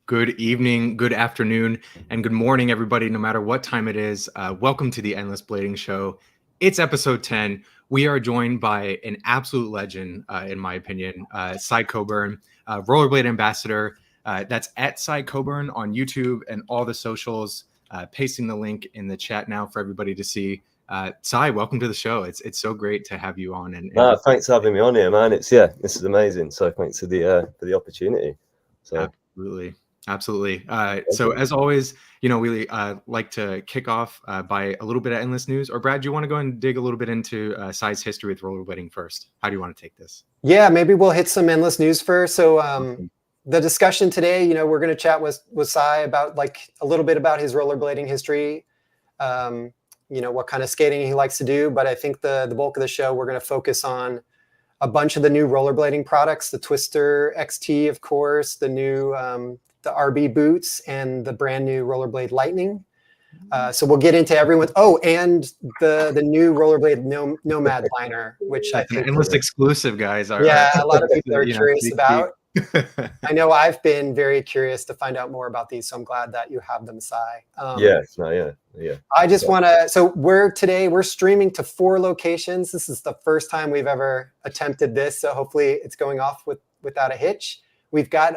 Good evening, good afternoon, and good morning, everybody, no matter what time it is. Welcome to the Endless Blading Show. It's episode 10. We are joined by an absolute legend, in my opinion, Cy Coburn, Rollerblade ambassador. That's at Cy Coburn on YouTube and all the socials. Pasting the link in the chat now for everybody to see. Cy, welcome to the show. It's so great to have you on. And thanks for having me on here, man. This is amazing. So thanks for the opportunity. So Absolutely. So as always, we like to kick off by a little bit of endless news. Or Brad, do you want to go and dig a little bit into Cy's history with rollerblading first? How do you want to take this? Yeah, maybe we'll hit some endless news first. So the discussion today, we're going to chat with Cy about a little bit about his rollerblading history, what kind of skating he likes to do. But I think the bulk of the show, we're going to focus on a bunch of the new rollerblading products, the Twister XT, of course, the new the RB boots and the brand new Rollerblade Lightning. So we'll get into everyone. Oh, and the new Rollerblade Nomad liner, which I think an endless exclusive, guys. A lot of people are curious about. I know I've been very curious to find out more about these, so I'm glad that you have them, Cy. Yeah. I just want to. So we're streaming to 4 locations. This is the first time we've ever attempted this, so hopefully it's going off without a hitch. We've got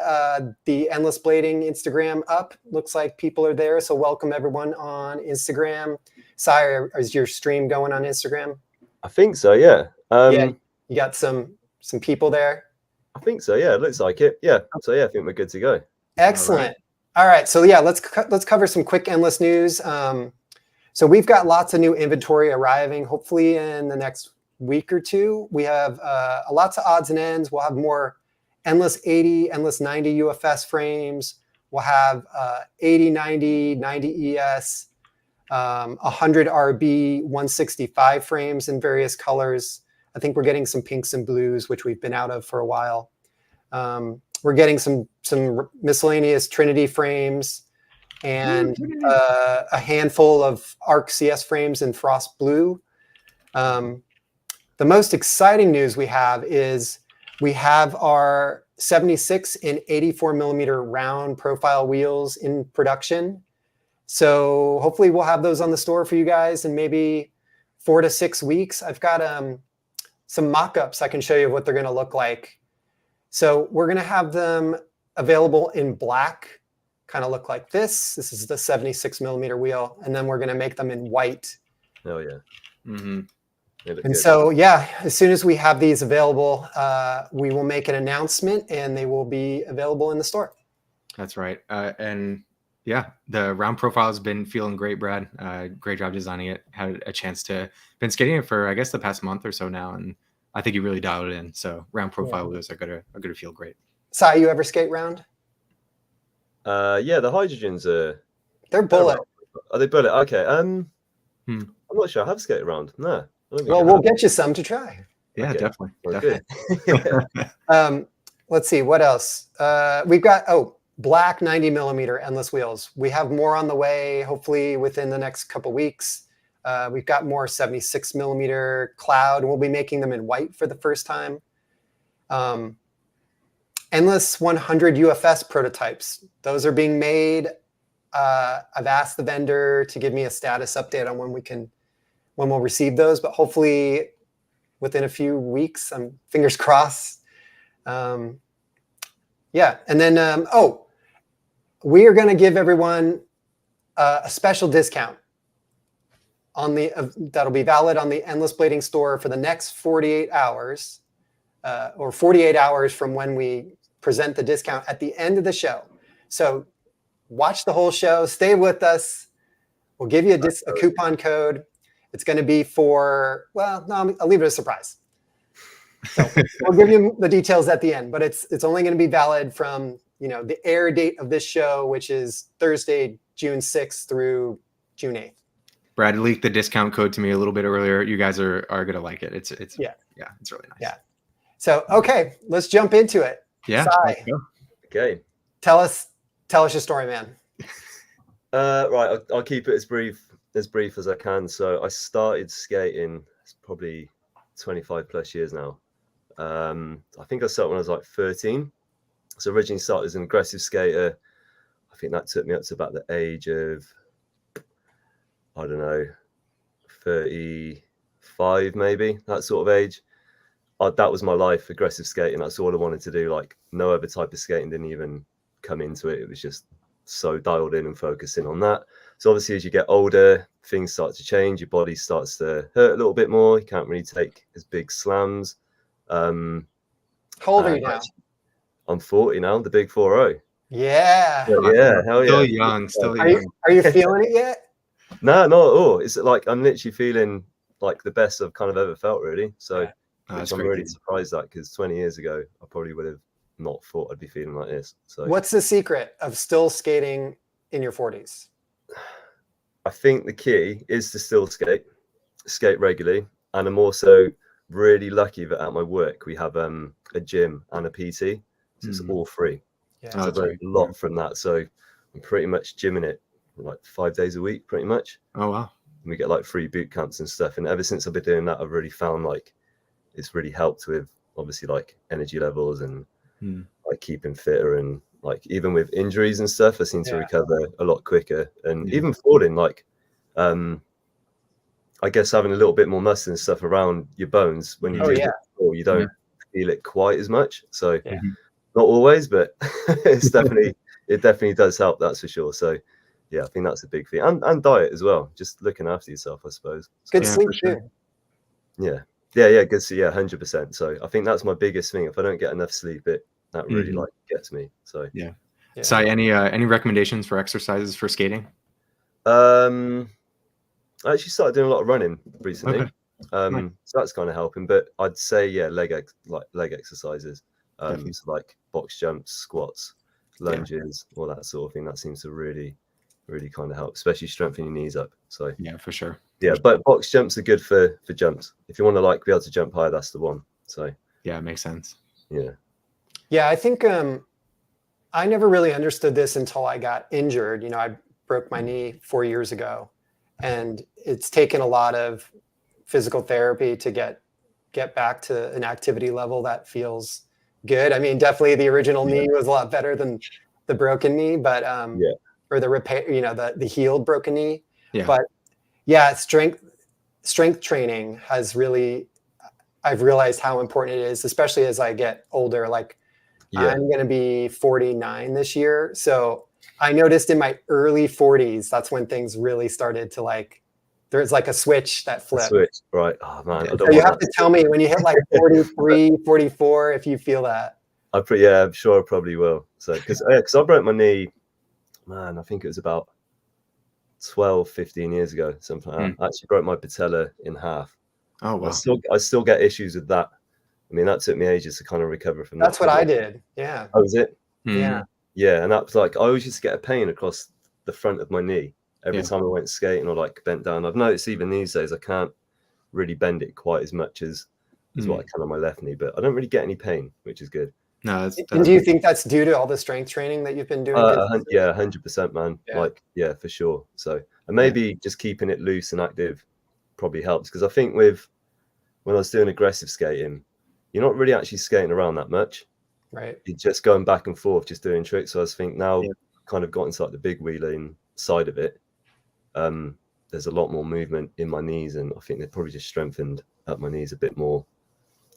the Endless Blading Instagram up. Looks like people are there, so welcome everyone on Instagram. Cy, is your stream going on Instagram? I think so. Yeah. Yeah, you got some people there. I think so. Yeah, it looks like it. Yeah. So yeah, I think we're good to go. Excellent. All right. So yeah, let's cover some quick endless news. So we've got lots of new inventory arriving, hopefully in the next week or two. We have lots of odds and ends. We'll have more Endless 80, Endless 90 UFS frames. We'll have 80, 90, 90 ES, 100 RB, 165 frames in various colors. I think we're getting some pinks and blues, which we've been out of for a while. We're getting some miscellaneous Trinity frames and a handful of ARC CS frames in Frost Blue. The most exciting news we have is we have our 76 and 84 millimeter round profile wheels in production. So hopefully we'll have those on the store for you guys in maybe 4 to 6 weeks. I've got some mock-ups I can show you what they're going to look like. So we're going to have them available in black, kind of look like this. This is the 76 millimeter wheel. And then we're going to make them in white. Oh, yeah. Mm-hmm. And so, yeah, as soon as we have these available, we will make an announcement and they will be available in the store. That's right. And yeah, the round profile has been feeling great, Brad. Great job designing it. Had a chance to been skating it for, I guess, the past month or so now. And I think you really dialed it in. So round profile wheels are gonna feel great. Cy, you ever skate round? Yeah, the hydrogens are. They're bullet. Are they bullet? Okay. I'm not sure I have skated round. No. Well, we'll get you some to try. Yeah, okay. Definitely. Let's see what else. We've got black 90 millimeter endless wheels. We have more on the way. Hopefully within the next couple weeks. We've got more 76 millimeter cloud. We'll be making them in white for the first time. Endless 100 UFS prototypes. Those are being made. I've asked the vendor to give me a status update on when we'll receive those, but hopefully within a few weeks. Fingers crossed. Yeah, and then we are going to give everyone a special discount on that'll be valid on the Endless Blading store for the next 48 hours, or 48 hours from when we present the discount at the end of the show. So watch the whole show, stay with us. We'll give you a coupon code. It's going to be for, well, no, I'll leave it a surprise. So we'll give you the details at the end, but it's only going to be valid from, the air date of this show, which is Thursday, June 6th through June 8th. Brad leaked the discount code to me a little bit earlier. You guys are going to like it. It's it's really nice. Yeah. So, okay, let's jump into it. Yeah. Cy, okay. Tell us your story, man. Right. I'll keep it as brief as I can. So I started skating probably 25 plus years now. I think I started when I was like 13. So originally started as an aggressive skater, I think that took me up to about the age of, I don't know, 35 maybe, that sort of age. That was my life, aggressive skating. That's all I wanted to do. Like no other type of skating didn't even come into it. It was just so dialed in and focusing on that. So obviously as you get older, things start to change. Your body starts to hurt a little bit more. You can't really take as big slams. How old are you now? I'm 40 now, the big 40. Yeah. Yeah, hell yeah. Still young, still young. Are you feeling it yet? No, not at all. It's like I'm literally feeling like the best I've kind of ever felt, really. So Yeah. That's I'm great. really surprised that, because 20 years ago I probably would have not thought I'd be feeling like this. So What's the secret of still skating in your 40s? I think the key is to still skate regularly, and I'm also really lucky that at my work we have a gym and a PT, so it's all free. Yeah. So I've learned a lot from that. So I'm pretty much gymming it like 5 days a week, pretty much. Oh wow. And we get like free boot camps and stuff. And ever since I've been doing that, I've really found like it's really helped with obviously like energy levels and like keeping fitter, and like even with injuries and stuff, I seem to recover a lot quicker. And even falling, like I guess having a little bit more muscle and stuff around your bones when you fall, you don't feel it quite as much. So not always, but it's definitely it definitely does help, that's for sure. So yeah, I think that's a big thing. And diet as well, just looking after yourself, I suppose. Good sleep too. Yeah, good. So 100%. So I think that's my biggest thing. If I don't get enough sleep, that really like gets me. So yeah. So any recommendations for exercises for skating? I actually started doing a lot of running recently. So that's kind of helping. But I'd say leg exercises. So like box jumps, squats, lunges, all that sort of thing. That seems to really kind of help, especially strengthening your knees up. So yeah, for sure. Yeah, but box jumps are good for jumps. If you want to like be able to jump high, that's the one. So yeah, it makes sense. Yeah, I think I never really understood this until I got injured. You know, I broke my knee 4 years ago, and it's taken a lot of physical therapy to get back to an activity level that feels good. I mean, definitely the original knee was a lot better than the broken knee, but or the repair, you know, the healed broken knee. But yeah, strength training has really, I've realized how important it is, especially as I get older. Like I'm going to be 49 this year. So I noticed in my early 40s, that's when things really started to like, there's like a switch that flipped. Right. Oh man. So you have to tell me when you hit like 43, 44, if you feel that. I'm sure I probably will. So, because I broke my knee, man, I think it was about 12, 15 years ago, something like that. I actually broke my patella in half. Oh wow. I still get issues with that. I mean, that took me ages to kind of recover from that. That's what I did. Yeah. Oh, was it? Yeah. Yeah, and that was like I always used to get a pain across the front of my knee every time I went skating or like bent down. I've noticed even these days I can't really bend it quite as much as what I can on my left knee, but I don't really get any pain, which is good. No, and do you think that's due to all the strength training that you've been doing? Yeah, 100%, man. Like, yeah, for sure. So, and maybe just keeping it loose and active probably helps, because I think when I was doing aggressive skating, you're not really actually skating around that much. Right. You're just going back and forth, just doing tricks. So I think now kind of got into like the big wheeling side of it. There's a lot more movement in my knees, and I think they probably just strengthened up my knees a bit more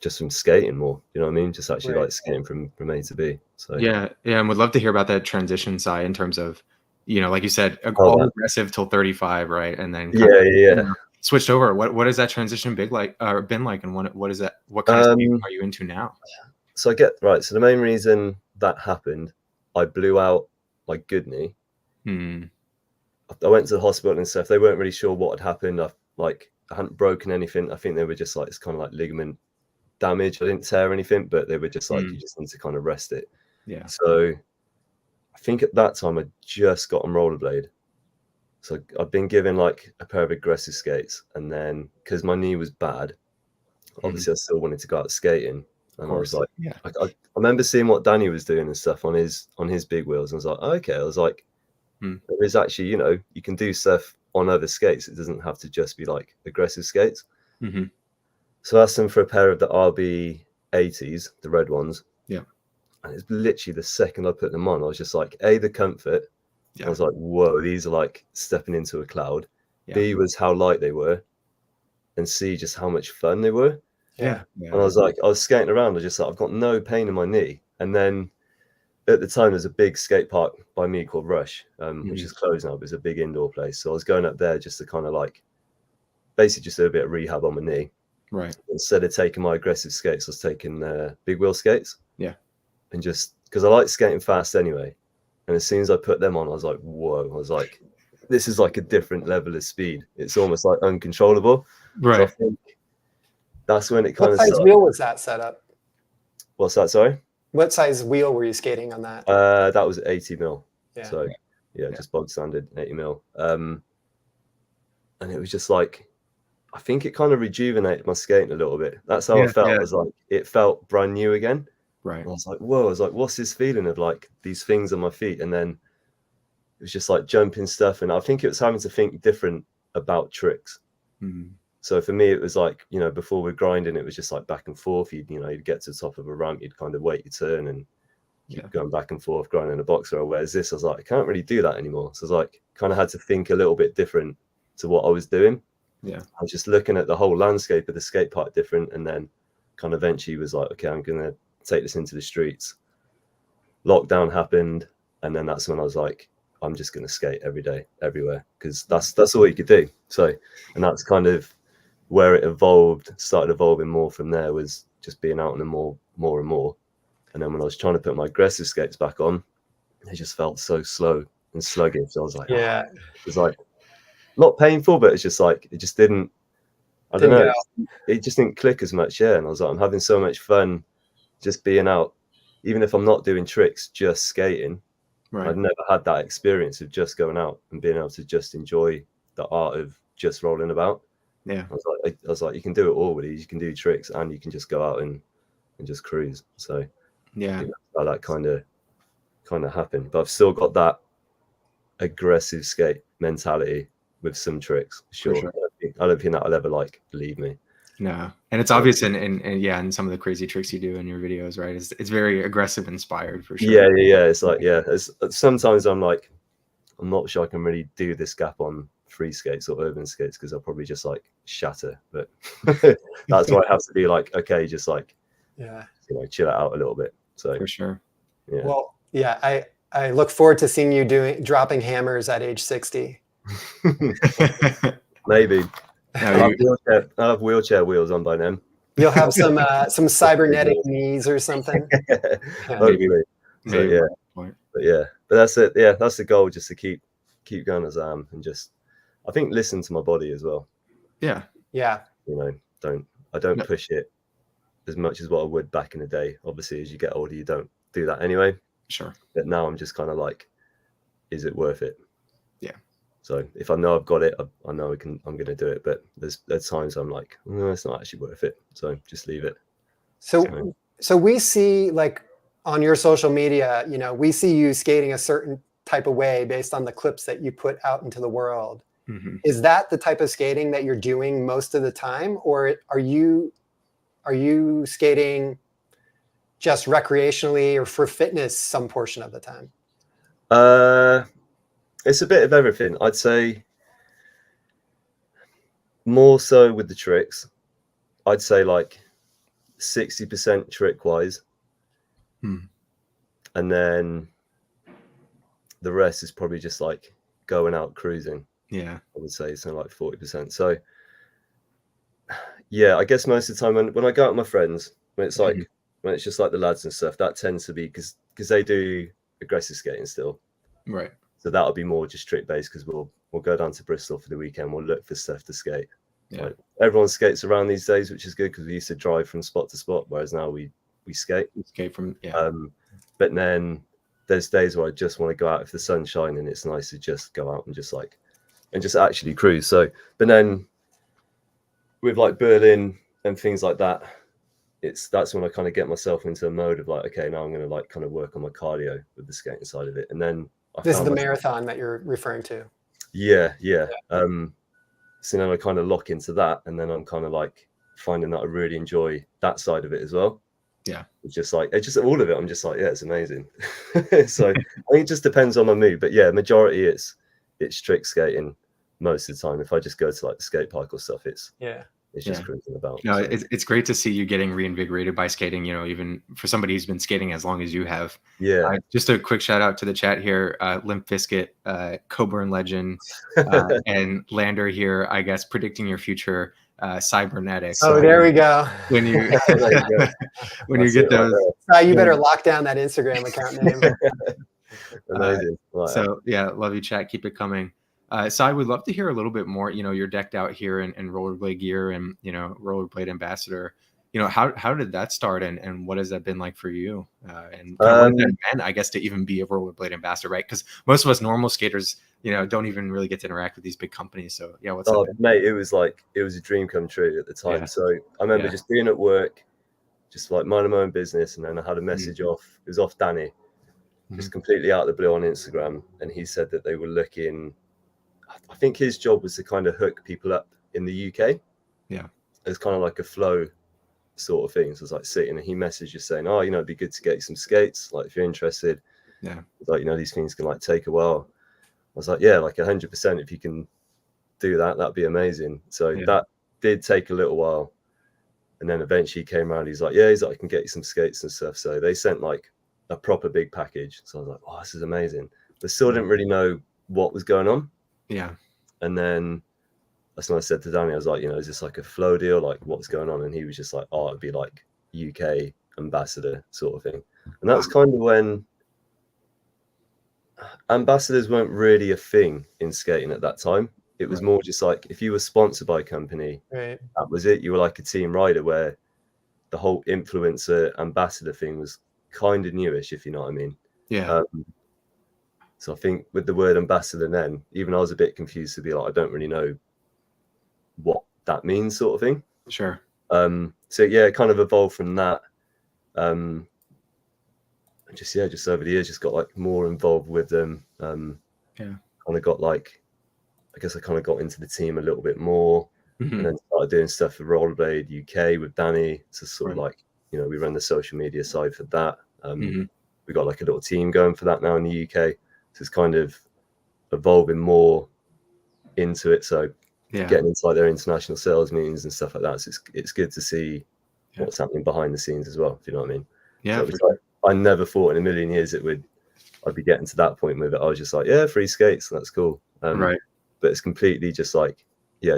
just from skating more, you know what I mean? Just actually like skating from A to B. So yeah, and would love to hear about that transition side in terms of, you know, like you said, all aggressive till 35, right? And then switched over. What has that transition been like, and what is that? What kind of skating are you into now? So So the main reason that happened, I blew out my good knee. I went to the hospital and stuff. They weren't really sure what had happened. I hadn't broken anything. I think they were just like, it's kind of like ligament damage. I didn't tear anything, but they were just like, you just need to kind of rest it. Yeah. So I think at that time I just got on rollerblade. So I'd been given like a pair of aggressive skates, and then because my knee was bad, obviously I still wanted to go out skating. And I was like, I remember seeing what Danny was doing and stuff on his big wheels, and I was like, okay. I was like, there is actually, you know, you can do stuff on other skates. It doesn't have to just be like aggressive skates. So I asked them for a pair of the RB80s, the red ones. Yeah. And it's literally the second I put them on, I was just like, A, the comfort, Yeah. I was like, whoa, these are like stepping into a cloud. Yeah. B was how light they were, and C just how much fun they were. Yeah. And I was like, I was skating around. I was just like, I've got no pain in my knee. And then at the time, there's a big skate park by me called Rush, which is closed now, but it's a big indoor place. So I was going up there just to kind of like basically just do a bit of rehab on my knee. Right. Instead of taking my aggressive skates, I was taking big wheel skates. Yeah. And just because I like skating fast anyway. And as soon as I put them on, I was like, whoa, I was like, this is like a different level of speed. It's almost like uncontrollable. Right. So I think that's when it kind What of size started. wheel was that set up? What's that? Sorry? What size wheel were you skating on that? That was 80 mil. Yeah. So yeah, just bog standard 80 mil. And it was just like, I think it kind of rejuvenated my skating a little bit. That's how I felt. I was like, it felt brand new again. Right. And I was like, whoa, I was like, what's this feeling of like these things on my feet? And then it was just like jumping stuff. And I think it was having to think different about tricks. So for me, it was like, you know, before we're grinding, it was just like back and forth. You'd get to the top of a ramp, you'd kind of wait your turn and keep going back and forth, grinding a box roll. Whereas this, I was like, I can't really do that anymore. So I was like, kind of had to think a little bit different to what I was doing. Yeah. I was just looking at the whole landscape of the skate park different. And then kind of eventually was like, okay, I'm going to take this into the streets. Lockdown happened. And then that's when I was like, I'm just going to skate every day, everywhere. Because that's all you could do. So, and that's kind of where it started evolving more from there, was just being out on them more and more. And then when I was trying to put my aggressive skates back on, they just felt so slow and sluggish. So I was like, yeah, it was like not painful, but it's just like, it just didn't, I don't know, it just didn't click as much. Yeah. And I was like, I'm having so much fun just being out, even if I'm not doing tricks, just skating. Right. I'd never had that experience of just going out and being able to just enjoy the art of just rolling about. Yeah. I was like, you can do it all with these. You can do tricks and you can just go out and just cruise. So yeah, how that kind of happened. But I've still got that aggressive skate mentality with some tricks. Sure. I don't think that'll ever like leave me. No, and it's obvious in some of the crazy tricks you do in your videos, right? It's very aggressive inspired for sure. Yeah. It's like, sometimes I'm like, I'm not sure I can really do this gap on free skates or urban skates because I'll probably just like shatter. But that's why I have to be like, okay, just like, chill it out a little bit. So for sure. Yeah. Well, yeah, I look forward to seeing you dropping hammers at age 60. Maybe. I'll have wheelchair wheels on by then. You'll have some cybernetic knees or something. Hopefully. Maybe. But that's it. Yeah, that's the goal, just to keep going as I am, and just, I think, listen to my body as well. Yeah. I don't push it as much as what I would back in the day. Obviously, as you get older, you don't do that anyway. Sure. But now I'm just kind of like, is it worth it? Yeah. So if I know I've got it, I know I'm going to do it. But there's times I'm like, no, it's not actually worth it. So just leave it. So we see, like, on your social media, we see you skating a certain type of way based on the clips that you put out into the world. Mm-hmm. Is that the type of skating that you're doing most of the time, or are you skating just recreationally or for fitness some portion of the time? It's a bit of everything. I'd say more so with the tricks. I'd say like 60% trick wise. And then the rest is probably just like going out cruising. Yeah. I would say so, like 40%. So yeah, I guess most of the time when I go out with my friends, when it's like, when it's just like the lads and stuff, that tends to be because they do aggressive skating still. Right. So that'll be more just trick based, because we'll go down to Bristol for the weekend. We'll look for stuff to skate. Yeah. Like, everyone skates around these days, which is good because we used to drive from spot to spot, whereas now we skate. Skate from But then there's days where I just want to go out if the sun's shining. It's nice to just go out and just actually cruise. So, but then with like Berlin and things like that, that's when I kind of get myself into a mode of like, okay, now I'm going to like kind of work on my cardio with the skating side of it. And then this is the marathon that you're referring to. Yeah. So then I kind of lock into that, and then I'm kind of like finding that I really enjoy that side of it as well. Yeah. It's just like, it's just all of it. I'm just like, yeah, it's amazing. So I think it just depends on my mood. But yeah, majority it's trick skating most of the time. If I just go to like the skate park or stuff, it's just cruising about. No, so. it's great to see you getting reinvigorated by skating, you know, even for somebody who's been skating as long as you have. Yeah. Just a quick shout out to the chat here. Limp Bizkit, Coburn legend, and Lander here, I guess, predicting your future, cybernetics. Oh, there we go. When you when That's you get it right those, you better lock down that Instagram account name. Amazing. So yeah, love you, chat. Keep it coming. So I would love to hear a little bit more. You know, you're decked out here in rollerblade gear and, you know, rollerblade ambassador. You know, how did that start and what has that been like for you? And kind of what has that meant, I guess, to even be a rollerblade ambassador, right? Because most of us normal skaters, you know, don't even really get to interact with these big companies. So yeah, what's that been? Mate, it was a dream come true at the time. Yeah. So I remember just being at work, just like minding my own business, and then I had a message off. It was off Danny, just completely out of the blue on Instagram, and he said that they were looking. I think his job was to kind of hook people up in the UK. Yeah, it's kind of like a flow sort of thing. So it's like sitting, and he messaged just saying, "Oh, you know, it'd be good to get you some skates. Like if you're interested." Yeah, like, you know, these things can like take a while. I was like, yeah, like 100%. If you can do that, that'd be amazing. So that did take a little while, and then eventually he came around. He's like, yeah, he's like, I can get you some skates and stuff. So they sent like a proper big package. So I was like, oh, this is amazing. But still didn't really know what was going on. Yeah. And then that's when I said to Danny, I was like, you know, is this like a flow deal? Like what's going on? And he was just like, oh, it'd be like UK ambassador sort of thing. And that was kind of when ambassadors weren't really a thing in skating at that time. It was more just like if you were sponsored by a company, that was it. You were like a team rider, where the whole influencer ambassador thing was kind of newish, if you know what I mean. Yeah. So I think with the word ambassador, then even I was a bit confused to be like, I don't really know what that means, sort of thing. Sure. So yeah, it kind of evolved from that. Just over the years, just got like more involved with them. Kind of got like, I guess I kind of got into the team a little bit more, and then started doing stuff for Rollerblade UK with Danny. So sort of like, you know, we run the social media side for that. We got like a little team going for that now in the UK. So it's kind of evolving more into it. So getting into like their international sales meetings and stuff like that. So it's good to see what's happening behind the scenes as well, if you know what I mean. Yeah. So I never thought in a million years I'd be getting to that point with it. I was just like, yeah, free skates, that's cool. But it's completely just like,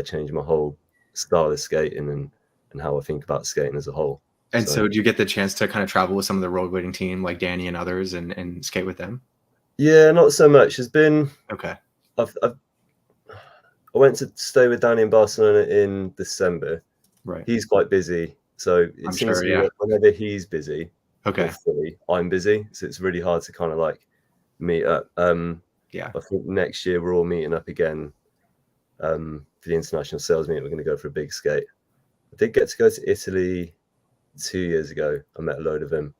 changed my whole style of skating and how I think about skating as a whole. And so do you get the chance to kind of travel with some of the rollerblading team like Danny and others and skate with them? Yeah, not so much. It's been I went to stay with Danny in Barcelona in December. Right. He's quite busy. So it seems to be like whenever he's busy, I'm busy. So it's really hard to kind of like meet up. I think next year we're all meeting up again for the international sales meeting. We're going to go for a big skate. I did get to go to Italy 2 years ago. I met a load of them.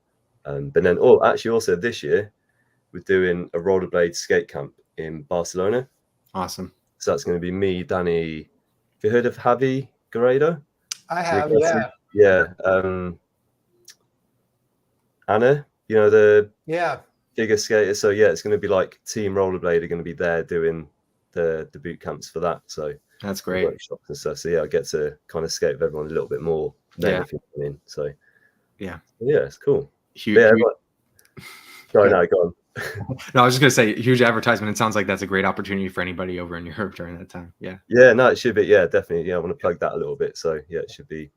But then, also this year, we're doing a rollerblade skate camp in Barcelona. Awesome. So that's going to be me, Danny. Have you heard of Javi Guerrero? I have, Anna, you know, the figure skater. So it's going to be like Team Rollerblade are going to be there doing the boot camps for that. So that's great. Workshops and stuff. So I get to kind of skate with everyone a little bit more. If you know what I mean. So it's cool. Huge. Sorry, no, go on. No, I was just gonna say huge advertisement. It sounds like that's a great opportunity for anybody over in Europe during that time. No, it should be. Definitely. I want to plug that a little bit. So it should be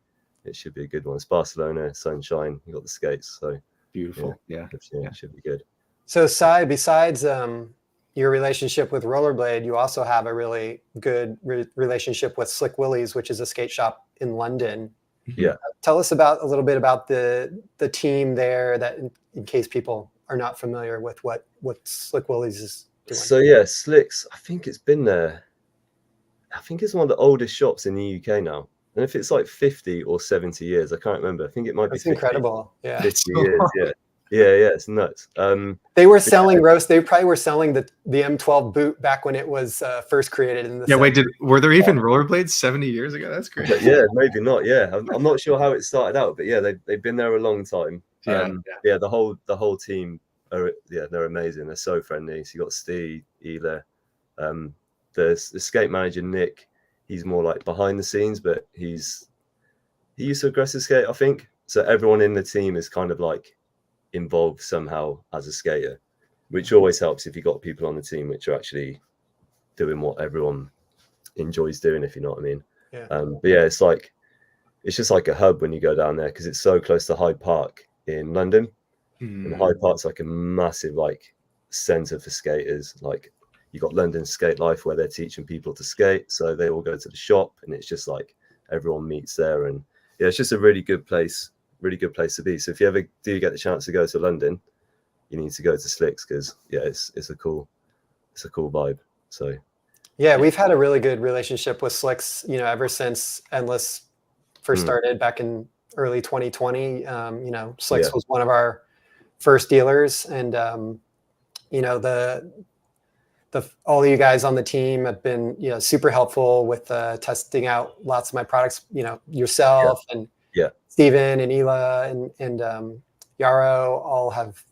a good one. It's Barcelona, sunshine. You got the skates, so beautiful. It should be good. So Sai, besides your relationship with Rollerblade, you also have a really good relationship with Slick Willie's, which is a skate shop in London. Tell us a little bit about the team there, that in case people are not familiar with what Slick Willie's is doing. So Slick's, I think it's been there. I think it's one of the oldest shops in the UK now. And if it's like 50 or 70 years, I can't remember. I think it might be 50, incredible. 50 years. Yeah, it's nuts. They were selling roast. They probably were selling the M12 boot back when it was first created in the. Yeah, wait, were there even rollerblades 70 years ago? That's crazy. Yeah, maybe not. Yeah, I'm not sure how it started out, but yeah, they've been there a long time. Yeah, the whole team they're amazing. They're so friendly. So you got Steve, Ela, the skate manager Nick. He's more like behind the scenes, but he used to aggressive skate, I think. So everyone in the team is kind of like involved somehow as a skater, which always helps if you got people on the team which are actually doing what everyone enjoys doing, if you know what I mean. Yeah. But yeah, it's just like a hub when you go down there because it's so close to Hyde Park in London. And Hyde Park's like a massive like centre for skaters. Like you got London Skate Life where they're teaching people to skate, so they all go to the shop, and it's just like everyone meets there. And yeah, it's just a really good place to be. So if you ever do get the chance to go to London, you need to go to Slicks because yeah, it's a cool vibe. So yeah, we've had a really good relationship with Slicks, ever since Endless first started back in early 2020. Slicks was one of our first dealers, and all of you guys on the team have been super helpful with testing out lots of my products. Yourself and Steven and Ela and Yarrow all have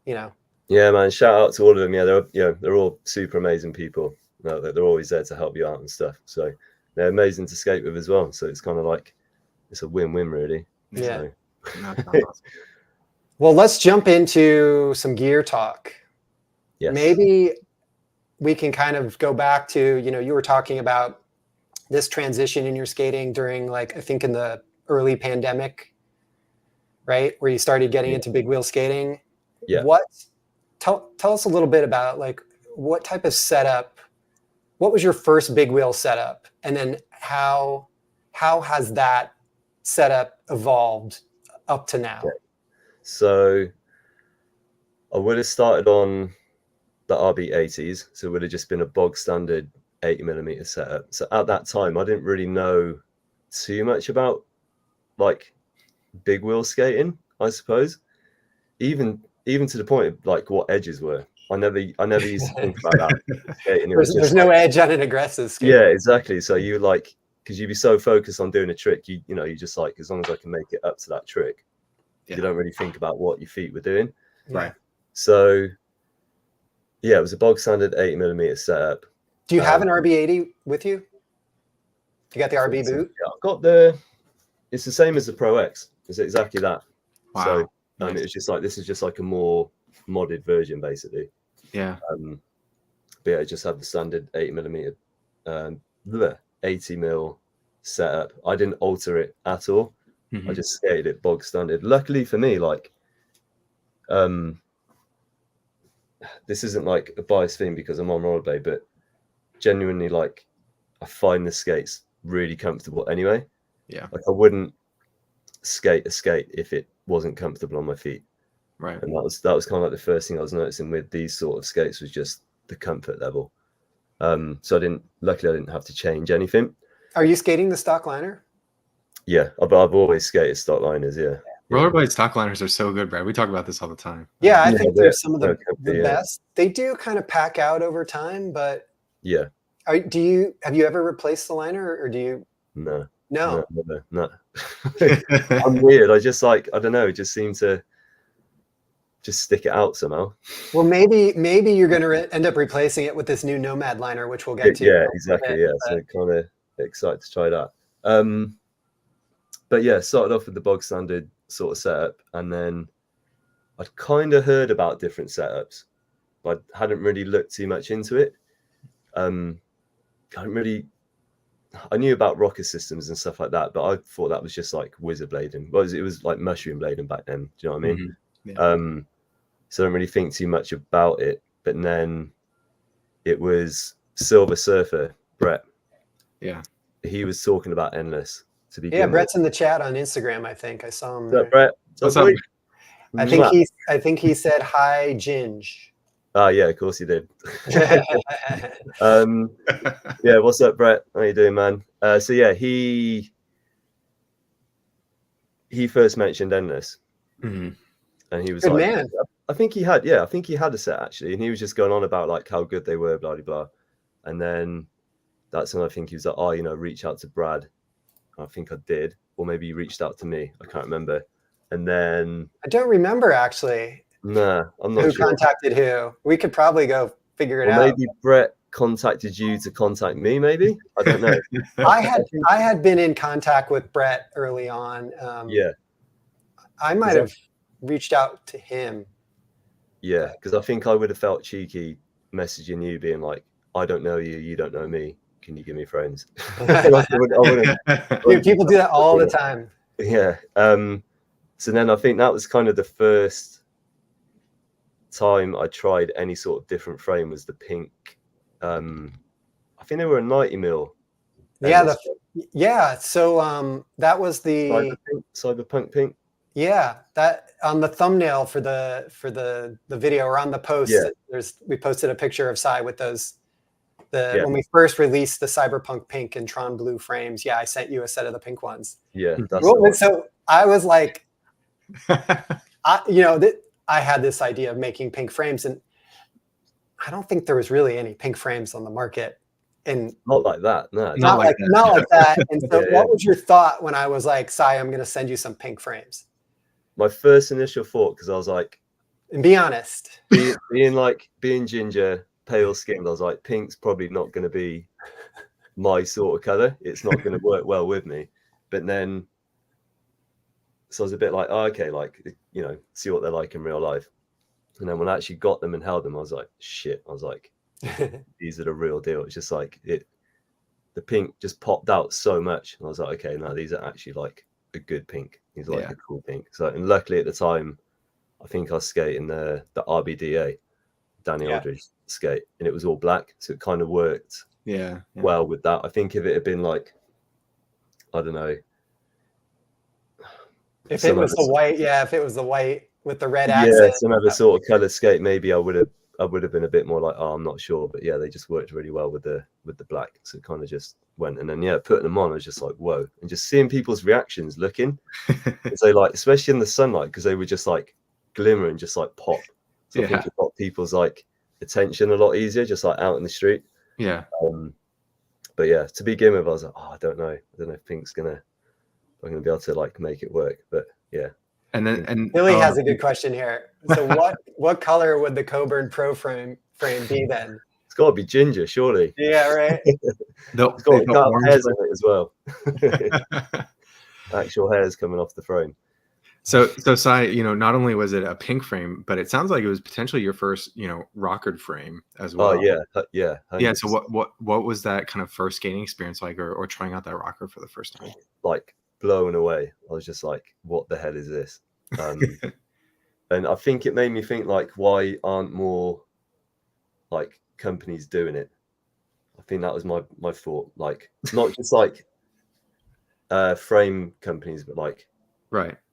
Yeah, man, shout out to all of them. They're all super amazing people. They're always there to help you out and stuff. So they're amazing to skate with as well. So it's kind of like it's a win-win, really. Yeah. So. Well, let's jump into some gear talk. Yes. Maybe we can kind of go back to, you were talking about this transition in your skating during, like, I think in the early pandemic, right? Where you started getting into big wheel skating. Yeah. Tell us a little bit about, like, what type of setup, what was your first big wheel setup? And then how has that setup evolved up to now? Okay. So I would have started on the RB80s, so it would have just been a bog standard 80mm setup. So at that time, I didn't really know too much about like big wheel skating, I suppose. Even to the point of like what edges were. I never used to think about that. Skating. There's no edge on an aggressive skate. Yeah, exactly. So you like, because you'd be so focused on doing a trick, you just like, as long as I can make it up to that trick, you don't really think about what your feet were doing. Right. So yeah, it was a bog standard 80mm setup. Do you have an RB80 with you? You got the RB boot? Yeah, I've got it's the same as the Pro X. It's exactly that. Wow. So Nice. it's just like, this is just like a more modded version, basically. Yeah. But yeah, it just had the standard 80mm, 80mm setup. I didn't alter it at all. I just skated it bog standard. Luckily for me, like, this isn't like a biased thing because I'm on rollerblade, but genuinely, like, I find the skates really comfortable anyway. Yeah. Like, I wouldn't skate a skate if it wasn't comfortable on my feet. Right. And that was kind of like the first thing I was noticing with these sort of skates was just the comfort level. So luckily I didn't have to change anything. Are you skating the stock liner? Yeah, I've always skated stock liners. Yeah. Rollerblade stock liners are so good, Brad. We talk about this all the time. Yeah, I think they're some of the best. They do kind of pack out over time, but yeah. have you ever replaced the liner, or do you? No. No. I'm weird. I just like, I don't know, it just seemed to just stick it out somehow. Well, maybe you're going to end up replacing it with this new Nomad liner, which we'll get to. Yeah, exactly. Yeah, so kind of excited to try that. But yeah, started off with the bog standard sort of setup, and then I'd kind of heard about different setups, but I hadn't really looked too much into it. I knew about rocker systems and stuff like that, but I thought that was just like wizard blading. It was like mushroom blading back then. Do you know what I mean? Yeah. So I don't really think too much about it. But then it was Silver Surfer, Brett. Yeah. He was talking about Endless to begin with. Brett's in the chat on Instagram, I think. I saw him. What's up, Brett? What's up? I think he said hi, Ginge. Oh yeah, of course he did. Yeah, what's up, Brett? How you doing, man? So yeah, he first mentioned Endless, and he was Good like, man. I think he had a set actually, and he was just going on about like how good they were, blah blah blah. And then that's when I think he was like, oh, you know, reach out to Brad. I think I did, or maybe he reached out to me. I can't remember. And then I don't remember actually. Nah, I'm not Who sure. contacted who? We could probably go figure it Or out. maybe Brett contacted you to contact me. Maybe I don't know. I had been in contact with Brett early on. Yeah, I might have reached out to him. yeah, because I think I would have felt cheeky messaging you, being like, "I don't know you, you don't know me. Can you give me frames?" Dude, people do that all the time. Yeah. So then I think that was kind of the first time I tried any sort of different frame. Was the pink. I think they were a 90 mil. Yeah. So that was the cyberpunk pink. Yeah, that on the thumbnail for the video, or on the post. Yeah. We posted a picture of Cy with those. When we first released the cyberpunk pink and Tron blue frames. Yeah, I sent you a set of the pink ones. Yeah. So I was like, I had this idea of making pink frames, and I don't think there was really any pink frames on the market. And not like that, no. Not like that. And so what was your thought when I was like, Cy, I'm going to send you some pink frames? My first initial thought, because I was like, and be honest, being ginger, pale skinned, I was like, pink's probably not going to be my sort of color. It's not going to work well with me. But then, so I was a bit like, oh, okay, like, you know, see what they're like in real life. And then when I actually got them and held them, I was like, shit. I was like, these are the real deal. It's just like the pink just popped out so much. And I was like, okay, no, these are actually like a good pink. These are like a cool pink. So, and luckily at the time, I think I was skating the RBDA, Danny Aldridge skate, and it was all black. So it kind of worked well with that. I think if it had been like, I don't know. If it was the white with the red accent. Yeah, some other sort of color skate, maybe I would have been a bit more like, oh, I'm not sure. But yeah, they just worked really well with the black. So it kind of just went. And then putting them on, I was just like, whoa. And just seeing people's reactions looking. So like, especially in the sunlight, because they would just like glimmer and just like pop. So I think it got people's like attention a lot easier, just like out in the street. Yeah. But yeah, to begin with, I was like, oh, I don't know if pink's I'm gonna be able to like make it work. But yeah. And Billy has a good question here. So what color would the Coburn Pro frame be then? It's got to be ginger, surely. Yeah, right. It's got hairs in it as well. Actual hairs coming off the frame. So Cy, not only was it a pink frame, but it sounds like it was potentially your first, rockered frame as well. Oh yeah. 100%. Yeah. So what was that kind of first skating experience like, or trying out that rocker for the first time? Like blown away. I was just like, what the hell is this? And I think it made me think like, why aren't more like companies doing it? I think that was my thought. Like, not just like frame companies, but like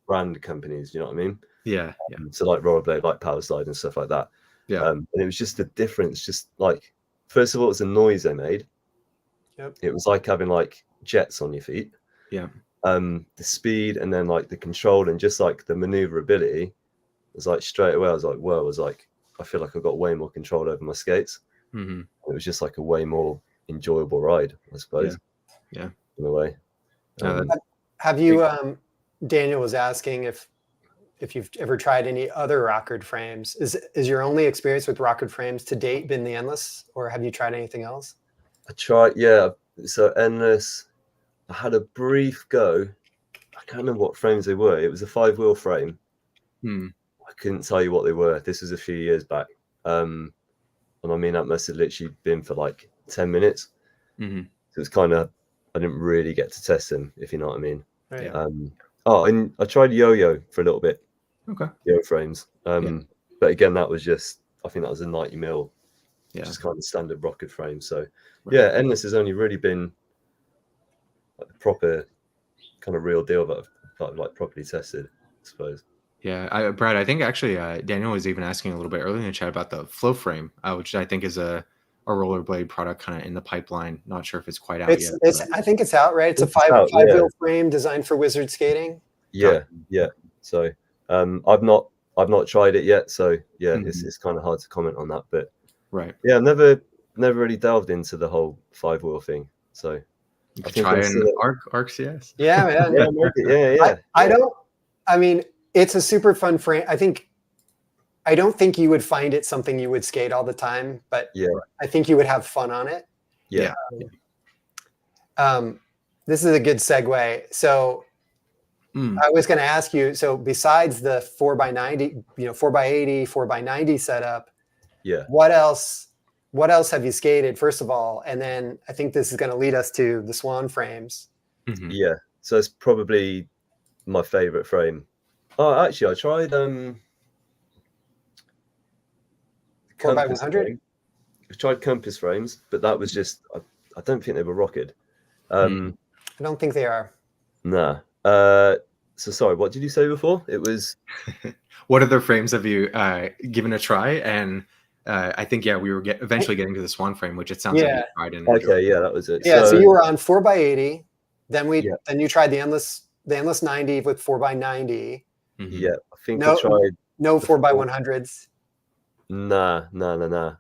brand companies. You know what I mean? Yeah. So like Rollerblade, like Power Slide and stuff like that. Yeah. And it was just the difference. Just like, first of all, it was the noise they made. Yep. It was like having like jets on your feet. Yeah. The speed, and then like the control, and just like the maneuverability was like straight away. I was like, whoa! I was like, I feel like I got way more control over my skates. Mm-hmm. It was just like a way more enjoyable ride, I suppose. Yeah. In a way. Have you? Daniel was asking if you've ever tried any other rockered frames. Is your only experience with rockered frames to date been the Endless, or have you tried anything else? I tried, yeah. So Endless. I had a brief go. I can't remember what frames they were. It was a 5-wheel frame. I couldn't tell you what they were. This was a few years back. And I mean, that must have literally been for like 10 minutes. Mm-hmm. So it's kind of, I didn't really get to test them, if you know what I mean. Right. And I tried yo-yo for a little bit. Okay. Yo frimes. But again, that was just, I think that was a 90 mil. Yeah. Just kind of standard rocket frame. So yeah, Endless has only really been like the proper kind of real deal that I've like properly tested, I suppose. Yeah, Brad, I think actually Daniel was even asking a little bit earlier in the chat about the flow frame, which I think is a Rollerblade product kind of in the pipeline. Not sure if it's quite out yet. I think it's out, right? It's a five-wheel frame designed for wizard skating. Yeah. So I've not I've not tried it yet, so yeah, Mhm. it's kind of hard to comment on that. But Right. yeah, I've never really delved into the whole 5-wheel thing. So You I could think try I'm an still arc CS. Yeah, man. yeah, maybe, yeah. I don't. I mean, it's a super fun frame. I don't think you would find it something you would skate all the time, but Yeah, I think you would have fun on it. yeah, This is a good segue. So Mm. I was going to ask you. So besides the 4x90, 4x80, 4x90 setup, yeah. what else? What else have you skated? First of all, and then I think this is going to lead us to the Swan frames. Mhm. Yeah, so it's probably my favorite frame. Oh, actually, I tried 4x100. frame. I tried compass frames, but that was just I don't think they were rocketed. I don't think they are. Nah. So sorry, what did you say before? It was What other frames have you given a try? And I think we were eventually getting to the Swan frame, which it sounds like you tried and enjoyed. okay. Yeah, that was it. Yeah, so you were on 4x80. Then Yeah. then you tried the endless 90 with 4x90. Mhm. Yeah, I think No, I tried. no the 4x100s. Nah.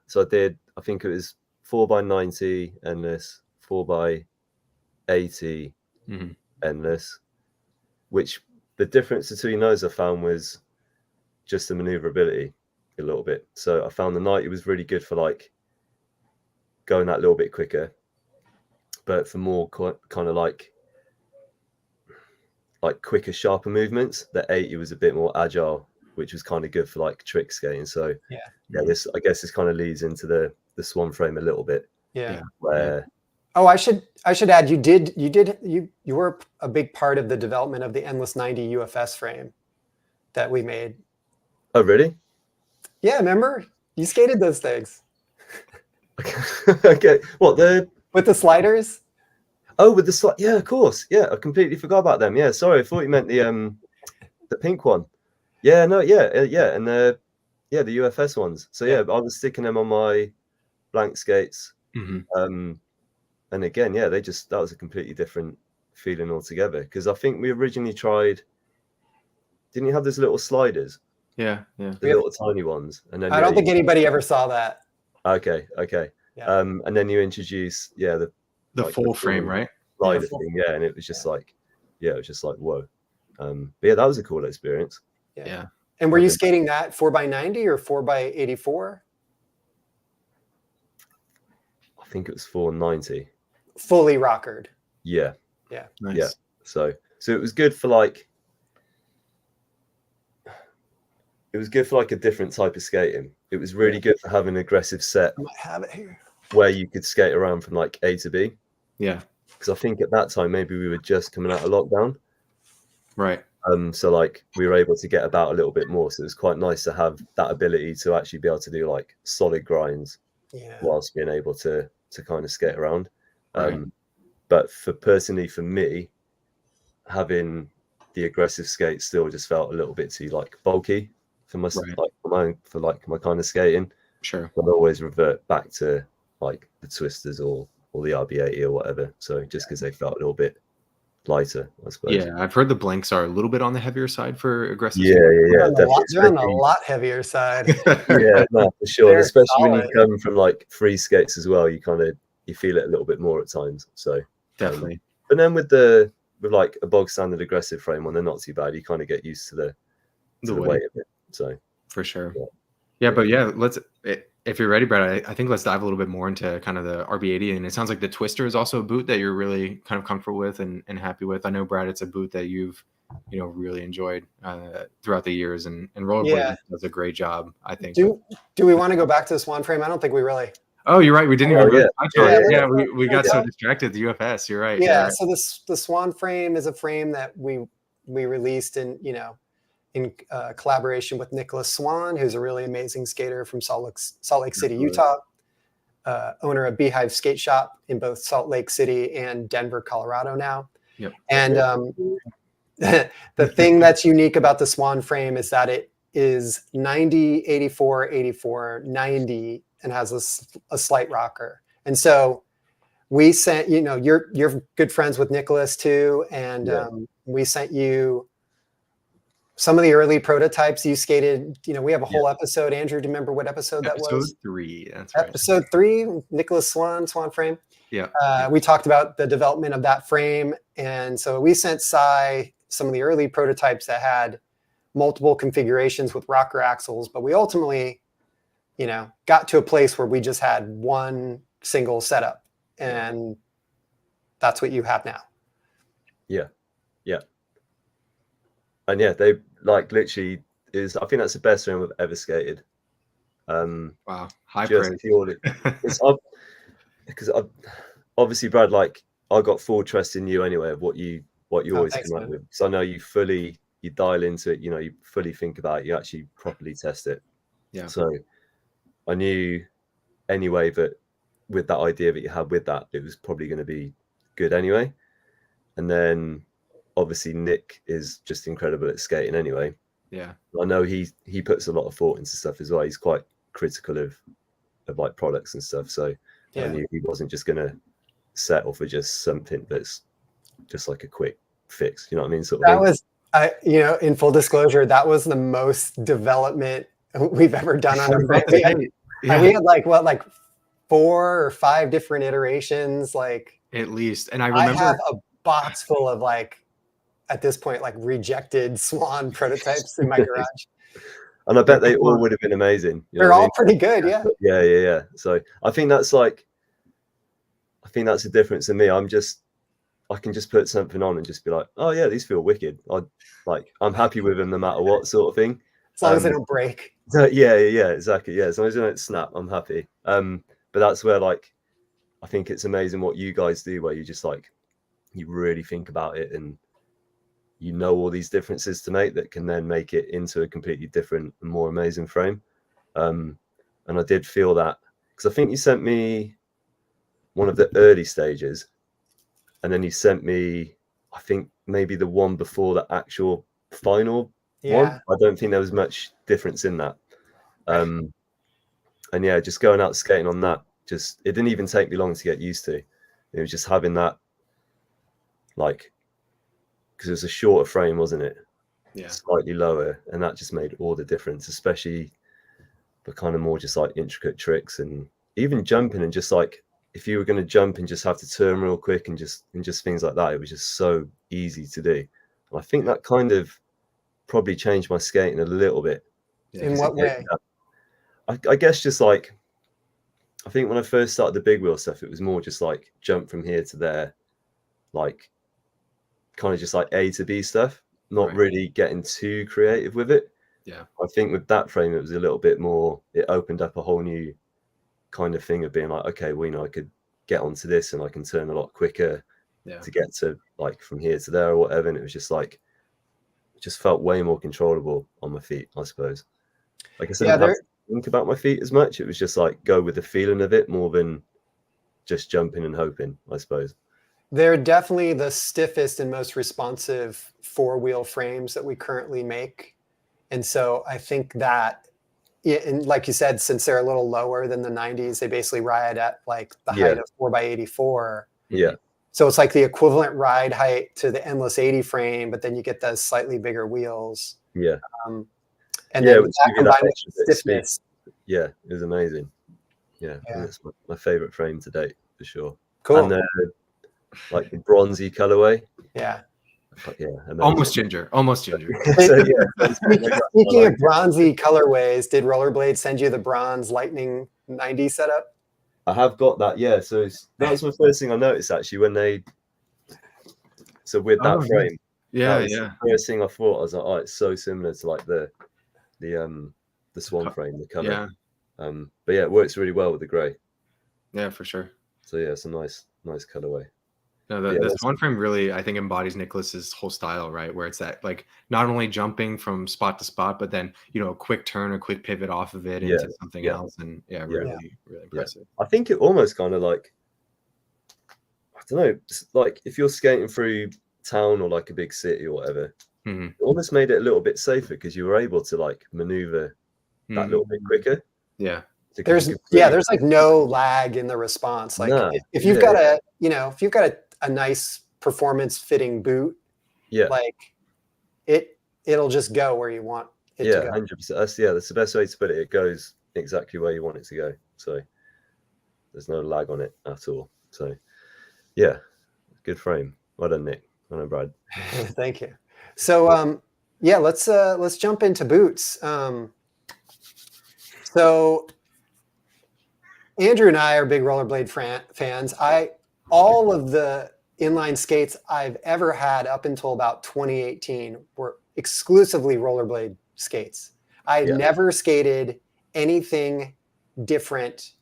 So I did. I think it was 4x90 endless, 4x80 Mhm. endless. Which the difference between those I found was just the maneuverability a little bit. So I found the 90 was really good for like going that little bit quicker, but for more kind of like quicker, sharper movements, the 80 was a bit more agile, which was kind of good for like trick skating. So Yeah. this I guess this kind of leads into the Swan frame a little bit. Yeah. Where Oh, I should add you were a big part of the development of the Endless 90 UFS frame that we made. oh really? Yeah, remember? You skated those things. Okay. What With the sliders? Oh, with the slide? Yeah, of course. Yeah, I completely forgot about them. Yeah, sorry, I thought you meant the pink one. Yeah, no, yeah, and the UFS ones. So yeah, I was sticking them on my blank skates. Mhm. And again, yeah, that was a completely different feeling altogether. Because I think we originally tried. Didn't you have those little sliders? Yeah. The little tiny ones, and then I don't think anybody ever saw that. Okay. Yeah. And then you introduce the full frame, right? Slider thing, yeah, and it was just like, it was just like whoa. But yeah, that was a cool experience. Yeah. And were you skating that 4x90 or 4x84? I think it was 490. Fully rockered. Yeah. Nice. Yeah. So it was good for like. It was good for like a different type of skating. It was really good for having an aggressive set. I might have it here. Where you could skate around from like A to B. Yeah. Because I think at that time maybe we were just coming out of lockdown. Right. So like we were able to get about a little bit more. So it was quite nice to have that ability to actually be able to do like solid grinds whilst being able to kind of skate around. But personally for me, having the aggressive skate still just felt a little bit too like bulky for my my kind of skating. Sure. I'd always revert back to like the twisters or the RB80 or whatever. So just because they felt a little bit lighter, I suppose. Yeah, I've heard the blanks are a little bit on the heavier side for aggressive. Yeah. They're on the lot heavier side. Yeah, no, for sure. They're Especially solid. when you come from like free skates as well, you feel it a little bit more at times. So Definitely. But then with like a bog standard aggressive frame one, they're not too bad. You kind of get used to the weight of it. So for sure. But let's, if you're ready, Brad, I think let's dive a little bit more into kind of the RB80. And it sounds like the Twister is also a boot that you're really kind of comfortable with and happy with. I know, Brad, it's a boot that you've really enjoyed throughout the years, and Rollerblade does a great job, I think. Do we want to go back to the Swan frame? I don't think we really. Oh, you're right. We didn't even really touch on it. Yeah, we got so distracted. The UFS. You're right. Yeah. So the Swan frame is a frame that we released in collaboration with Nicholas Swan, who's a really amazing skater from Salt Lake City, Utah, owner of Beehive Skate Shop in both Salt Lake City and Denver, Colorado now. Yep. And the thing that's unique about the Swan frame is that it is 90, 84, 84, 90, and has a slight rocker. And so we sent, you're good friends with Nicholas too, and we sent you some of the early prototypes you skated, we have a whole episode. Andrew, do you remember what episode that was? Episode 3. That's right. Episode 3, Nicholas Swan frame. Yeah. We talked about the development of that frame. And so we sent Cy some of the early prototypes that had multiple configurations with rocker axles, but we ultimately, got to a place where we just had one single setup, and that's what you have now. Yeah. And yeah, they like literally is. I think that's the best frame I've ever skated. Wow, high just praise. Purely, because obviously, Brad, like I got full trust in you anyway of what you always come up with. So I know you dial into it. You fully think about it. You actually properly test it. Yeah. So I knew anyway that with that idea that you had with that, it was probably going to be good anyway. And then obviously Nick is just incredible at skating anyway. Yeah. I know he puts a lot of thought into stuff as well. He's quite critical of like products and stuff. So I knew he wasn't just going to settle for just something that's just like a quick fix. You know what I mean? That was, in full disclosure, that was the most development we've ever done on a brand. We had like 4 or 5 different iterations, like at least. And I remember I have a box full of at this point, rejected Swan prototypes in my garage. And I bet they all would have been amazing. They're all pretty good, yeah. Yeah. So I think that's the difference in me. I can just put something on and just be like, oh yeah, these feel wicked. I'm happy with them no matter what sort of thing. As long as they don't break. Yeah, exactly. Yeah, as long as they don't snap, I'm happy. But that's where I think it's amazing what you guys do, where you just you really think about it and all these differences to make that can then make it into a completely different and more amazing frame. And I did feel that because I think you sent me one of the early stages, and then you sent me, I think maybe the one before the actual final one. I don't think there was much difference in that. And yeah, just going out skating on that, it didn't even take me long to get used to. It was just having that, because it was a shorter frame, wasn't it? Yeah. Slightly lower, and that just made all the difference, especially the kind of more just intricate tricks and even jumping and just if you were going to jump and just have to turn real quick and just things like that, it was just so easy to do. And I think that kind of probably changed my skating a little bit. Yeah. In what way? I guess just I think when I first started the big wheel stuff, it was more just jump from here to there, kind of just A to B stuff, not really getting too creative with it. Yeah. I think with that frame, it was a little bit more, it opened up a whole new kind of thing of being okay, well, I could get onto this and I can turn a lot quicker to get to from here to there or whatever. And it was just it just felt way more controllable on my feet, I suppose. I said, I didn't have to think about my feet as much. It was just go with the feeling of it more than just jumping and hoping, I suppose. They're definitely the stiffest and most responsive 4-wheel frames that we currently make. And so I think that, and like you said, since they're a little lower than the 90s, they basically ride at the height of 4x84. Yeah. So it's the equivalent ride height to the Endless 80 frame, but then you get those slightly bigger wheels. Yeah. And then that combined with the stiffness. Yeah, it was amazing. Yeah. That's my favorite frame to date for sure. Cool. And the bronzy colorway. Yeah. Amazing. Almost ginger. Speaking of bronzy colorways, did Rollerblade send you the bronze Lightning 90 setup? I have got that. Yeah. So that was my first thing I noticed actually when with that frame. Yeah. The first thing I thought, I was like, oh, it's so similar to the Swan frame, the color. Yeah. But yeah, it works really well with the gray. Yeah, for sure. So yeah, it's a nice colorway. No, the Swan frame really, I think, embodies Nicholas's whole style, right? Where it's that not only jumping from spot to spot, but then a quick turn, a quick pivot off of it into something else, and really impressive. I think it almost kind of I don't know, if you're skating through town or a big city or whatever, it almost made it a little bit safer because you were able to maneuver that little bit quicker. Yeah. There's no lag in the response. If you've got a nice performance fitting boot, it it'll just go where you want it to go. 100%. That's the best way to put it. It goes exactly where you want it to go. So there's no lag on it at all. So yeah, good frame. Well done, Nick. Well done, Brad. Thank you. So yeah, let's jump into boots. So Andrew and I are big Rollerblade fans. All of the inline skates I've ever had up until about 2018 were exclusively Rollerblade skates. I had never skated anything different.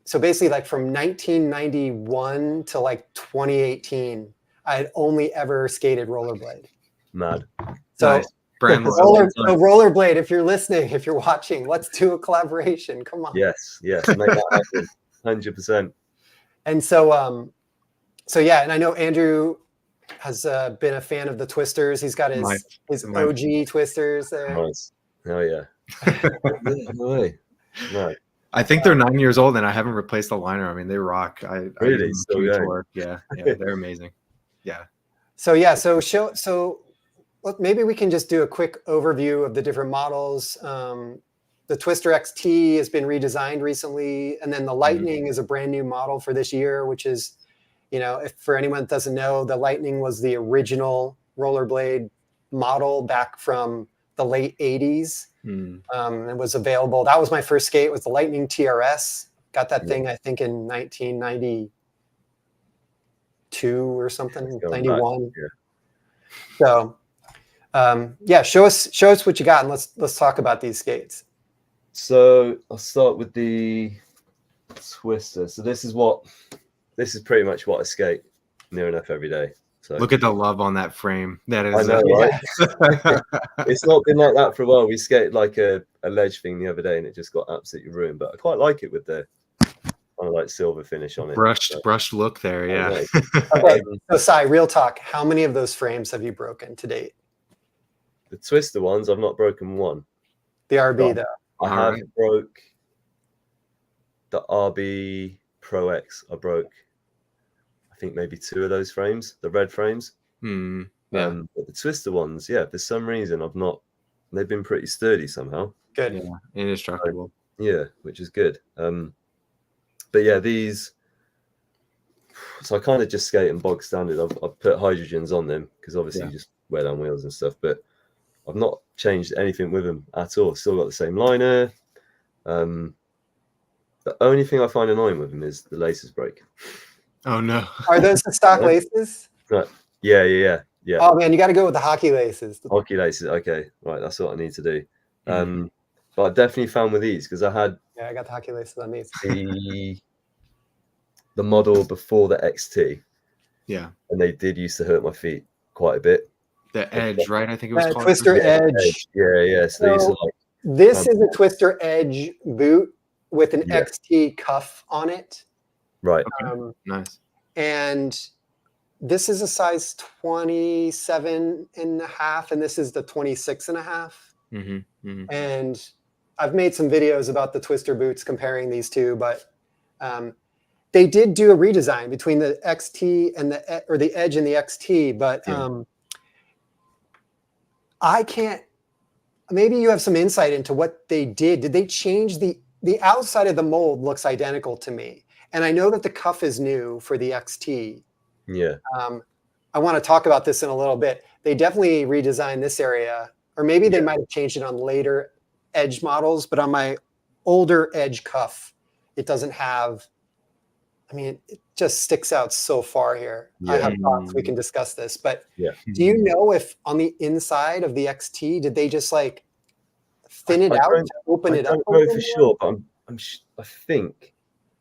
So basically, like from 1991 to like 2018, I had only ever skated Rollerblade. Mad. So, Nice. Brand Rollerblade, if you're listening, if you're watching, let's do a collaboration. Come on. Yes, make that happen. 100%. And so, yeah, and I know Andrew has been a fan of the Twisters. He's got his OG Twisters there. Nice. Oh yeah. No way. No. I think they're 9 years old, and I haven't replaced the liner. I mean, they rock. Really? So yeah, they're amazing. Yeah. So maybe we can just do a quick overview of the different models. The Twister XT has been redesigned recently, and then the Lightning is a brand new model for this year, which is, if for anyone that doesn't know, the Lightning was the original Rollerblade model back from the late 80s. It was available. That was my first skate, was the Lightning TRS. Got that thing, I think, in 1992 or something, 91. So, show us what you got, and let's talk about these skates. So I'll start with the Twister. So this is pretty much what I skate near enough every day. So look at the love on that frame. That is, I know, right? It's not been like that for a while. We skated like a ledge thing the other day, and it just got absolutely ruined. But I quite like it with the kind of like silver finish on it. Brushed look there, yeah. Okay, so Sai, real talk. How many of those frames have you broken to date? The Twister ones, I've not broken one. The RB though. I have broke the RB Pro X. I broke, I think, maybe 2 of those frames, the red frames. Yeah. But the Twister ones, for some reason I've not. They've been pretty sturdy somehow. Good. Yeah, indestructible. Which is good. But yeah, these. So I kind of just skate in bog standard. I've put hydrogens on them because obviously you just wear down wheels and stuff. But I've not changed anything with them at all. Still got the same liner. The only thing I find annoying with them is the laces break. Oh no! Are those the stock laces? Right. Yeah. Oh man, you got to go with the hockey laces. Hockey laces. Okay, right. That's what I need to do. But I definitely found with these because I got the hockey laces on these. The model before the XT. Yeah. And they did used to hurt my feet quite a bit. The Edge, right? I think it was called Twister Edge. Yeah. So these are like. This is a Twister Edge boot with an XT cuff on it. Right. Nice. And this is a size 27 and a half, and this is the 26 and a half. And I've made some videos about the Twister boots comparing these two, but they did do a redesign between the XT and the Edge and the XT, but I can't. Maybe you have some insight into what they did. Did they change the outside of the mold? Looks identical to me, and I know that the cuff is new for the XT. Yeah. I want to talk about this in a little bit. They definitely redesigned this area, or maybe they might have changed it on later Edge models, but on my older Edge cuff, it doesn't have. I mean, it just sticks out so far here. I have thoughts. We can discuss this, but do you know if on the inside of the XT, did they just like thin it out, open it up? I don't know for sure, but I think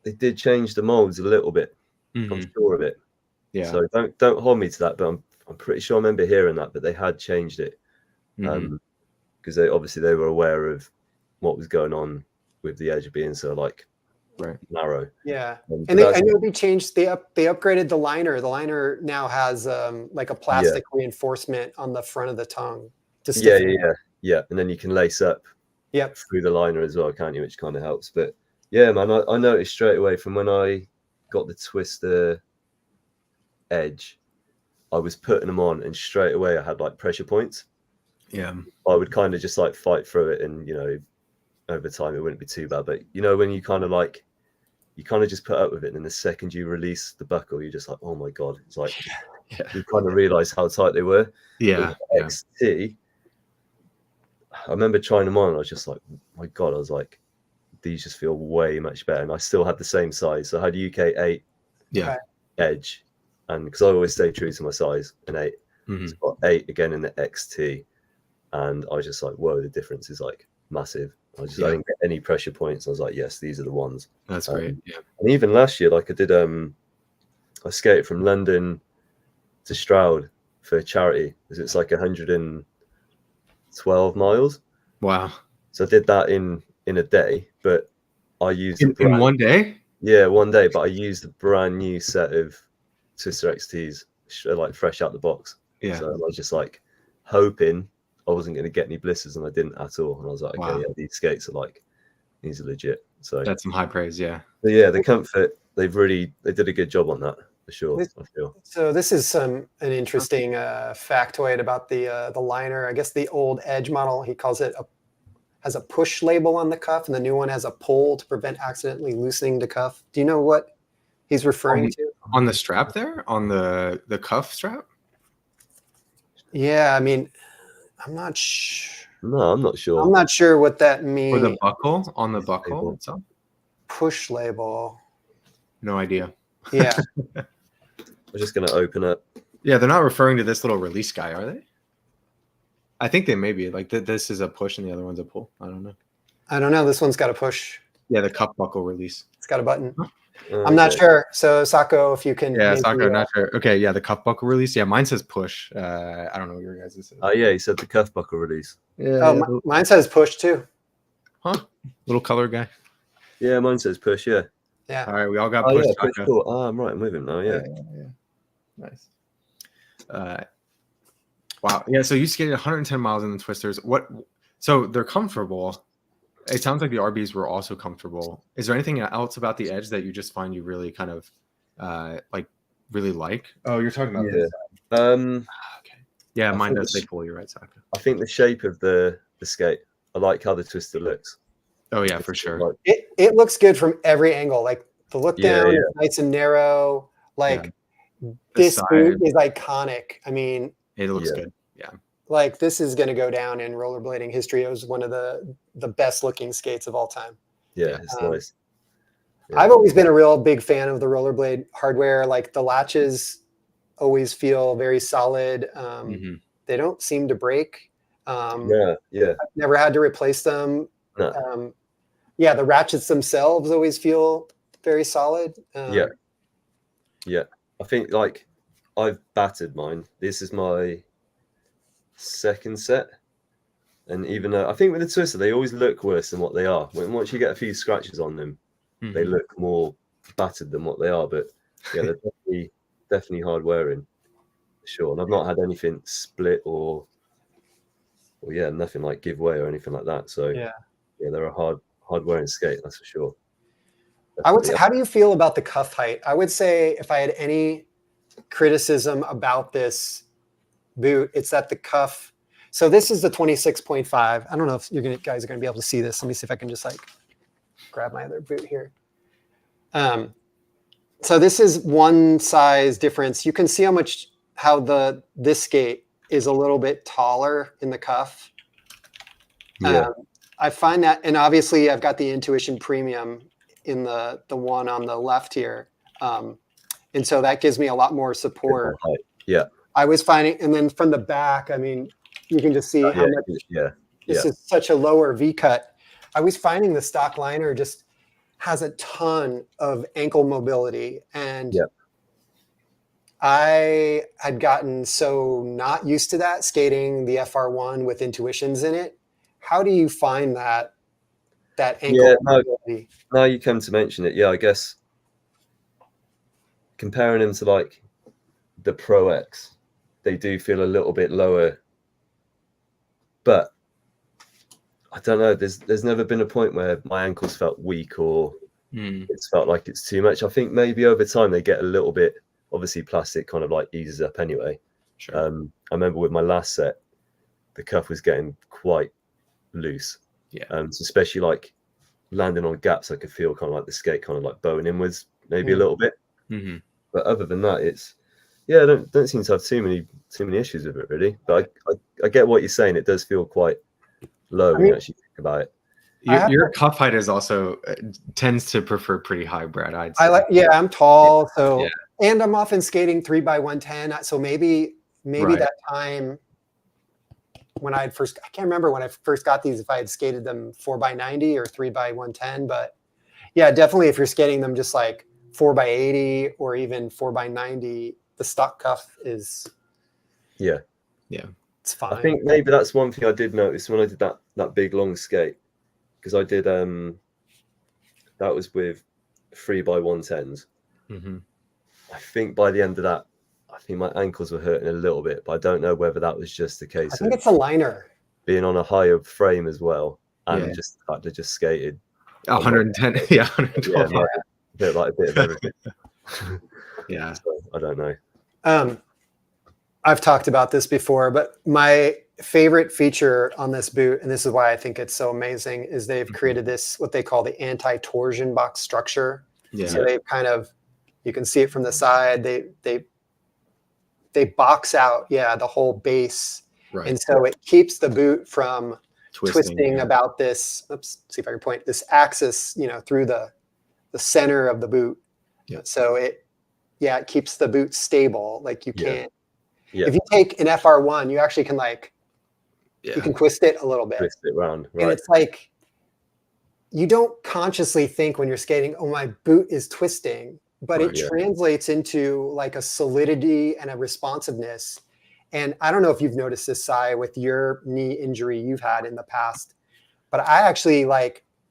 they did change the molds a little bit. I'm sure of it. Yeah. So don't hold me to that, but I'm pretty sure I remember hearing that, but they had changed it because they were aware of what was going on with the Edge being so like. Right. Narrow. Yeah. And I know they changed, they upgraded the liner. The liner now has like a plastic reinforcement on the front of the tongue. Yeah. And then you can lace up through the liner as well, can't you? Which kind of helps. But yeah, man, I noticed straight away from when I got the Twister Edge, I was putting them on and straight away I had like pressure points. Yeah. I would kind of just like fight through it, and over time it wouldn't be too bad. But when you kind of just put up with it, and then the second you release the buckle, you're just like, oh my god, it's like you kind of realize how tight they were. Yeah. With XT, I remember trying them on, and I was just like, my god, I was like, these just feel way much better. And I still had the same size, so I had UK 8 edge, and because I always stay true to my size, an 8. Mm-hmm. So I got 8 again in the XT, and I was just like, whoa, the difference is like massive. I didn't get any pressure points. I was like, yes, these are the ones. That's great. Yeah. And even last year, like I did, I skated from London to Stroud for charity, because it's like 112 miles. Wow. So I did that in a day, but I used in one day. Yeah, one day, but I used a brand new set of Twister XTs, like fresh out the box. Yeah. So I was just like hoping I wasn't going to get any blisters, and I didn't at all. And I was like, okay, yeah, these skates are like, these are legit. So that's some high praise. Yeah. But yeah, the comfort, they did a good job on that for sure. I feel. So this is an interesting factoid about the liner. I guess the old Edge model, he calls it has a push label on the cuff, and the new one has a pull to prevent accidentally loosening the cuff. Do you know what he's referring to? On the strap there? On the cuff strap? Yeah, I mean, I'm not sure. No, I'm not sure. I'm not sure what that means. Or the buckle? On the buckle itself? Push label. No idea. Yeah. I'm just going to open it. Yeah, they're not referring to this little release guy, are they? I think they may be. Like this is a push and the other one's a pull. I don't know. I don't know. This one's got a push. Yeah, the cuff buckle release. It's got a button. I'm not sure. So Sako, if you can. Yeah, Sako, not sure. Okay, yeah, the cuff buckle release. Yeah, mine says push. I don't know what your guys says. Oh yeah, he said the cuff buckle release. Yeah. Oh, mine says push too. Huh? Little color guy. Yeah, mine says push. Yeah. Yeah. All right, we all got push. Yeah, push cool. Oh, I'm right. I'm with him now. Yeah. Nice. Wow. Yeah. So you skated 110 miles in the Twisters. So they're comfortable. It sounds like the RBs were also comfortable. Is there anything else about the Edge that you just find you really kind of really like? Oh, you're talking about this. Okay. Yeah, mine does say pull. You're right, Saka. I think the shape of the skate. I like how the Twister looks. Oh yeah, for sure. It looks good from every angle. Like the look down, is nice and narrow. Like this boot is iconic. I mean, it looks good. Yeah. Like this is going to go down in rollerblading history. It was one of the best looking skates of all time. Yeah, it's nice. Yeah. I've always been a real big fan of the rollerblade hardware. Like the latches always feel very solid. They don't seem to break. I've never had to replace them. No. The ratchets themselves always feel very solid. Yeah. I think like I've battered mine. This is my second set, and even though I think with the Twister they always look worse than what they are. Once you get a few scratches on them, they look more battered than what they are. But yeah, they're definitely hard wearing, sure. And I've not had anything split or nothing like give way or anything like that. So they're a hard wearing skate, that's for sure. I would say, how do you feel about the cuff height? I would say if I had any criticism about this boot, it's that the cuff. So this is the 26.5. I don't know if guys are going to be able to see this. Let me see if I can just like grab my other boot here. So this is one size difference. You can see how this skate is a little bit taller in the cuff. Yeah. I find that, and obviously I've got the Intuition Premium in the one on the left here. And so that gives me a lot more support. Yeah. I was finding, and then from the back, I mean, you can just see how much this is such a lower V cut. I was finding the stock liner just has a ton of ankle mobility. And I had gotten so not used to that skating the FR1 with Intuitions in it. How do you find that ankle mobility? Now you come to mention it, I guess comparing them to like the Pro X, they do feel a little bit lower, but I don't know. There's never been a point where my ankles felt weak or it's felt like it's too much. I think maybe over time they get a little bit. Obviously, plastic kind of like eases up anyway. Sure. I remember with my last set, the cuff was getting quite loose. Yeah. So especially like landing on gaps, I could feel kind of like the skate kind of like bowing inwards maybe a little bit. Mm-hmm. But other than that, it's I don't seem to have too many issues with it really. But I get what you're saying. It does feel quite low when you actually think about it. Your cuff height is also tends to prefer pretty high, Brad. I'd say. I'm tall, so and I'm often skating 3x110. So maybe that time when I can't remember when I first got these, if I had skated them 4x90 or 3x110, but yeah, definitely if you're skating them just like 4x80 or even 4x90, the stock cuff is it's fine. I think maybe that's one thing I did notice when I did that big long skate, because I did that was with 3x110s. Mm-hmm. I think by the end of that, I think my ankles were hurting a little bit, but I don't know whether that was just a case I think it's a liner. Being on a higher frame as well, and just the fact I just skated 110, 112. A bit of everything. Yeah. So, I don't know. I've talked about this before, but my favorite feature on this boot, and this is why I think it's so amazing, is they've created this, what they call the anti-torsion box structure. Yeah. So they've kind of, you can see it from the side. They box out, the whole base. Right. And so it keeps the boot from twisting yeah. about this, see if I can point, this axis, through the center of the boot. Yeah. So it keeps the boot stable. Like you can't, if you take an FR1, you actually can you can twist it a little bit. Twist it around, right. And it's like, you don't consciously think when you're skating, oh, my boot is twisting, but it translates into like a solidity and a responsiveness. And I don't know if you've noticed this, Sai, with your knee injury you've had in the past, but I actually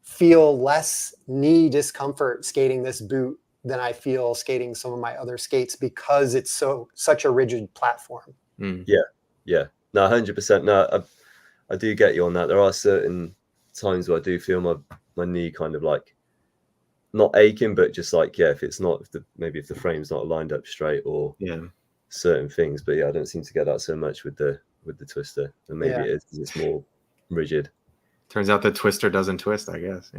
feel less knee discomfort skating this boot than I feel skating some of my other skates because it's such a rigid platform. Mm. Yeah. No, 100%. No, I do get you on that. There are certain times where I do feel my knee kind of not aching, but just if it's not, if the frame's not lined up straight or certain things. But I don't seem to get that so much with the twister, and maybe it is because it's more rigid. Turns out the twister doesn't twist, I guess.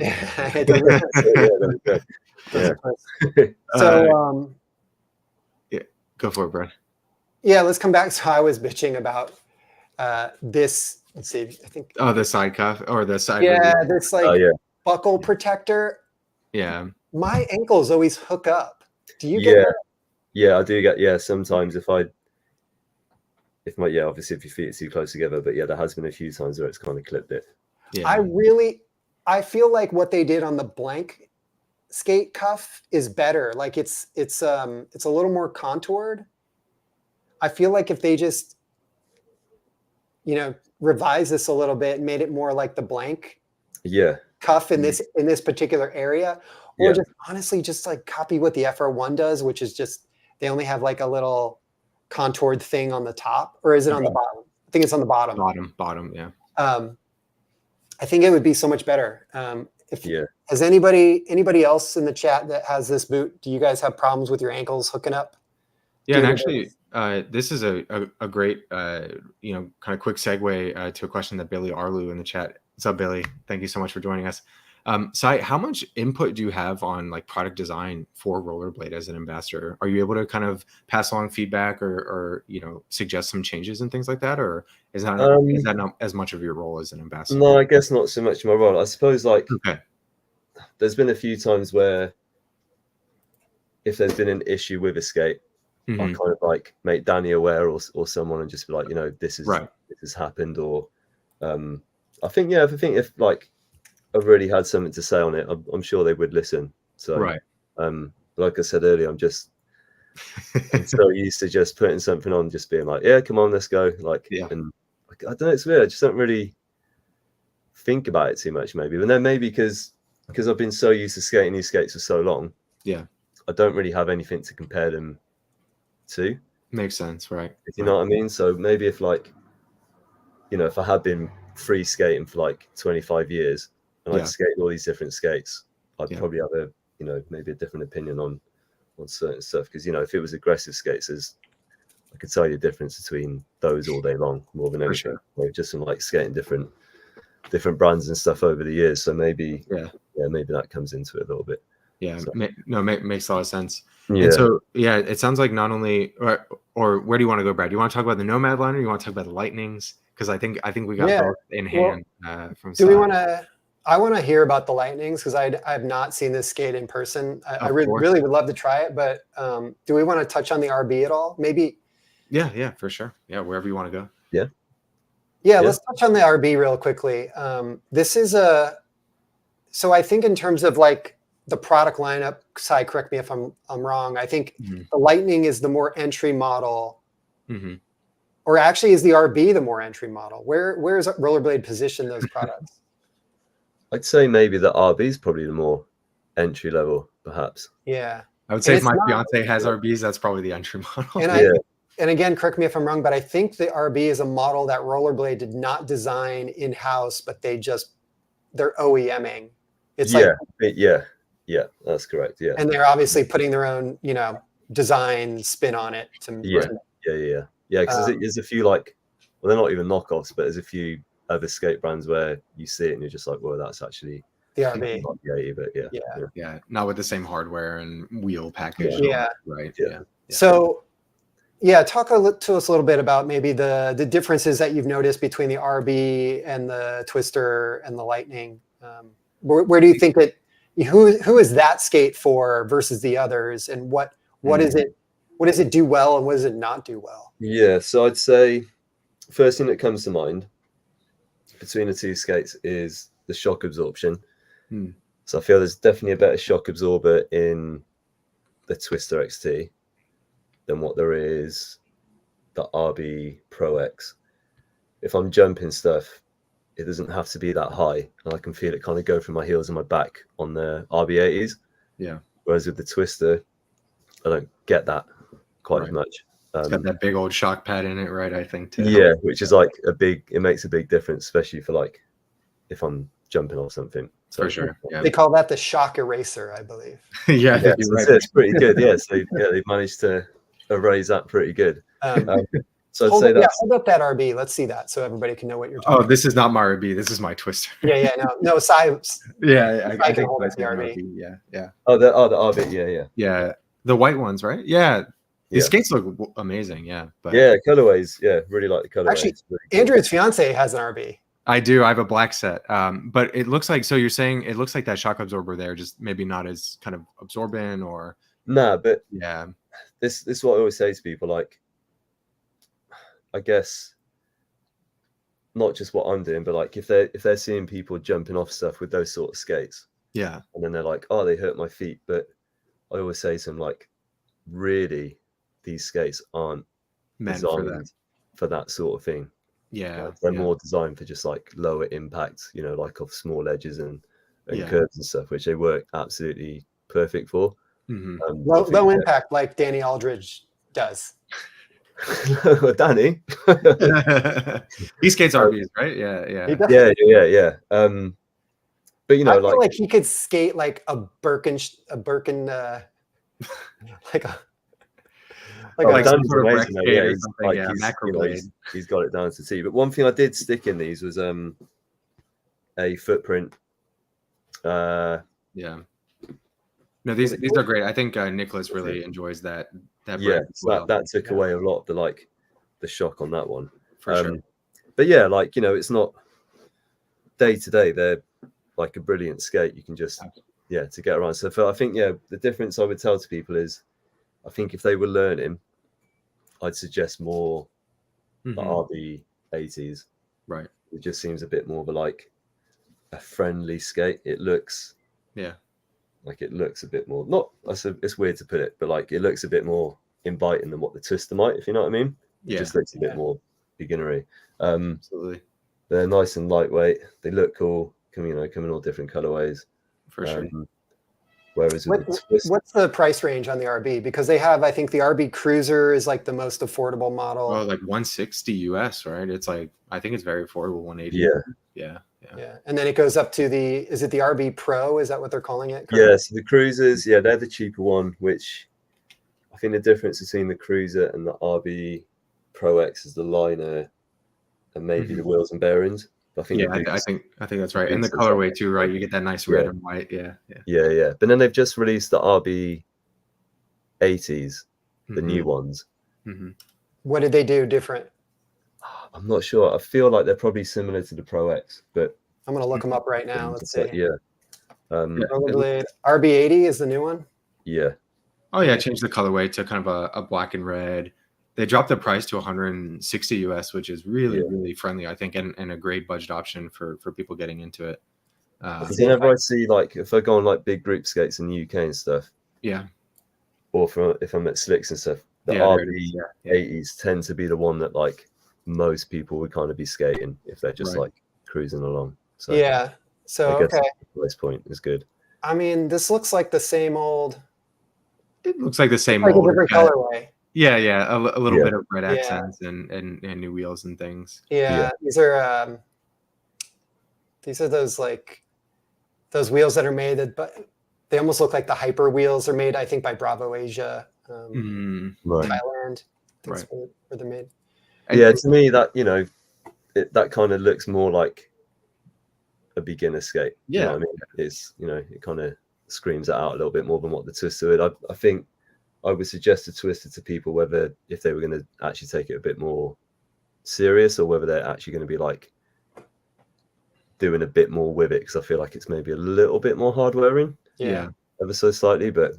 So go for it, Brad. Yeah, let's come back. So I was bitching about this. Let's see. I think. Oh, the side cuff or the side. Yeah, this buckle protector. Yeah. My ankles always hook up. Do you get that? Yeah, I do get. Sometimes obviously if your feet are too close together, but there has been a few times where it's kind of clipped it. Yeah. I feel like what they did on the blank skate cuff is better. Like it's a little more contoured. I feel like if they just revise this a little bit and made it more like the blank cuff in this particular area, or just honestly just copy what the FR1 does, which is just they only have a little contoured thing on the top, or is it on the bottom? I think it's on the bottom. Bottom, yeah. I think it would be so much better. Has anybody else in the chat that has this boot? Do you guys have problems with your ankles hooking up? Yeah, and actually, this is a great kind of quick segue to a question that Billy Arlu in the chat. What's up, Billy? Thank you so much for joining us. Sai, how much input do you have on product design for Rollerblade as an ambassador? Are you able to kind of pass along feedback or suggest some changes and things like that, or is that not as much of your role as an ambassador? No, I guess not so much my role. I suppose there's been a few times where if there's been an issue with a skate, I kind of make Danny aware or someone and just be like, this has happened, or I think if I've really had something to say on it, I'm sure they would listen. So like I said earlier, I'm so used to just putting something on, just being like, yeah, come on, let's go. And I don't know, it's weird. I just don't really think about it too much, maybe. But then maybe because I've been so used to skating these skates for so long, I don't really have anything to compare them to. Makes sense, right? If you know what I mean. So maybe if if I had been free skating for 25 years and I'd skated all these different skates, I'd probably have a maybe a different opinion on certain stuff, because if it was aggressive skates, there's I could tell you the difference between those all day long, more than anything. sure. Like, just from like skating different brands and stuff over the years. So maybe maybe that comes into it a little bit. Yeah, so, makes a lot of sense. Yeah. And so it sounds like not only or where do you want to go, Brad? Do you want to talk about the Nomad line, or you want to talk about the Lightnings? Because I think we got both in hand from. Do we want to? I want to hear about the Lightnings because I've not seen this skate in person. I really would love to try it, but do we want to touch on the RB at all? Maybe. Yeah, for sure. Yeah, wherever you want to go. Yeah, let's touch on the RB real quickly. This is so I think in terms of like the product lineup, Sai, correct me if I'm wrong. I think the Lightning is the more entry model, or actually is the RB the more entry model? Where is Rollerblade position those products? I'd say maybe the RB is probably the more entry level, perhaps. Yeah, I would say if my fiance has RBs, that's probably the entry model. And again, correct me if I'm wrong, but I think the RB is a model that Rollerblade did not design in-house, but they're OEMing. It's yeah, that's correct. Yeah, and they're obviously putting their own, design spin on it. Yeah. Because there's a few well, they're not even knockoffs, but there's a few other skate brands where you see it and you're just like, well, that's actually the RB. Yeah, not with the same hardware and wheel package. Right. Yeah. So, talk to us a little bit about maybe the differences that you've noticed between the RB and the Twister and the Lightning. Where do you think that who is that skate for versus the others, and what is it? What does it do well and what does it not do well? Yeah, so I'd say first thing that comes to mind between the two skates is the shock absorption. So I feel there's definitely a better shock absorber in the Twister XT than what there is the RB Pro X. If I'm jumping stuff, it doesn't have to be that high, and I can feel it kind of go through my heels and my back on the RB80s. Yeah. Whereas with the Twister, I don't get that quite as much. It's got that big old shock pad in it, right? I think too. Yeah, which is like it makes a big difference, especially for if I'm jumping off something. So, for sure. Yeah. They call that the shock eraser, I believe. Yeah, it's pretty good. Yeah, so they've managed to erase that pretty good. So I'd say hold up that RB. Let's see that so everybody can know what you're talking about. Oh, this is not my RB. This is my Twister. No, Sai. I think hold up the RB. Yeah. Oh, the RB. Yeah, the white ones, right? Yeah. These skates look amazing. Yeah. But colorways. Yeah, really like the colorways. Actually, Andrew's fiance has an RB. I do. I have a black set. But it looks like, so you're saying it looks like that shock absorber there, just maybe not as kind of absorbent or. Nah, but yeah. This is what I always say to people. I guess not just what I'm doing, but if they're seeing people jumping off stuff with those sort of skates, and then they're like, oh, they hurt my feet. But I always say to them, really, these skates aren't meant designed for that sort of thing. Yeah, they're more designed for just lower impact, off small edges and curves and stuff, which they work absolutely perfect for. Low impact, like Danny Aldridge does. Danny, he skates RVs, right? Yeah. But I feel like he could skate like a Birkin, Dan's amazing. He's got it down to T. But one thing I did stick in these was a footprint. No, these are great. I think Nicholas really enjoys that. That took away a lot of the shock on that one. For sure. But it's not day to day. They're like a brilliant skate. You can just to get around. So I think the difference I would tell to people is, I think if they were learning, I'd suggest more the RB80s. Right. It just seems a bit more of a friendly skate. It looks it looks a bit more, it's weird to put it, but it looks a bit more inviting than what the Twister might, if you know what I mean. It just looks a bit more beginnery. Absolutely. They're nice and lightweight. They look cool. Come in all different colorways. For sure. Whereas what's the price range on the RB? Because they have, I think the RB Cruiser is the most affordable model. Oh, $160 US, right? It's I think it's very affordable, $180. Yeah. And then it goes up to is it the RB Pro? Is that what they're calling it? Yeah, so the Cruisers, they're the cheaper one, which I I think the difference between the Cruiser and the RB Pro X is the liner and maybe the wheels and bearings. I think I think that's right, and the colorway too, right? You get that nice red and white. Yeah. But then they've just released the RB 80s, the new ones. What did they do different? I'm not sure. I feel like they're probably similar to the Pro X, but I'm gonna look them up right now. Let's see. Rollerblade RB80 is the new one. Yeah. Oh yeah, changed the colorway to kind of a black and red. They dropped the price to 160 US, which is really friendly, I think, and a great budget option for people getting into it. Whenever I see, like, if I go on like big group skates in the UK and stuff, or if I'm at slicks and stuff, the RB80s tend to be the one that like most people would kind of be skating if they're just like cruising along. So so I guess the price point is good. I mean, this looks like the same old. It looks like the same like mold. A different colorway. A little bit of red accents and new wheels and things. These are those like those wheels that are made but they almost look like the hyper wheels are made, I think, by Bravo Asia, Thailand. That's where they're made. To me, that that kind of looks more like a beginner skate. You know what I mean? It's it kind of screams it out a little bit more than what the Twister would. I think I would suggest a Twister to people whether if they were going to actually take it a bit more serious or whether they're actually going to be like doing a bit more with it, because I feel like it's maybe a little bit more hard wearing. Ever so slightly, but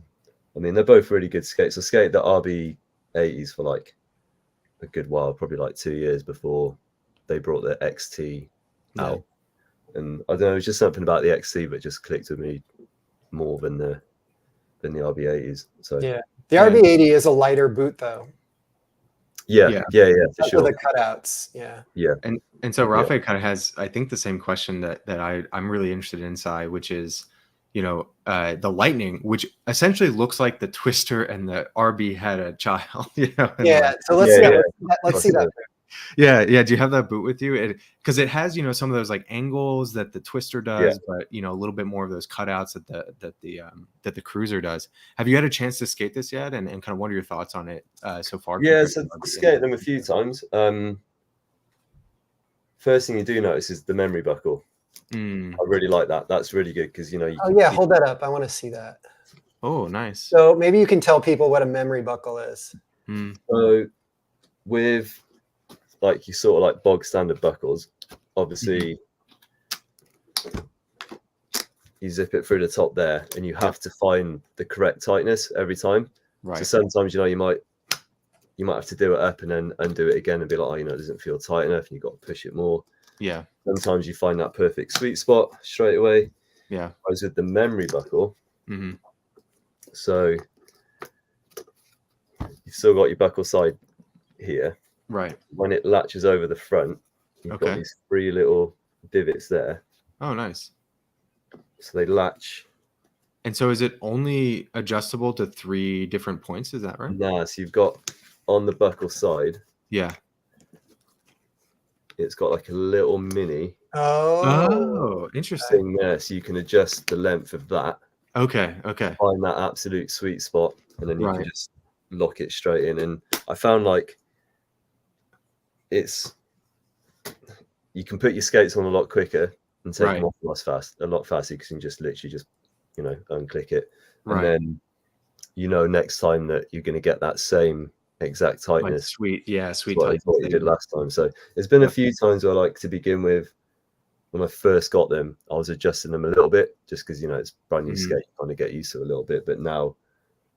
I mean they're both really good skates. I skated the RB80s for like a good while, probably like 2 years before they brought the XT out. And I don't know, it was just something about the XT that just clicked with me more than the RB80s. So the RB80 is a lighter boot though. For sure. The cutouts. And so Rafa kind of has, I think, the same question that I'm really interested in, Sai, which is, the Lightning, which essentially looks like the Twister and the RB had a child. So let's see that. Do you have that boot with you? Because it has some of those like angles that the Twister does, but a little bit more of those cutouts that the Cruiser does. Have you had a chance to skate this yet, and kind of what are your thoughts on it so far? So skated them a few times. First thing you do notice is the memory buckle. I really like that. That's really good because hold that up. I want to see that. Oh, nice. So maybe you can tell people what a memory buckle is. So with like you sort of like bog standard buckles, obviously you zip it through the top there and you have to find the correct tightness every time. So sometimes you might have to do it up and then undo it again and be like, it doesn't feel tight enough and you've got to push it more. Sometimes you find that perfect sweet spot straight away. Whereas with the memory buckle, so you've still got your buckle side here. When it latches over the front, you've got these 3 little divots there. Oh, nice. So they latch. And so is it only adjustable to 3 different points? Is that right? Nah, so you've got on the buckle side. It's got like a little mini. Oh, interesting. Thing there, so you can adjust the length of that. Okay. Find that absolute sweet spot, and then you can just lock it straight in. And I found like you can put your skates on a lot quicker and take them off a lot faster because you can just literally unclick it. And then next time that you're going to get that same exact tightness. Sweet tightness. What you did last time. So there's been a few times where, like, to begin with, when I first got them, I was adjusting them a little bit just because it's brand new skate, you kind of get used to it a little bit. But now,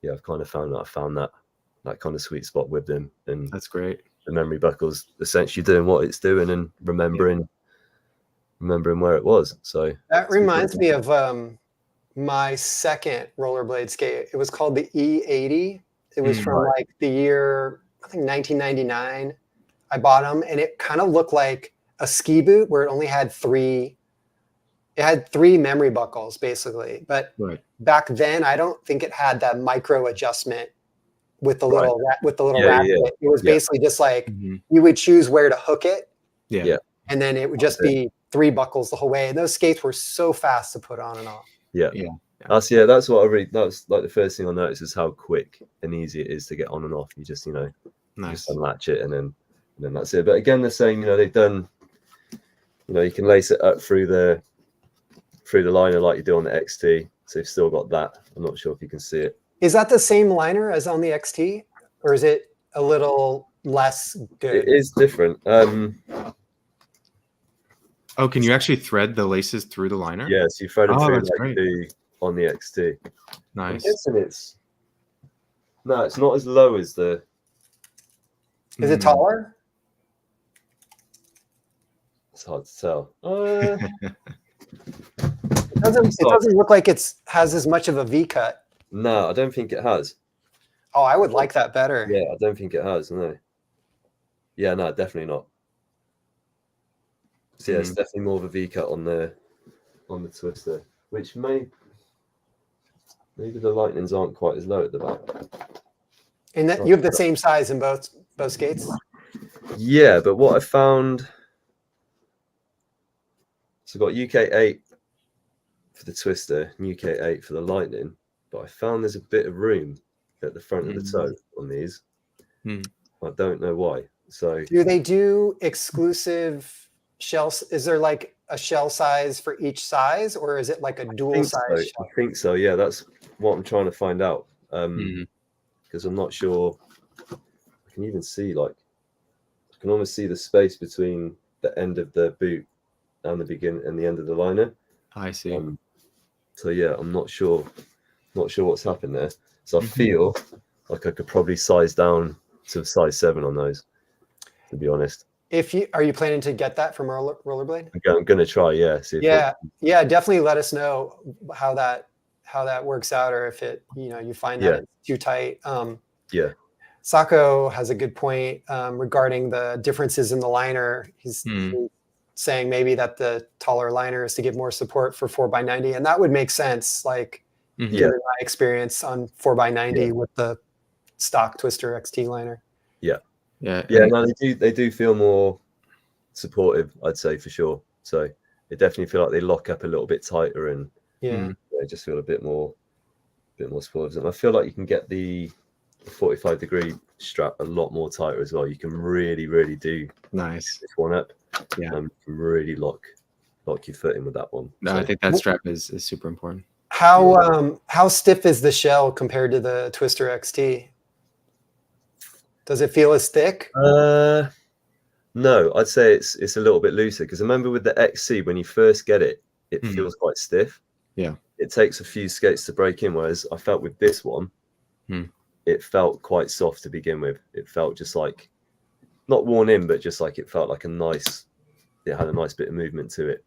I've kind of found that kind of sweet spot with them, and that's great. The memory buckle's essentially doing what it's doing and remembering where it was. So that reminds me of my second rollerblade skate. It was called the E80. It was from like the year, I think 1999. I bought them and it kind of looked like a ski boot where it only had 3. It had 3 memory buckles basically. But back then, I don't think it had that micro adjustment with the little wrap. It was basically just like you would choose where to hook it. And then it would just be 3 buckles the whole way. And those skates were so fast to put on and off. That's what I really. That was like the first thing I noticed is how quick and easy it is to get on and off. You just Nice. just unlatch it and then that's it. But again, they're saying they've done. You can lace it up through the liner like you do on the XT. So they've still got that. I'm not sure if you can see it. Is that the same liner as on the XT, or is it a little less good? It is different. Oh, can you actually thread the laces through the liner? Yeah, so you thread them through that's like great. you do on the XT. I'm Nice. guessing it's not as low as the. Is it taller? It's hard to tell. It doesn't look like it has as much of a V cut. No, I don't think it has. Oh, I would like that better. Yeah, I don't think it has. No. Yeah, no, definitely not. So yeah, it's definitely more of a V cut on the twister, which maybe the lightnings aren't quite as low at the back. And that you have the same size in both skates? Yeah, but what I found, so I've got UK 8 for the twister, and UK 8 for the lightning, but I found there's a bit of room at the front of the toe on these. I don't know why. So do they do exclusive shells? Is there like a shell size for each size, or is it like a dual size shell? I think so. Yeah, that's what I'm trying to find out. Because I'm not sure. I can even see I can almost see the space between the end of the boot and the begin and the end of the liner. I see. So yeah, I'm not sure what's happened there. So I feel like I could probably size down to a size 7 on those, to be honest. Are you planning to get that from Rollerblade? I'm gonna try. Yeah. Yeah. Definitely let us know how that works out, or if you find that it's too tight. Yeah. Sako has a good point regarding the differences in the liner. He's saying maybe that the taller liner is to give more support for 4x90, and that would make sense. Given my experience on 4x90 with the stock Twister XT liner. Yeah. Yeah. No, they do feel more supportive, I'd say, for sure. So they definitely feel like they lock up a little bit tighter, and they just feel a bit more supportive. And I feel like you can get the 45-degree strap a lot more tighter as well. You can really, really do nice this one up. Yeah. Really lock your foot in with that one. No, I think that strap is super important. How stiff is the shell compared to the Twister XT? Does it feel as thick? No, I'd say it's a little bit looser, because I remember with the XC, when you first get it, it feels quite stiff. Yeah. It takes a few skates to break in, whereas I felt with this one, it felt quite soft to begin with. It felt just like not worn in, but just like it felt like it had a nice bit of movement to it.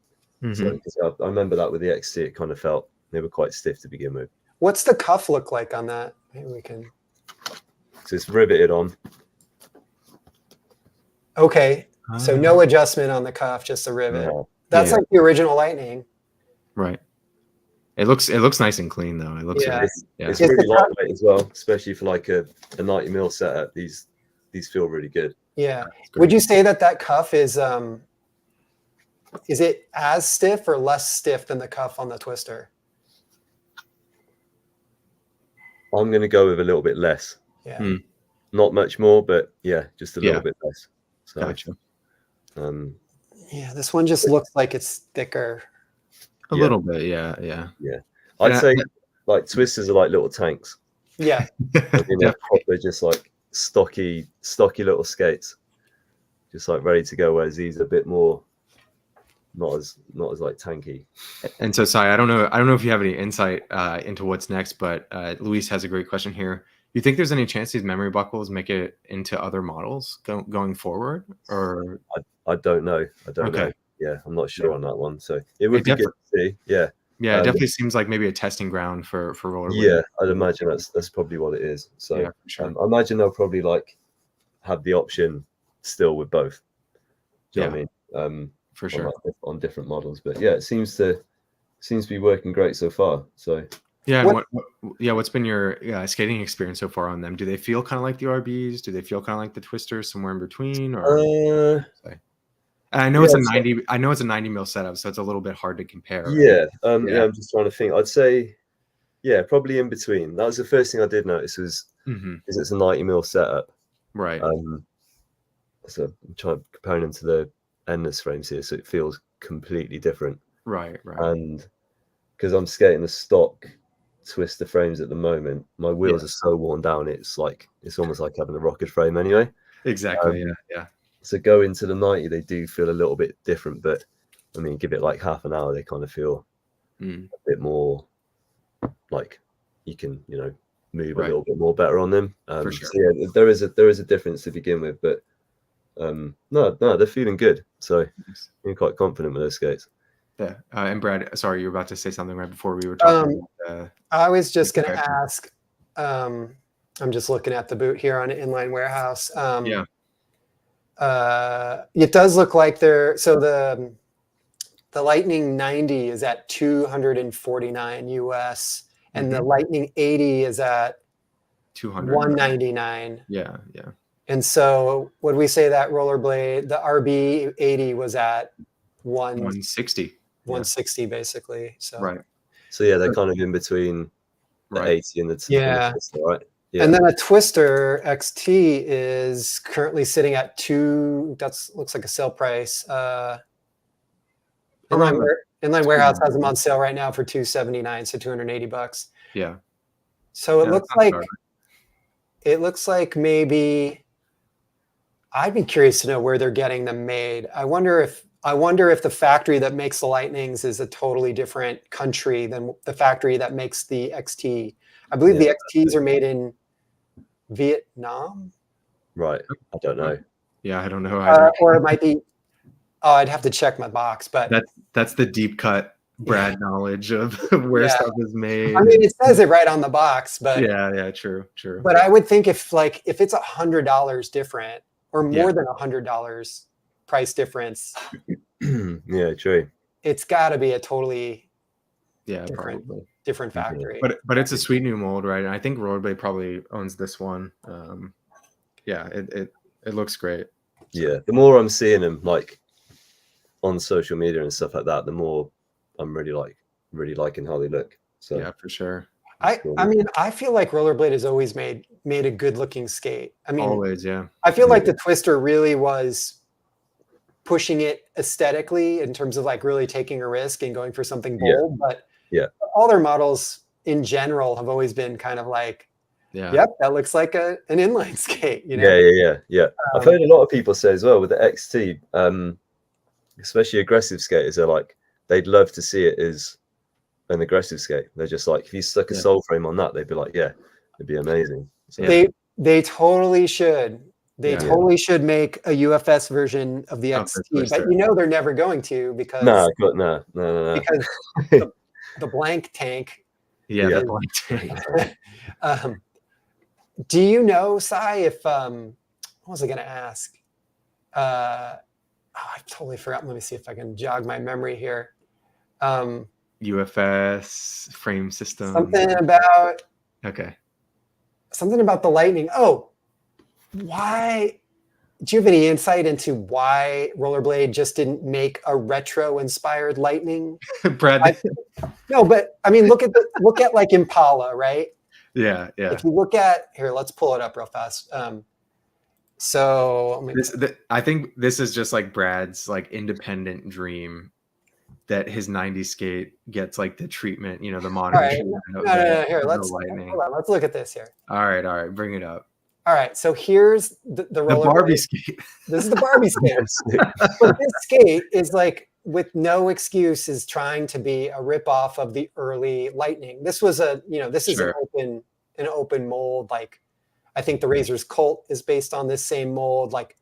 So I remember that with the XC, it kind of felt they were quite stiff to begin with. What's the cuff look like on that? Maybe we can. So it's riveted on. Okay, so no adjustment on the cuff, just a rivet. No. That's like the original Lightning. Right. It looks nice and clean though. It looks it's really lightweight as well, especially for like a 90mm setup. These feel really good. Yeah. Would you say that cuff is it as stiff or less stiff than the cuff on the Twister? I'm going to go with a little bit less. Yeah. Not much more, but just a little bit less. So, gotcha. This one just looks like it's thicker. A little bit, yeah. I'd say like twisters are like little tanks. Yeah. Proper, just like stocky little skates, just like ready to go. Whereas these are a bit more, not as like tanky. And so, Sai, I don't know if you have any insight into what's next, but Luis has a great question here. You think there's any chance these memory buckles make it into other models going forward, or I don't know. know. Yeah, I'm not sure on that one. So it would be good to see. Yeah. Yeah, it definitely seems like maybe a testing ground for Rollerblade. Yeah, I'd imagine that's probably what it is. So yeah, for sure. I imagine they'll probably like have the option still with both. Do you know what I mean? For sure. On different models, but yeah, it seems to be working great so far. So yeah, what's been your skating experience so far on them? Do they feel kind of like the RBs? Do they feel kind of like the Twisters, somewhere in between? Or I know it's a 90. I know it's a 90mm setup, so it's a little bit hard to compare. Yeah, I'm just trying to think. I'd say Yeah, probably in between. That was the first thing I did notice was is it's a 90mm setup. Right. So I'm trying comparing them to the endless frames here, so it feels completely different. Right. And because I'm skating the stock twister frames at the moment, my wheels are so worn down. It's almost like having a rocket frame anyway. Exactly. Yeah. So go into the 90, they do feel a little bit different, but I mean, give it like half an hour, they kind of feel a bit more like you can, move a little bit more better on them. For sure. So yeah, there is a difference to begin with, but no, they're feeling good. So I'm quite confident with those skates. Yeah. And Brad, sorry, you were about to say something right before we were talking. I was just going to ask. I'm just looking at the boot here on an Inline Warehouse. It does look like the Lightning 90 is at $249 US, and the Lightning 80 is at $199. Yeah. And so, would we say that Rollerblade, the RB 80 was at 160? 160 basically. So right. So yeah, they're kind of in between the 80 and the 2. Yeah. Right. Yeah. And then a Twister XT is currently sitting at looks like a sale price. Inline Warehouse has them on sale right now for $279, so $280. Yeah. So it looks like maybe I'd be curious to know where they're getting them made. I wonder if the factory that makes the Lightnings is a totally different country than the factory that makes the XT. I believe the XTs are made in Vietnam. Right. I don't know. Yeah, I don't know either. Or it might be. Oh, I'd have to check my box, but that's the deep cut Brad knowledge of where stuff is made. I mean, it says it right on the box, but yeah, true. But I would think if it's $100 different or more than $100 price difference, yeah, true. It's got to be a totally different factory. But it's a sweet new mold, right? And I think Rollerblade probably owns this one. It looks great. Yeah, the more I'm seeing them like on social media and stuff like that, the more I'm really liking how they look. So yeah, for sure. I mean, I feel like Rollerblade has always made a good looking skate. I mean, always, yeah. I feel like the Twister really was pushing it aesthetically in terms of like really taking a risk and going for something bold. But all their models in general have always been kind of like, yep, that looks like an inline skate. You know? Yeah. I've heard a lot of people say as well with the XT, especially aggressive skaters, are like they'd love to see it as an aggressive skate. They're just like, if you stuck a sole frame on that, they'd be like, yeah, it'd be amazing. So, they totally should. They totally should make a UFS version of the XT, but they're never going to because no. Because the blank tank. Yeah, the blank tank. Do you know, Sai, if what was I going to ask? I totally forgot. Let me see if I can jog my memory here. UFS frame system. Something about the Lightning. Oh, why? Do you have any insight into why Rollerblade just didn't make a retro-inspired Lightning? Brad. No, but I mean, look at like Impala, right? Yeah. If you look at here, let's pull it up real fast. I think this is just like Brad's like independent dream that his 90s skate gets like the treatment, the modern treatment. No, here, let's look at this here. All right, bring it up. All right, so here's the Barbie skate. This is the Barbie skate. But this skate is like, with no excuse, is trying to be a ripoff of the early Lightning. This was an open mold. Like, I think the Razor's Colt is based on this same mold. Like,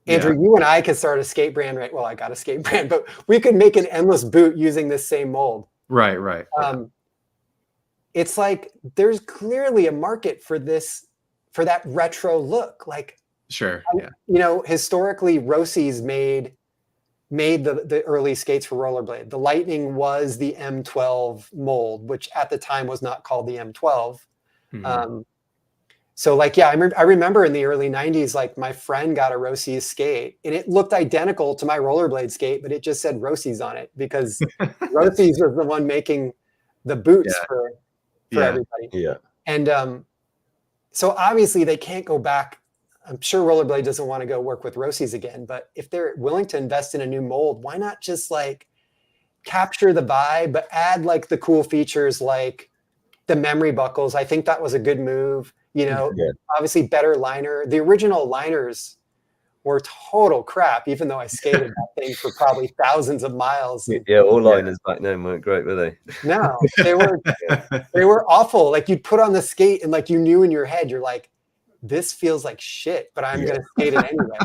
Andrew, you and I could start a skate brand, right? Well, I got a skate brand, but we could make an endless boot using this same mold. Right. It's like there's clearly a market for this, for that retro look. Like, sure, yeah. Historically, Rossi's made the early skates for Rollerblade. The Lightning was the M12 mold, which at the time was not called the M12. Mm-hmm. So like, I remember in the early 90s, like my friend got a Rossi's skate and it looked identical to my Rollerblade skate, but it just said Rossi's on it because Rossi's was the one making the boots for Yeah. everybody. Yeah. And so obviously they can't go back. I'm sure Rollerblade doesn't want to go work with Rossi's again, but if they're willing to invest in a new mold, why not just like capture the vibe, but add like the cool features like the memory buckles? I think that was a good move. You know, Yeah. obviously better liner. The original liners were total crap, even though I skated that thing for probably thousands of miles. And Yeah, all liners back then weren't great, were they? no, they were awful. Like you'd put on the skate and like you knew in your head, you're like, this feels like shit, but I'm gonna skate it anyway.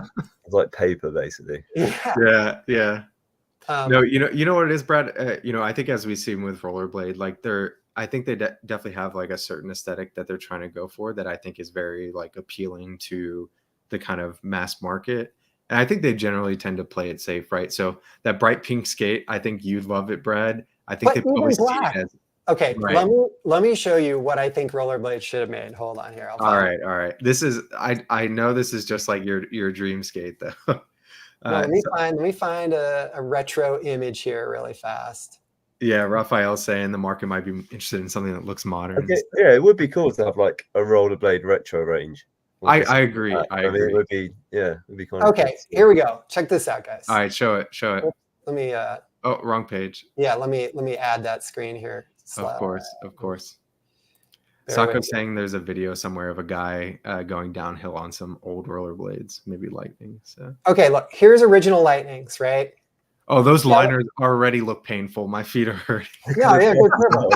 It's like paper, basically. Yeah. Yeah. No, you know what it is, Brad. You know, I think as we see with Rollerblade, like I think they definitely have like a certain aesthetic that they're trying to go for that I think is very like appealing to the kind of mass market. And I think they generally tend to play it safe, right? So that bright pink skate, I think you'd love it, Brad. I think But they probably even see black. it as Okay, right. let me show you what I think Rollerblade should have made. Hold on here. All right. This is I know this is just like your dream skate though. No, let me find a retro image here really fast. Yeah, Raphael's saying the market might be interested in something that looks modern. Okay, yeah, it would be cool to have like a Rollerblade retro range. I agree. I mean, agree. it would be kind of Okay, here we go. Check this out, guys. All right, show it. Let me Oh, wrong page. yeah, let me add that screen here. Of course. Bear with Sako's me. saying there's a video somewhere of a guy going downhill on some old rollerblades, maybe lightning. So Okay, look, here's original lightnings, right? oh, those liners already look painful. My feet are hurting. Yeah, they're terrible.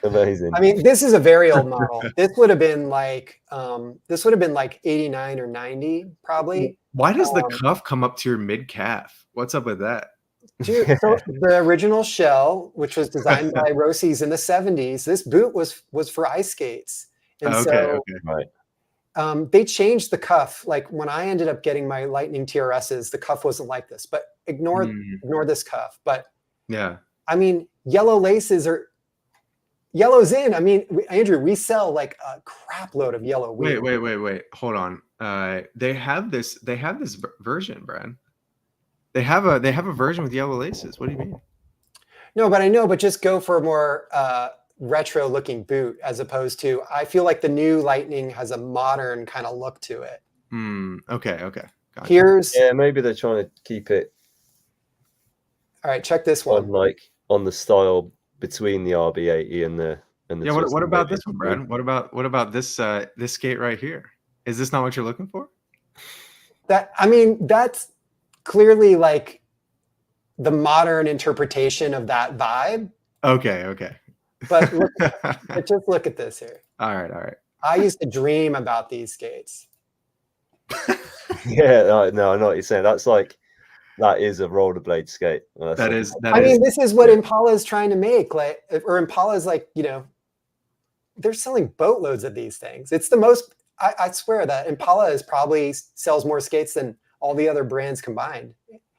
Amazing. I mean, this is a very old model. This would have been like 89 or 90, probably. Why does the cuff come up to your mid calf? What's up with that? Dude, so the original shell, which was designed by Rossi's in the 70s, this boot was for ice skates. And Right. They changed the cuff. Like when I ended up getting my Lightning TRSs, the cuff wasn't like this, but ignore this cuff. But yeah, I mean, yellow's in. I mean, Andrew, we sell like a crap load of yellow wheat. Wait. Hold on. They have this version, Brad. They have a version with yellow laces. What do you mean? No, but I know, but just go for a more retro looking boot as opposed to, I feel like the new Lightning has a modern kind of look to it. Okay. Gotcha. Here's maybe they're trying to keep it all right, check this one. on the style between the RB80 and the yeah. What about this one, Brad? What about this this skate right here? Is this not what you're looking for? That's clearly like the modern interpretation of that vibe. Okay. But just look at this here. All right. I used to dream about these skates. Yeah, no, I know what you're saying. That is a rollerblade skate. This is what Impala is trying to make. Like, or Impala's like, they're selling boatloads of these things. It's the most. I swear that Impala probably sells more skates than all the other brands combined,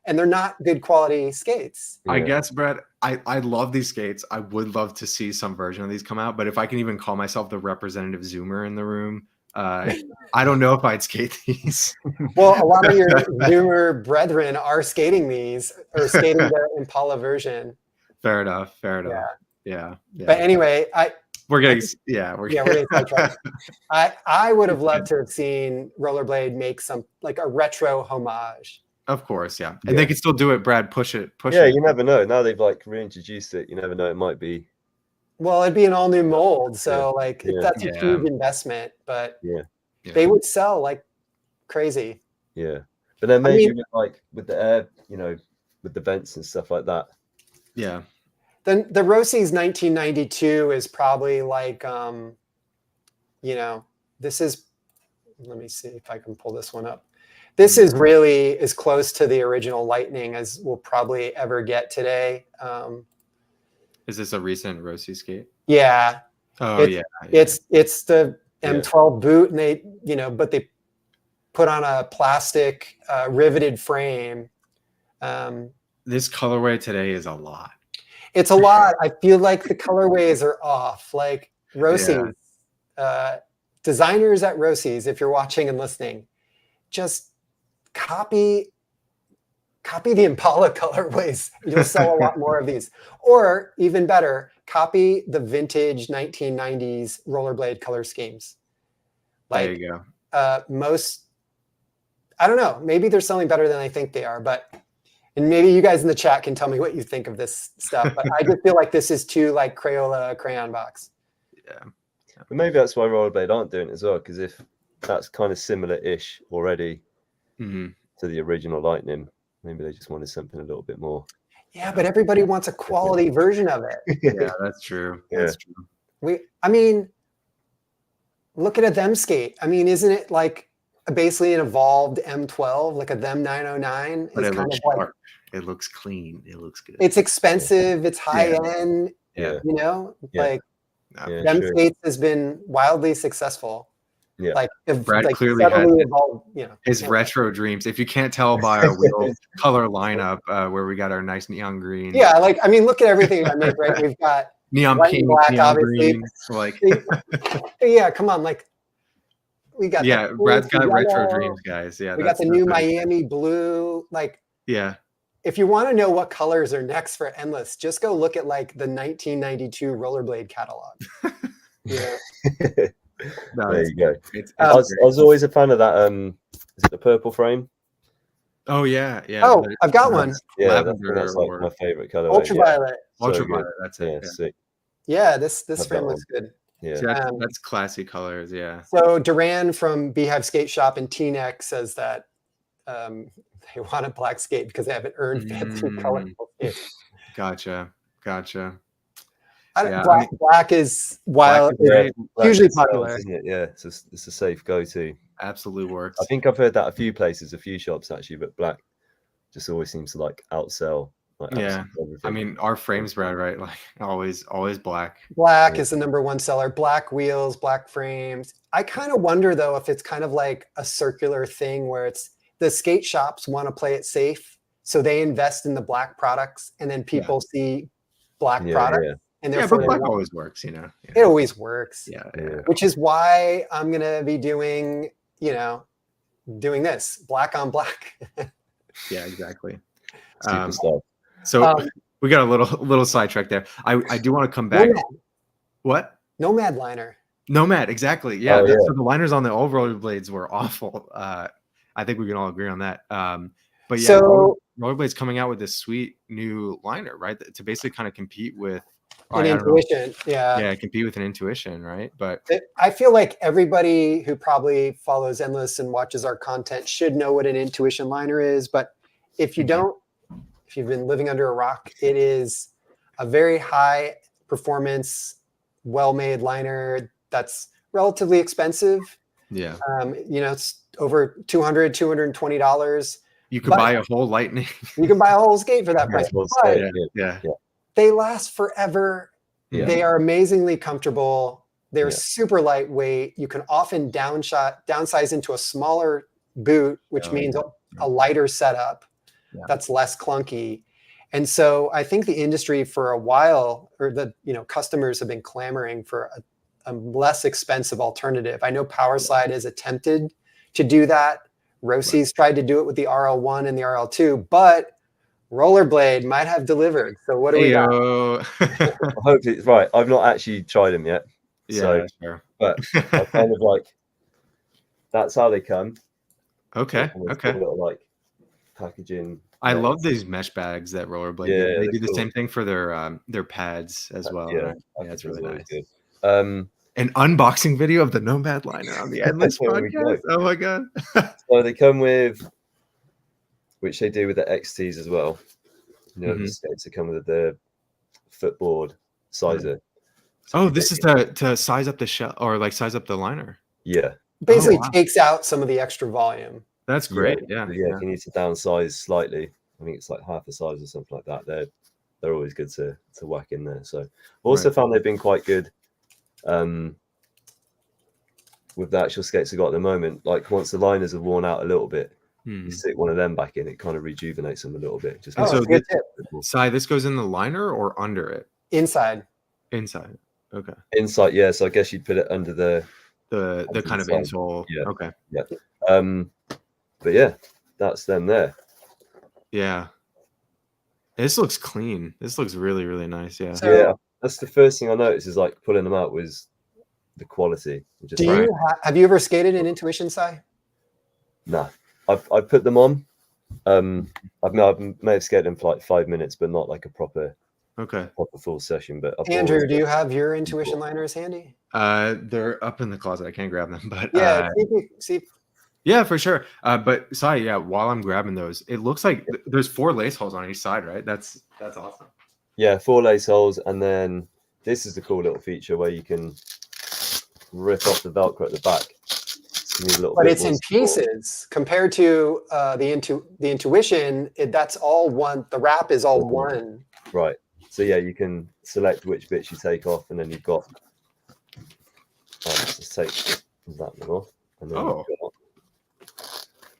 and they're not good quality skates. I guess, Brad, I love these skates. I would love to see some version of these come out, but if I can even call myself the representative Zoomer in the room, I don't know if I'd skate these. Well, a lot of your Zoomer brethren are skating these or skating the Impala version. Fair enough. Yeah. But anyway, we're getting sidetracked. I would have loved to have seen Rollerblade make some like a retro homage. Of course, yeah. And they could still do it, Brad. Push it. Yeah, you never know. Now they've like reintroduced it. You never know. It might be. Well, it'd be an all new mold. So that's a huge investment, but they would sell like crazy. Yeah. But then maybe with the air, with the vents and stuff like that. Yeah. Then the Rossi's 1992 is probably like, this is, let me see if I can pull this one up. This is really as close to the original Lightning as we'll probably ever get today. Is this a recent Rossi skate? Yeah. Oh, yeah. It's the M12 boot, and they, but they put on a plastic riveted frame. This colorway today is a lot. It's a lot. I feel like the colorways are off. Like Rossi's, designers at Rossi's, if you're watching and listening, just copy the Impala colorways. You'll sell a lot more of these. Or even better, copy the vintage 1990s rollerblade color schemes. Like, there you go. Most, I don't know, maybe they're selling better than I think they are, but, and maybe you guys in the chat can tell me what you think of this stuff, but I just feel like this is too like Crayola crayon box. Yeah. But maybe that's why Rollerblade aren't doing it as well, because if that's kind of similar-ish already Mm-hmm. to the original Lightning, maybe they just wanted something a little bit more. Yeah, but everybody wants a quality version of it. Yeah, that's true. That's true. I mean, look at a them skate. I mean, isn't it like basically an evolved M12, like a them 909? But It's it kind looks of like, sharp. It looks clean. It looks good. it's expensive, it's high end, Yeah. you know, Yeah. like Yeah, them sure. skates has been wildly successful. Yeah. Like, if Brad like clearly had steadily evolved, you know, his retro dreams. If you can't tell by our wheel color lineup, where we got our nice neon green, yeah, like, I mean, look at everything I make, right? We've got neon white and pink, black, neon obviously. green. Like, yeah, come on, like, we got yeah, the Brad's got yellow, retro dreams, guys. Yeah, we got the new Miami blue. Like, Yeah, if you want to know what colors are next for Endless, just go look at like the 1992 Rollerblade catalog. Yeah. no, There you go. It's I was always a fan of that. Is it the purple frame? oh yeah, yeah. Oh, I've got one. Yeah, Lavender that's like or my favorite color. Ultraviolet. ultraviolet. That's Yeah, it. sick. Yeah, this Have frame that looks good. Yeah. See, that's classy colors. Yeah. So Duran from Beehive Skate Shop in Teaneck says that they want a black skate because they haven't earned fancy colorful skate. Gotcha. Black is wild. Black is Hugely Black popular. isn't it? Yeah, it's a safe go-to. absolutely works. I think I've heard that a few places, a few shops actually, but black just always seems to like outsell. Like, Yeah. everything. I mean, our frames, Brad, right? Like always black. Black is the #1 seller. Black wheels, black frames. I kind of wonder though if it's kind of like a circular thing where it's the skate shops want to play it safe, so they invest in the black products, and then people see black products, and Yeah, therefore but black always works, you know. Yeah. it always works. Yeah. Which is why I'm gonna be doing, doing this black on black. Yeah, exactly. Super stuff. So we got a little sidetrack there. I do want to come back. Nomad. What? Nomad liner. Nomad, exactly. Yeah. Oh, yeah. So the liners on the old rollerblades were awful. I think we can all agree on that. But yeah, So Rollerblade's coming out with this sweet new liner, right? To basically kind of compete with an Intuition. Yeah, compete with an Intuition, right? But I feel like everybody who probably follows Endless and watches our content should know what an Intuition liner is. But if you don't, if you've been living under a rock, it is a very high performance, well-made liner that's relatively expensive. yeah, It's over $200, $220. you could buy a whole Lightning. You can buy a whole skate for that price. But Yeah. they last forever. Yeah. They are amazingly comfortable. They're Yeah. super lightweight. You can often downsize into a smaller boot, which means a lighter setup that's less clunky. And so I think the industry for a while, or the customers have been clamoring for a less expensive alternative. I know Powerslide has attempted to do that. Rossi's tried to do it with the RL1 and the RL2, but Rollerblade might have delivered. So what do we got? I hope it's right. I've not actually tried them yet. Yeah, sure. But I kind of like, that's how they come. Okay. A little like packaging. I love these mesh bags that Rollerblade do. Yeah, They do the cool. same thing for their pads as well. Yeah, it's really nice. Good. An unboxing video of the Nomad liner on the Endless There we podcast. go. Oh my god! So they come with, which they do with the XTs as well. The skates that come with the footboard sizer. So this is to size up the shell or like size up the liner. Yeah. Basically takes out some of the extra volume. That's great. Yeah. If you need to downsize slightly, I think it's like half the size or something like that. They're always good to whack in there. So also found they've been quite good with the actual skates I got at the moment. Like once the liners have worn out a little bit, you stick one of them back in, it kind of rejuvenates them a little bit. Just so good tip. This goes in the liner or under it? Inside. Inside. Okay. Inside, yeah. So I guess you'd put it under the kind of insole. Yeah. Okay. Yeah. But yeah, that's them there. Yeah. This looks clean. This looks really, really nice. Yeah. So That's the first thing I noticed is like pulling them out was the quality. Just have you ever skated in Intuition, Si? Nah, I've put them on. I may have skated them for like 5 minutes, but not like a proper full session. But Andrew, do you have your Intuition liners handy? They're up in the closet. I can't grab them, but yeah, see. Yeah, for sure. But sorry, yeah. While I'm grabbing those, it looks like there's 4 lace holes on each side, right? That's awesome. Yeah, 4 lace holes, and then this is the cool little feature where you can rip off the Velcro at the back. But it's in pieces compared to the Intuition. That's all one. The wrap is all one. Right. So yeah, you can select which bits you take off, and then you've got. Let's take that one off, and then you've got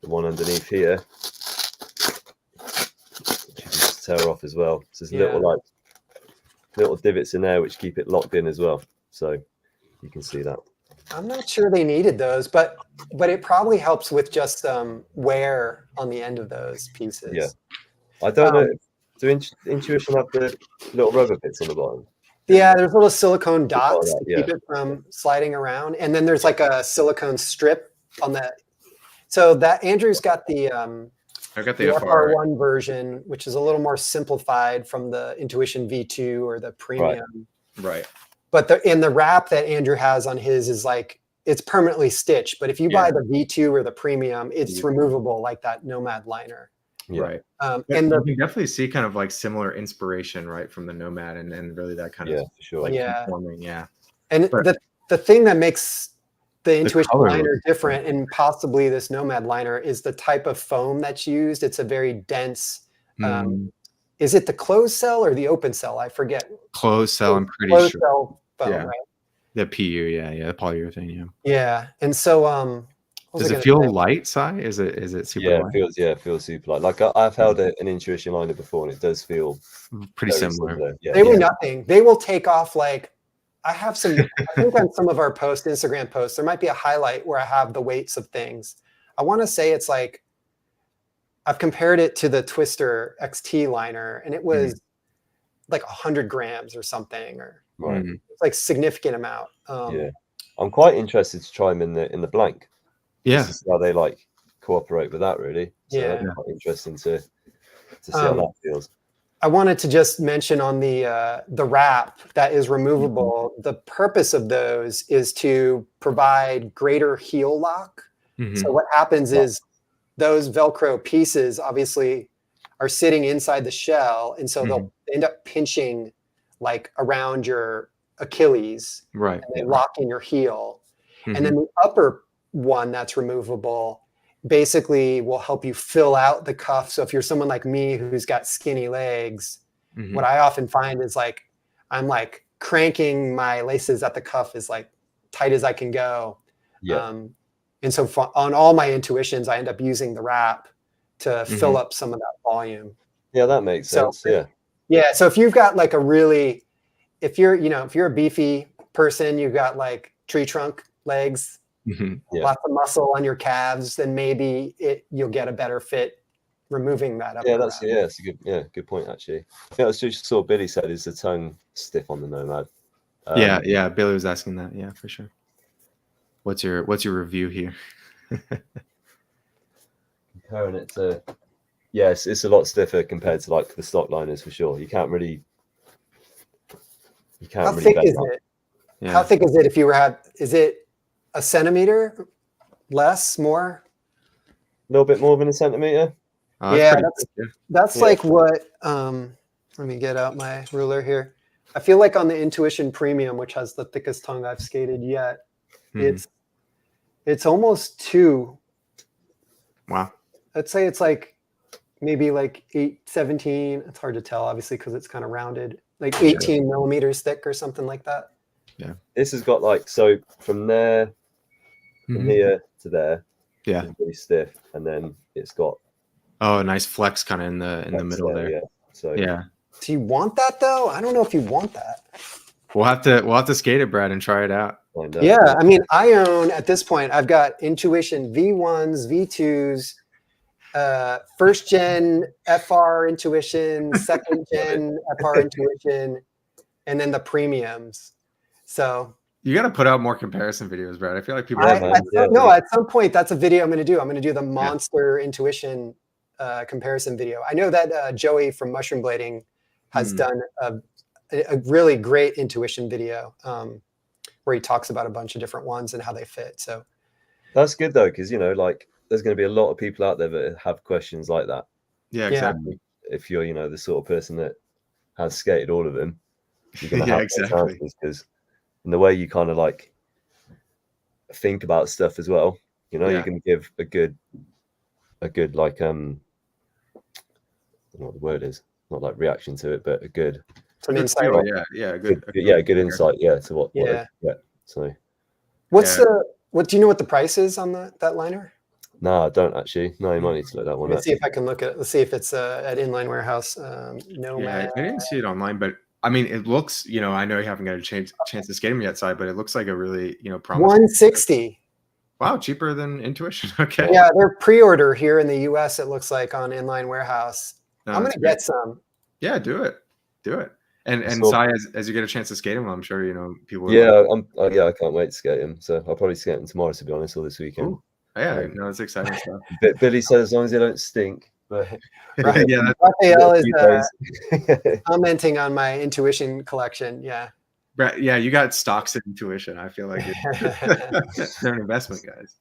the one underneath here, which you can just tear off as well. So there's little divots in there which keep it locked in as well. So you can see that. I'm not sure they needed those, but it probably helps with just wear on the end of those pieces. Yeah, I don't know. Do Intuition have the little rubber bits on the bottom? Yeah, there's little silicone dots to keep it from sliding around, and then there's like a silicone strip on that. So that Andrew's got the I got the FR1 version, which is a little more simplified from the Intuition V2 or the Premium. Right. But in the wrap that Andrew has on his is like it's permanently stitched. But if you buy the V2 or the Premium, it's removable like that Nomad liner. Yeah. Right. And you can definitely see kind of like similar inspiration, right, from the Nomad and really that kind of conforming. Yeah. And the thing that makes the Intuition liner different and possibly this Nomad liner is the type of foam that's used. It's a very dense. Is it the closed cell or the open cell? I forget. Closed cell, I'm pretty sure. Cell foam, right? The PU, the polyurethane, Yeah, and so does it feel light, Si? Is it super light? It feels super light. Like I've held an Intuition liner before, and it does feel pretty similar. Yeah, they were nothing. They will take off like. I have some. I think on some of our Instagram posts, there might be a highlight where I have the weights of things. I want to say it's like. I've compared it to the Twister XT liner, and it was like 100 grams or something, or it's like significant amount. I'm quite interested to try them in the blank. Yeah, to see how they like cooperate with that. Really, so that'd be quite interesting to see how that feels. I wanted to just mention on the wrap that is removable. The purpose of those is to provide greater heel lock. So what happens is those Velcro pieces obviously are sitting inside the shell, and so they'll end up pinching like around your Achilles, right? And they lock in your heel. And then the upper one that's removable basically will help you fill out the cuff. So if you're someone like me who's got skinny legs, what I often find is like I'm like cranking my laces at the cuff as like tight as I can go. And so on all my Intuitions, I end up using the wrap to fill up some of that volume. Yeah, that makes sense. Yeah. So if you've got like if you're a beefy person, you've got like tree trunk legs, lots of muscle on your calves, then maybe you'll get a better fit removing that up. That's a good point actually. I think I just saw Billy said is the tongue stiff on the Nomad. Billy was asking that. Yeah, for sure. What's your review here? Comparing it to, it's a lot stiffer compared to like the stock liners for sure. You can't really. How thick is it? Yeah. How thick is it? Is it a centimeter, less, more? A little bit more than a centimeter. That's like what. Let me get out my ruler here. I feel like on the Intuition Premium, which has the thickest tongue I've skated yet. It's almost 2. Wow. I'd say it's like maybe like 8-17. It's hard to tell, obviously, because it's kind of rounded. Like 18 millimeters thick or something like that. Yeah. This has got like from there, from here to there. Yeah. It's really stiff, and then it's got. Oh, a nice flex kind of in the middle there. Yeah. So yeah. Do you want that though? I don't know if you want that. We'll have to skate it, Brad, and try it out. Yeah, I mean, I own at this point. I've got Intuition V1s, V2s, first gen FR Intuition, second gen FR Intuition, and then the premiums. So You got to put out more comparison videos, Brad. I feel like people. at some point, that's a video I'm going to do. I'm going to do the monster intuition comparison video. I know that Joey from Mushroom Blading has done a really great intuition video where he talks about a bunch of different ones and how they fit. So that's good though, because like there's going to be a lot of people out there that have questions like that. Yeah, exactly. If you're the sort of person that has skated all of them, you're going to have those answers, because in the way you kind of like think about stuff as well, you're going to give a good like I don't know what the word is, not like reaction to it, but a good some insight. A good insight to what so what do you know what the price is on that liner? No, I don't actually. No, you might need to look that one up. Let's see if I can look at it. Let's see if it's at Inline Warehouse. Nomad. I didn't see it online, but I mean, it looks, I know you haven't got a chance to skate them yet, Si, but it looks like a really, promising. 160. Wow, cheaper than Intuition. Okay. Yeah, they're pre-order here in the US, it looks like, on Inline Warehouse. No, I'm going to get some. Yeah, do it. And Si, as you get a chance to skate him, I'm sure, people. Yeah, I can't wait to skate him. So I'll probably skate him tomorrow, to be honest, or this weekend. Ooh. Yeah, no, it's exciting stuff. Billy said as long as they don't stink. But yeah, Raphael is commenting on my Intuition collection. Yeah. Yeah, you got stocks in Intuition. I feel like they're an investment, guys.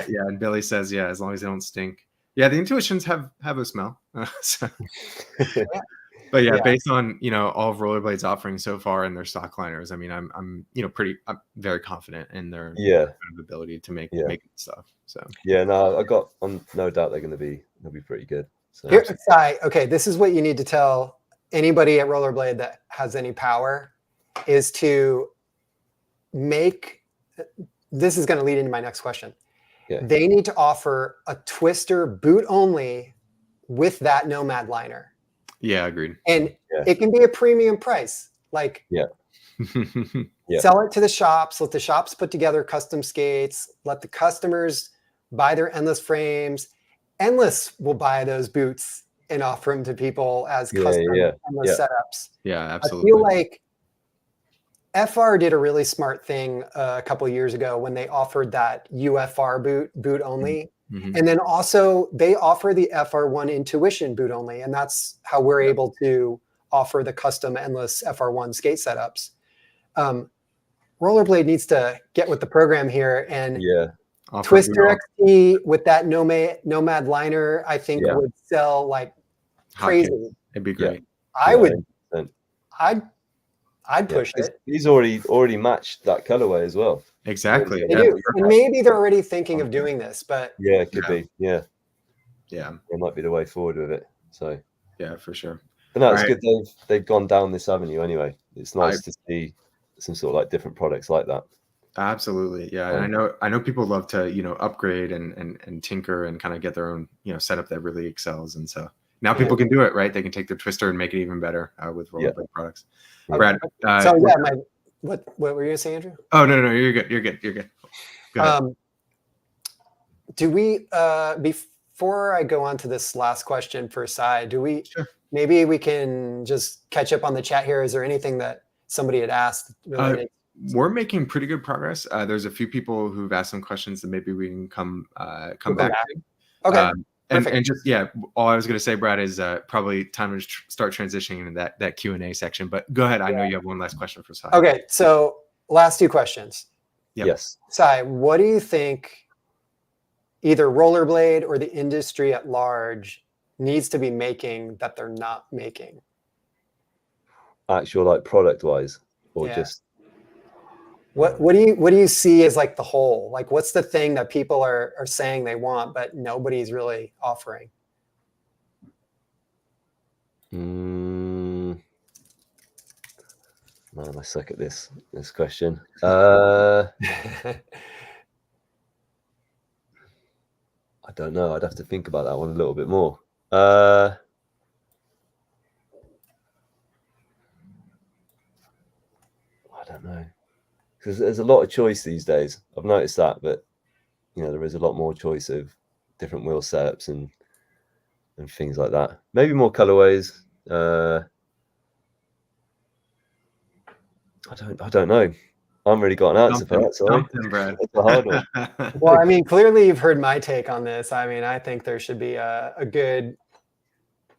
Yeah, and Billy says, yeah, as long as they don't stink. Yeah, the Intuitions have a smell. But yeah, based on all of Rollerblade's offerings so far and their stock liners, I mean, I'm very confident in their ability to make stuff. So I'm no doubt they'll be pretty good. So. Here, okay, this is what you need to tell anybody at Rollerblade that has any power, is to make. This is going to lead into my next question. Yeah. They need to offer a twister boot only with that Nomad liner. Yeah, agreed. And it can be a premium price. Like, sell it to the shops, let the shops put together custom skates, let the customers buy their Endless frames. Endless will buy those boots and offer them to people as custom Endless setups. Yeah, absolutely. I feel like FR did a really smart thing a couple of years ago when they offered that UFR boot only. Mm-hmm. And then also they offer the FR1 Intuition boot only. And that's how we're able to offer the custom Endless FR1 skate setups. Rollerblade needs to get with the program here, and Twister XT with that Nomad liner, I think would sell like crazy. It'd be great. I'd push it. He's already matched that colorway as well. Exactly. They do. And maybe they're already thinking of doing this, but it could be. Yeah. It might be the way forward with it. So yeah, for sure. But no, it's good they've gone down this avenue anyway. It's nice to see some sort of like different products like that. Absolutely. Yeah. And I know people love to, upgrade and tinker and kind of get their own, setup that really excels. And so now people can do it, right? They can take their twister and make it even better with Rollerblade products. Brad. What were you gonna say, Andrew? Oh no, you're good. Go ahead. Do we before I go on to this last question for Si, maybe we can just catch up on the chat here? Is there anything that somebody had asked related? We're making pretty good progress. There's a few people who've asked some questions that maybe we can come back to. Okay. And just all I was going to say, Brad, is probably time to start transitioning into that Q&A section. But go ahead. I know you have one last question for Si. Okay, so last two questions. Yep. Yes. Si, what do you think either Rollerblade or the industry at large needs to be making that they're not making? Actual like product wise, or just what do you see as like the whole? Like, what's the thing that people are saying they want, but nobody's really offering? Man, I suck at this question. I don't know. I'd have to think about that one a little bit more. I don't know. Because there's a lot of choice these days. I've noticed that, but there is a lot more choice of different wheel setups and things like that. Maybe more colorways. I don't know. I haven't really got an answer for that. Sorry, Brad. It's a hard one. Well, I mean, clearly you've heard my take on this. I mean, I think there should be a good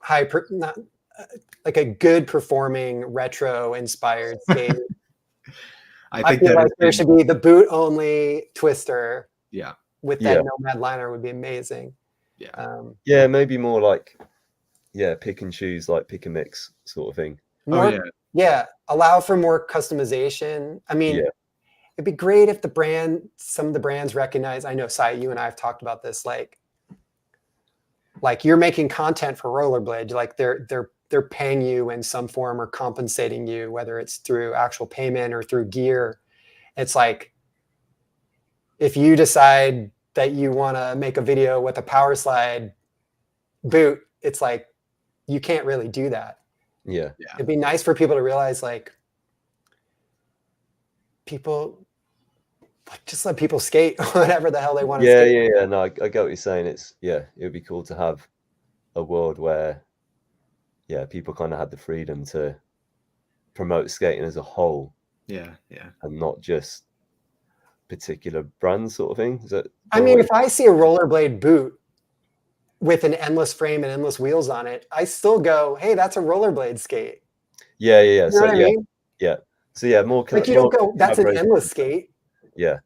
like a good performing retro inspired skate. I feel like there should be the boot only twister. Yeah. With that Nomad liner would be amazing. Yeah. Yeah, maybe more like pick and choose, like pick and mix sort of thing. Yeah. Allow for more customization. I mean, it'd be great if some of the brands recognize. I know, Sai, you and I have talked about this. Like you're making content for Rollerblade. Like they're paying you in some form or compensating you, whether it's through actual payment or through gear. It's like, if you decide that you want to make a video with a power slide boot, it's like, you can't really do that. Yeah. It'd be nice for people to realize, like, just let people skate whatever the hell they want to skate. Yeah. No, I get what you're saying. It would be cool to have a world where, people kind of had the freedom to promote skating as a whole. Yeah. And not just particular brands sort of thing. I mean, if I see a Rollerblade boot with an endless frame and endless wheels on it, I still go, hey, that's a Rollerblade skate. Yeah. You know what I mean? Yeah. So more like you don't go, that's an endless skate. Yeah.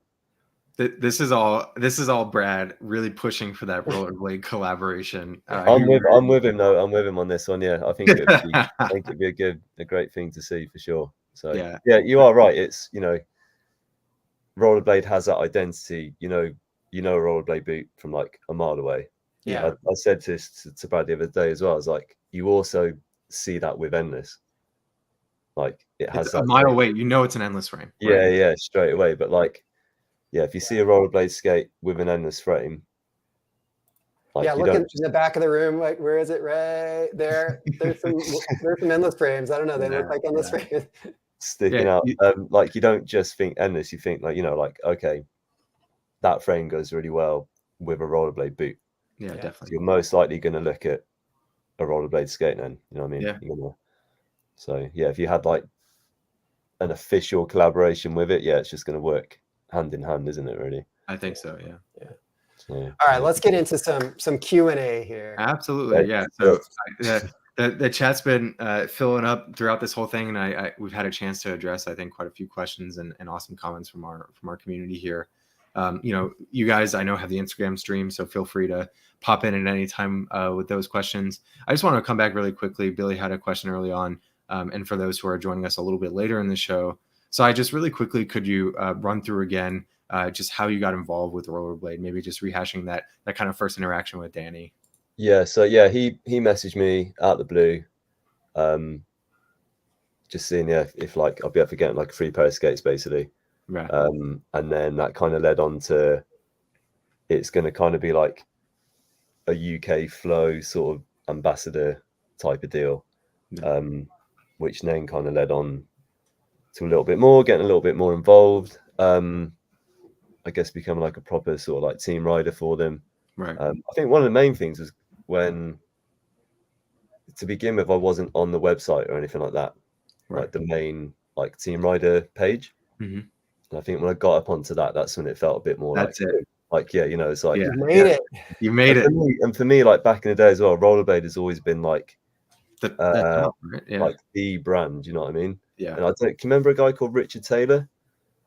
This is all Brad really pushing for that Rollerblade collaboration. I'm with him though. I'm with him on this one. Yeah, I think it'd be a great thing to see for sure. So yeah, you are right. It's Rollerblade has that identity. You know a Rollerblade boot from like a mile away. Yeah, I said this to Brad the other day as well. I was like, you also see that with Endless. Like it has it's a mile away. It's an endless frame. Right? Yeah, straight away. But like, if you see a Rollerblade skate with an endless frame. Like look in the back of the room. Like, where is it? Right there. There's some endless frames. I don't know. They look like endless frames. Sticking out. Like you don't just think endless. You think like, okay, that frame goes really well with a Rollerblade boot. Yeah, definitely. So you're most likely going to look at a Rollerblade skate then. You know what I mean? Yeah. So if you had like an official collaboration with it, it's just going to work hand in hand, isn't it? Really? I think so. Yeah. So, all right, let's get into some Q&A here. Absolutely. Yeah. So the chat's been filling up throughout this whole thing, and we've had a chance to address, I think, quite a few questions and awesome comments from our community here. You guys, I know, have the Instagram stream, so feel free to pop in at any time with those questions. I just want to come back really quickly. Billy had a question early on, and for those who are joining us a little bit later in the show, so I just really quickly, could you run through again just how you got involved with Rollerblade, maybe just rehashing that kind of first interaction with Danny? Yeah, so he messaged me out the blue, just seeing if like I'll be able to get like a free pair of skates basically. Right. And then that kind of led on to it's going to kind of be like a UK flow sort of ambassador type of deal, which then kind of led on to a little bit more, getting a little bit more involved. I guess becoming like a proper sort of like team rider for them. Right. I think one of the main things was when, to begin with, I wasn't on the website or anything like that, like the main like team rider page. Mm-hmm. And I think when I got up onto that, that's when it felt a bit more it's like it's like you made it. You made it. And for me, like back in the day as well, Rollerblade has always been like like the brand. You know what I mean? Yeah. And can you remember a guy called Richard Taylor?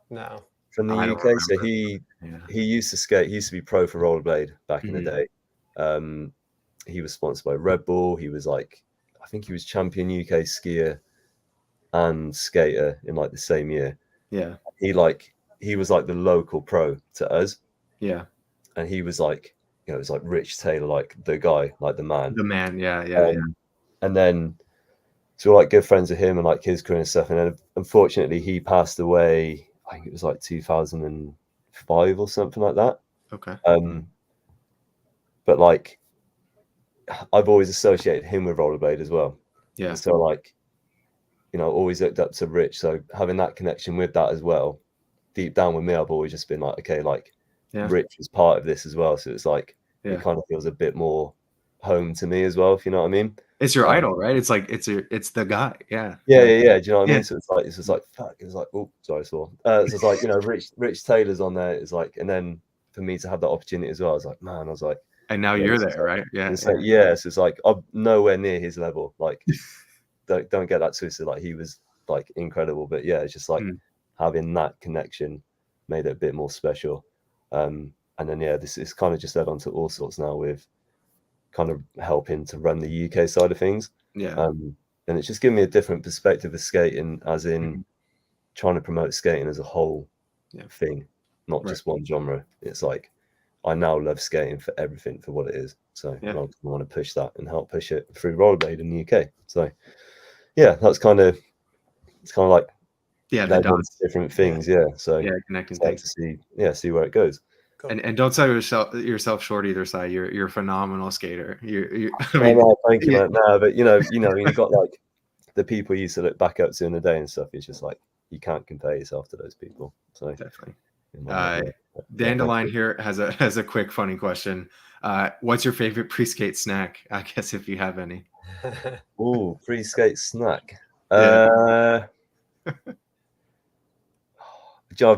No. From the UK. So he used to skate. He used to be pro for Rollerblade back in the day. He was sponsored by Red Bull. He was like, I think he was champion UK skier and skater in like the same year. Yeah. He was like the local pro to us. Yeah. And he was like, it was like Rich Taylor, like the guy, like the man. The man, yeah. And then so we're like good friends with him and like his career and stuff. And then unfortunately he passed away, I think it was like 2005 or something like that. Okay. But like I've always associated him with Rollerblade as well. Yeah. And so like, always looked up to Rich. So having that connection with that as well, deep down with me, I've always just been like, okay, like Rich was part of this as well. So it's like, it kind of feels a bit more home to me as well, if you know what I mean? It's your idol, right? It's like it's the guy. Yeah. Yeah. Do you know what I mean? Yeah. So it's just like fuck. It's like, oh, sorry, I saw. So it's like, you know, Rich Taylor's on there. It's like, and then for me to have that opportunity as well, I was like, man, I was like, And now yeah, you're this is there, like- right? Yeah. It's like, yeah, so it's like I'm nowhere near his level. Like, don't get that twisted. Like, he was like incredible, but yeah, it's just like having that connection made it a bit more special. And then yeah, this is kind of just led on to all sorts now with kind of helping to run the UK side of things. Yeah. And it's just given me a different perspective of skating, as in trying to promote skating as a whole thing, not just one genre. It's like I now love skating for everything, for what it is. So I want to push that and help push it through Rollerblade in the UK. So yeah, it's kind of like the dots, different things. Yeah. So connecting things to see where it goes. Cool. And don't sell yourself short either, Si. You're a phenomenal skater. I mean, thank you, man. No, but you know, you've got like the people you used to look back up to in the day and stuff. It's just like you can't compare yourself to those people. So definitely. Dandelion here has a quick funny question. What's your favorite pre-skate snack? I guess if you have any. Ooh, pre-skate snack. I've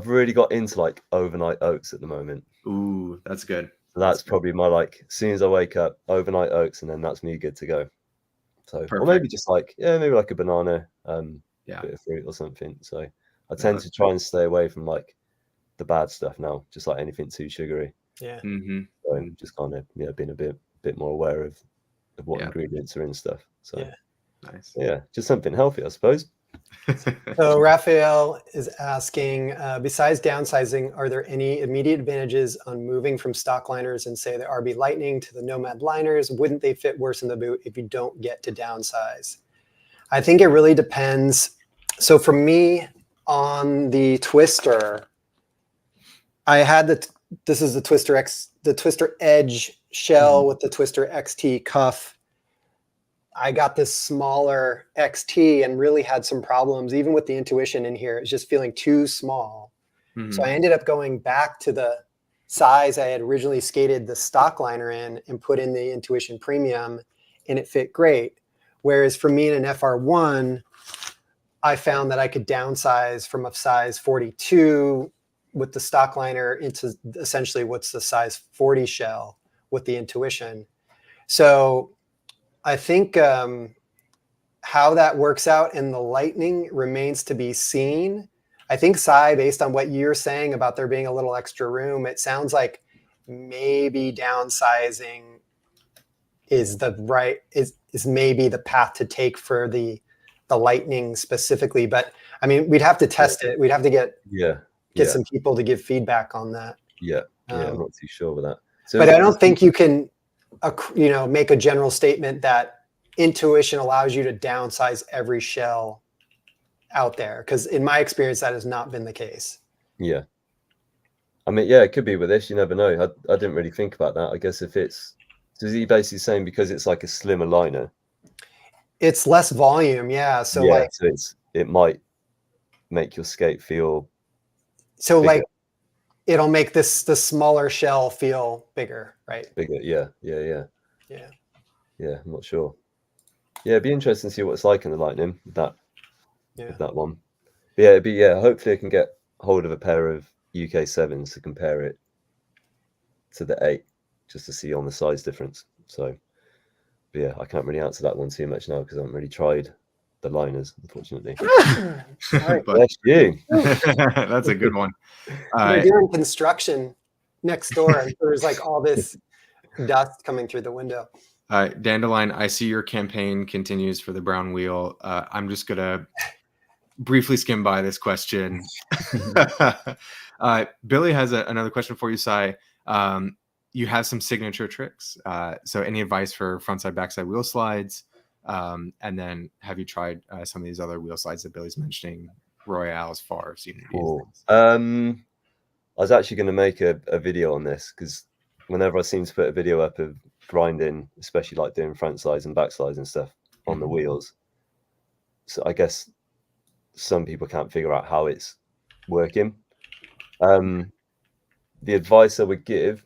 really got into like overnight oats at the moment. Ooh, that's good. So that's probably my like, as soon as I wake up, overnight oats, and then that's me good to go. So Perfect. Or maybe just like, maybe like a banana, bit of fruit or something. So I tend to try and stay away from like the bad stuff now, just like anything too sugary. Yeah. So I'm just kind of being a bit more aware of what ingredients are in stuff. So nice. Yeah, just something healthy, I suppose. So Raphael is asking, besides downsizing, are there any immediate advantages on moving from stock liners and say the RB Lightning to the Nomad liners? Wouldn't they fit worse in the boot if you don't get to downsize? I think it really depends. So for me on the Twister, I had this is the Twister Edge shell with the Twister XT cuff. I got this smaller XT and really had some problems, even with the Intuition in here. It's just feeling too small. So I ended up going back to the size I had originally skated the stock liner in and put in the Intuition Premium, and it fit great. Whereas for me in an FR1, I found that I could downsize from a size 42 with the stock liner into essentially what's the size 40 shell with the Intuition. So I think how that works out in the Lightning remains to be seen. I think, Si, based on what you're saying about there being a little extra room, it sounds like maybe downsizing is maybe the path to take for the Lightning specifically. But I mean, we'd have to test it. We'd have to get some people to give feedback on that. I'm not too sure with that. So, but I don't think you can make a general statement that Intuition allows you to downsize every shell out there, because in my experience that has not been the case. I mean, it could be with this, you never know. I didn't really think about that. I guess if it's, is he basically saying because it's like a slimmer liner, it's less volume? So it might make your skate feel so bigger. Like it'll make the smaller shell feel bigger, right? Bigger. I'm not sure. It'd be interesting to see what it's like in the Lightning with that one. But hopefully I can get hold of a pair of UK 7s to compare it to the 8, just to see on the size difference. So I can't really answer that one too much now because I haven't really tried the liners, unfortunately. Bless you. That's a good one. They're doing construction next door and there's like all this dust coming through the window. Dandelion, I see your campaign continues for the brown wheel. I'm just going to briefly skim by this question. Billy has another question for you, Si. You have some signature tricks. So any advice for frontside, backside wheel slides? And then have you tried some of these other wheel slides that Billy's mentioning, Royales, Fars, Unity? Cool. I was actually going to make a video on this because whenever I seem to put a video up of grinding, especially like doing front slides and back slides and stuff on the wheels, so I guess some people can't figure out how it's working. The advice I would give,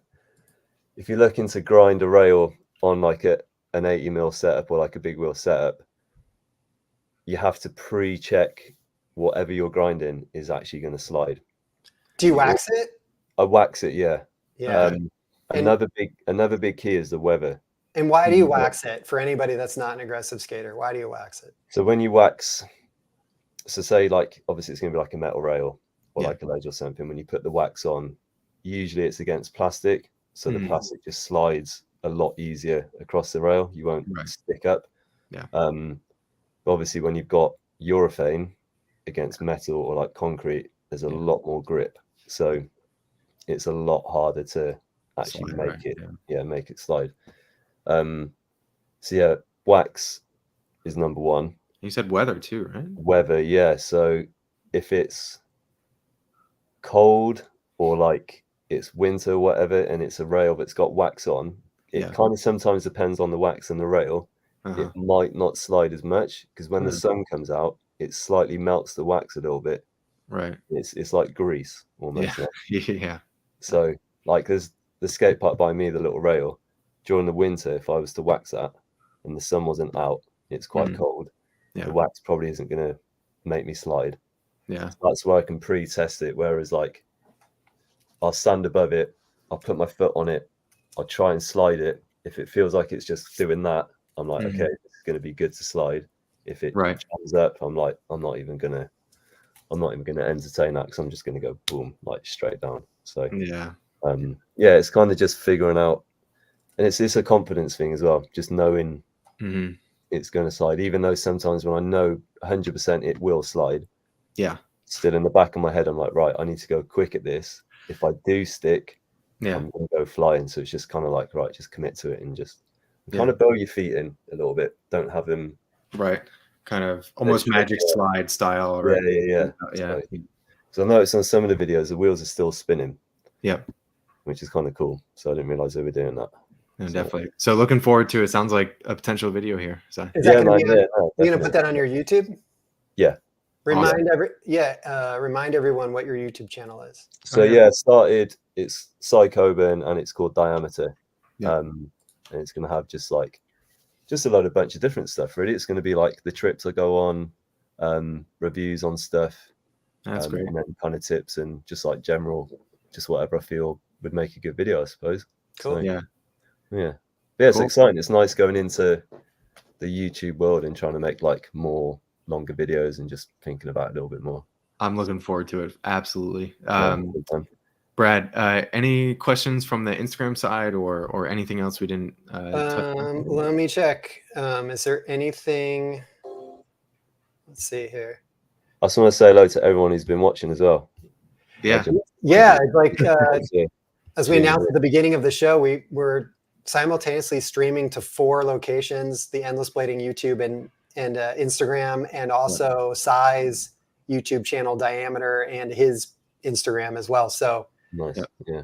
if you're looking to grind a rail on like a an 80mm setup or like a big wheel setup, you have to pre-check whatever you're grinding is actually going to slide. Do you wax it? I wax it, yeah. Yeah. Another big key is the weather. And why do you wax it? For anybody that's not an aggressive skater, why do you wax it? So when you wax, so say like obviously it's going to be like a metal rail or like a ledge or something. When you put the wax on, usually it's against plastic, so the plastic just slides a lot easier across the rail. You won't stick up. Yeah. But obviously when you've got urethane against metal or like concrete, there's a lot more grip, so it's a lot harder to actually make it slide. So yeah, wax is number one. You said weather too, right? Weather, yeah. So if it's cold or like it's winter or whatever, and it's a rail that's got wax on, it kind of sometimes depends on the wax and the rail. It might not slide as much because when the sun comes out, it slightly melts the wax a little bit. Right. It's like grease almost. Yeah. So like there's the skate park by me, the little rail. During the winter, if I was to wax that and the sun wasn't out, it's quite cold. Yeah. The wax probably isn't going to make me slide. Yeah. So that's where I can pre-test it. Whereas like I'll stand above it, I'll put my foot on it, I'll try and slide it. If it feels like it's just doing that, I'm like, okay, it's going to be good to slide. If it comes up, I'm like, I'm not even gonna entertain that because I'm just gonna go boom, like straight down. So yeah, it's kind of just figuring out, and it's a confidence thing as well, just knowing it's going to slide, even though sometimes when I know 100% it will slide, still in the back of my head I'm like, right, I need to go quick at this. If I do stick, I'm going to go flying. So it's just kind of like, right, just commit to it and just kind of bow your feet in a little bit. Don't have them kind of almost magic slide style. Right? Yeah. So I noticed on some of the videos the wheels are still spinning. Which is kind of cool. So I didn't realize they were doing that. Yeah, definitely. So looking forward to it. Sounds like a potential video here. So is that going to be? Are you going to put that on your YouTube? Yeah. Remind everyone what your YouTube channel is. So it's Coburn and it's called Diameter. And it's going to have just a bunch of different stuff, really. It's going to be like the trips I go on, reviews on stuff. That's great. And then kind of tips and just like general, just whatever I feel would make a good video, I suppose. Cool. So, yeah, it's exciting. It's nice going into the YouTube world and trying to make like more longer videos and just thinking about it a little bit more. I'm looking forward to it. Absolutely. Brad, any questions from the Instagram side or anything else we didn't touch on? Let me check. Is there anything? Let's see here. I just want to say hello to everyone who's been watching as well. Yeah. Like as we announced at the beginning of the show, we were simultaneously streaming to 4 locations: the Endless Blading YouTube and Instagram, and also Sai's YouTube channel Diameter and his Instagram as well. So nice.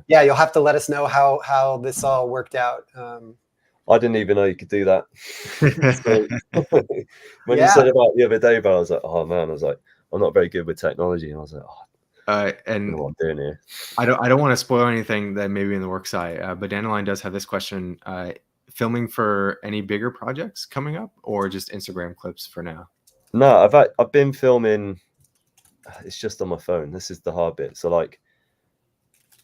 Yeah, you'll have to let us know how this all worked out. I didn't even know you could do that. When you said about the other day, but I was like, oh man, I'm not very good with technology, and I was like, and I don't know what I'm doing here. I don't want to spoil anything that may be in the works side, but Dandelion does have this question: filming for any bigger projects coming up, or just Instagram clips for now? No, I've been filming. It's just on my phone. This is the hard bit. So like,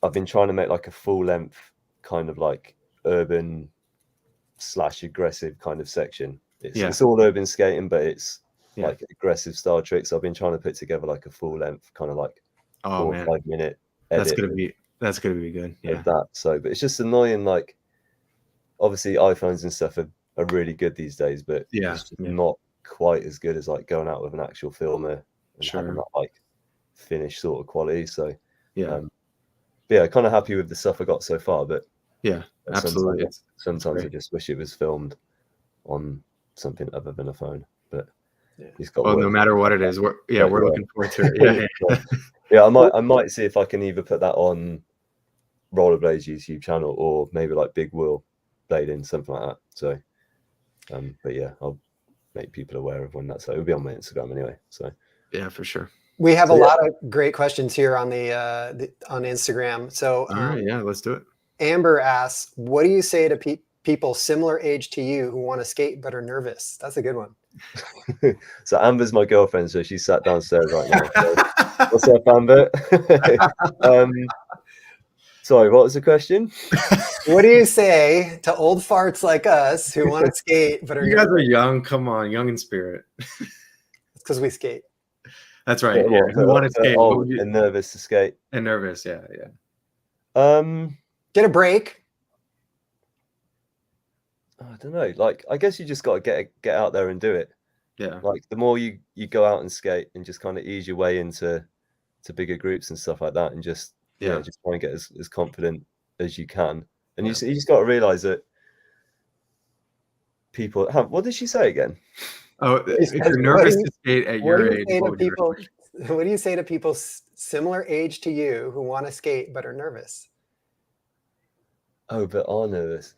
I've been trying to make like a full length kind of like urban / aggressive kind of section. It's all urban skating, but it's like aggressive style tricks. I've been trying to put together like a full length kind of like 4 or 5 minute edit. That's gonna be good. Yeah. That. So, but it's just annoying. Like, obviously iPhones and stuff are really good these days, but it's just not quite as good as like going out with an actual filmer and having that like finished sort of quality. So kind of happy with the stuff I got so far, but absolutely. Sometimes I just wish it was filmed on something other than a phone. But he's got. Well, no matter what it is, we're looking forward to it. I might see if I can either put that on Rollerblade's YouTube channel or maybe like Big Wheel Blading, something like that. So, but yeah, I'll make people aware of when that's. It'll be on my Instagram anyway. So yeah, for sure. We have a lot of great questions here on on Instagram. So all right, let's do it. Amber asks, "What do you say to people similar age to you who want to skate but are nervous? That's a good one. So Amber's my girlfriend, so she's sat downstairs right now. So, what's up, Amber? Sorry, what was the question? What do you say to old farts like us who want to skate but are You guys nervous? are young. Come on, young in spirit. It's because we skate. That's right. What, You want to skate old and nervous to skate. and nervous. Yeah, yeah. Get a break. I don't know. Like, I guess you just got to get out there and do it. Yeah. Like, the more you go out and skate and just kind of ease your way into bigger groups and stuff like that, and just just try and get as confident as you can. And you just got to realize that people. What did she say again? Oh, if you're nervous to skate at your age, what do you say to people similar age to you who want to skate but are nervous? Oh, but are nervous.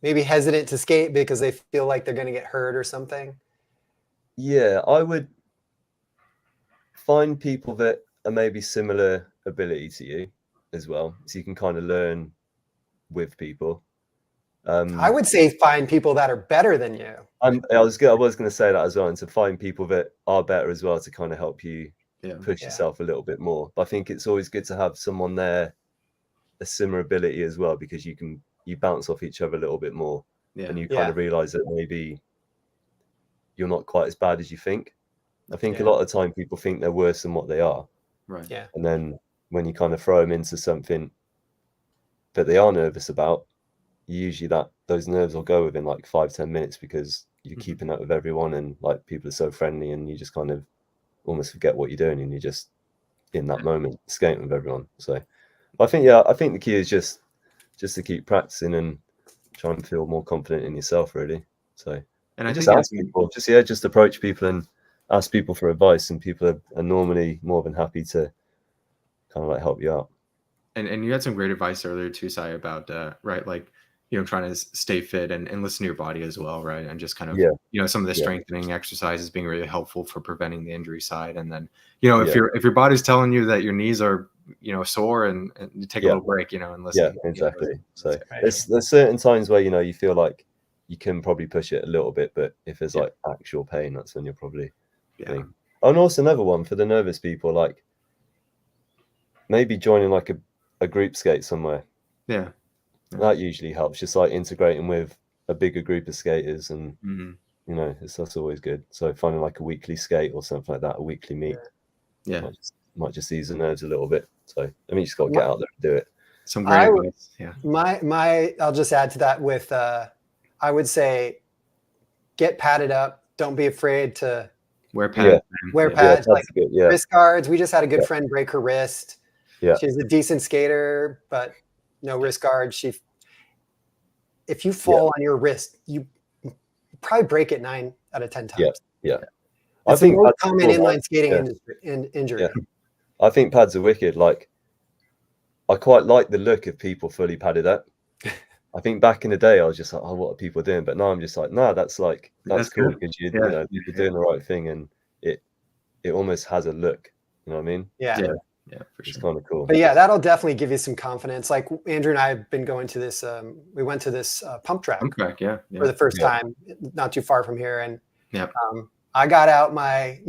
Maybe hesitant to skate because they feel like they're going to get hurt or something. Yeah, I would find people that are maybe similar ability to you as well, so you can kind of learn with people. I would say find people that are better than you. I was going to say that as well, and to find people that are better as well to kind of help you push yourself a little bit more. But I think it's always good to have someone there a similar ability as well, because you bounce off each other a little bit more, and you kind of realize that maybe you're not quite as bad as you think. I think a lot of the time people think they're worse than what they are. Right. Yeah. And then when you kind of throw them into something that they are nervous about, usually those nerves will go within like 5-10 minutes, because you're keeping up with everyone, and like people are so friendly, and you just kind of almost forget what you're doing, and you're just in that moment skating with everyone. So I think the key is just to keep practicing and try and feel more confident in yourself, really. So, and I just ask people, just approach people and ask people for advice, and people are normally more than happy to kind of like help you out. And you had some great advice earlier too, Sai, about right, like trying to stay fit and listen to your body as well, right? And just kind of some of the strengthening exercises being really helpful for preventing the injury side. And then if your body's telling you that your knees are sore, and you take a little break, and listen. Yeah, exactly. So there's certain times where you feel like you can probably push it a little bit, but if there's like actual pain, that's when you're probably And also another one for the nervous people, like maybe joining like a group skate somewhere. Yeah. That usually helps, just like integrating with a bigger group of skaters, and that's always good. So finding like a weekly skate or something like that, a weekly meet. Yeah. Might just ease the nerves a little bit. So I mean, you just got to get out there and do it. Some great advice. Yeah. I'll just add to that with I would say get padded up. Don't be afraid to wear pads. Wear pads, like good, wrist guards. We just had a good friend break her wrist. Yeah. She's a decent skater, but no wrist guard. If you fall on your wrist, you probably break it 9 out of 10 times. Yeah. It's the most common inline skating injury. Yeah. I think pads are wicked. Like, I quite like the look of people fully padded up. I think back in the day, I was just like, oh, what are people doing? But now I'm just like, no, that's cool, because you're doing the right thing, and it almost has a look. You know what I mean? Yeah. Yeah, for sure. It's kind of cool. But yeah, that'll definitely give you some confidence. Like Andrew and I have been going to this. We went to this pump track. For the first time, not too far from here, and I got out my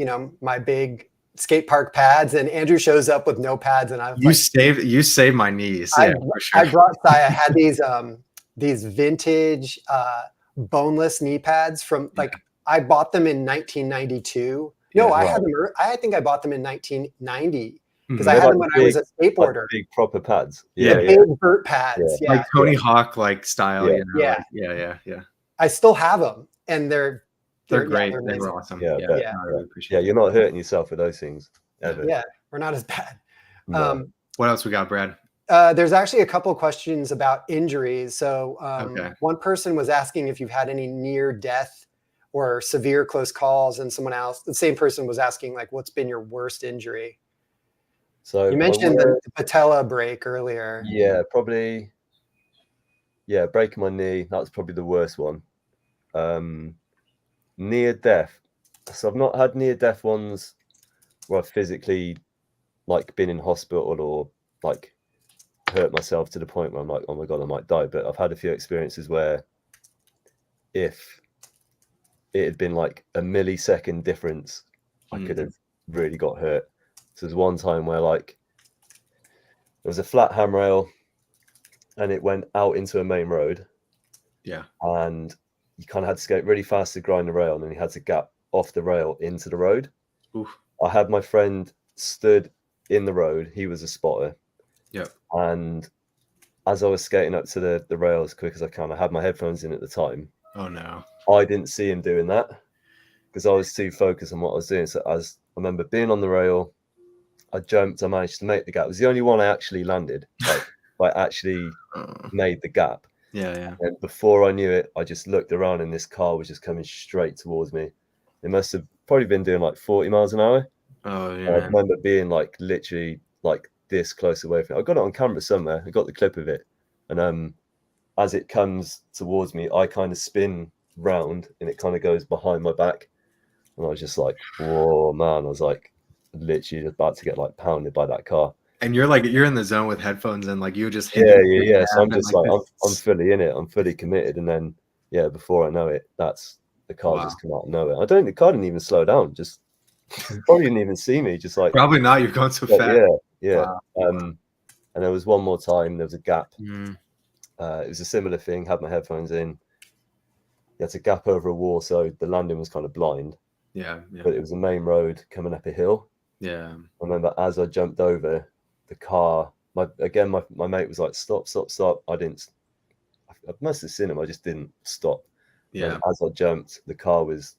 my big skate park pads, and Andrew shows up with no pads, and you saved my knees. For sure. I brought I had these vintage boneless knee pads from I bought them in 1992. No, I had them. I think I bought them in 1990. Because I had them when I was a skateboarder. Like big proper pads. Big vert pads. Yeah. Like Tony Hawk style. Yeah. Yeah. I still have them, and they're great. They're They're awesome. Yeah. I really appreciate it. You're not hurting yourself with those things ever. Yeah, we're not as bad. No. What else we got, Brad? There's actually a couple of questions about injuries. So one person was asking if you've had any near death or severe close calls, and the same person was asking like, what's been your worst injury? So you mentioned the patella break earlier. Yeah, probably. Yeah, breaking my knee. That's probably the worst one. Near death. So I've not had near death ones where I've physically been in hospital or hurt myself to the point where I'm like, oh my God, I might die. But I've had a few experiences where if it had been like a millisecond difference, I could have really got hurt. So there's one time where like there was a flat handrail and it went out into a main road. Yeah. And you kind of had to skate really fast to grind the rail, and then you had to gap off the rail into the road. Oof. I had my friend stood in the road. He was a spotter. Yep. And as I was skating up to the rail as quick as I can, I had my headphones in at the time. Oh no. I didn't see him doing that because I was too focused on what I was doing. So as I remember being on the rail, I jumped, I managed to make the gap. It was the only one I actually landed. Like I actually made the gap. Yeah. And before I knew it, I just looked around and this car was just coming straight towards me. It must have probably been doing like 40 miles an hour. Oh yeah. I remember being like literally like this close away from it. I got it on camera somewhere. I got the clip of it. And as it comes towards me, I kind of spin round and it kind of goes behind my back. And I was just like, whoa, man. I was like literally about to get like pounded by that car. And you're in the zone with headphones and like you just hit yeah. So I'm just like I'm fully in it. I'm fully committed. And then before I know it, that's the car just come out of nowhere. The car didn't even slow down. Just probably didn't even see me. Just like probably not. You're going so fast. Yeah. Wow. And there was one more time. There was a gap. Mm. It was a similar thing. Had my headphones in. You had to gap over a wall, so the landing was kind of blind. Yeah. But it was a main road coming up a hill. Yeah. I remember as I jumped over the car, my mate was like, stop. I must have seen him. I just didn't stop. Yeah. And as I jumped, the car was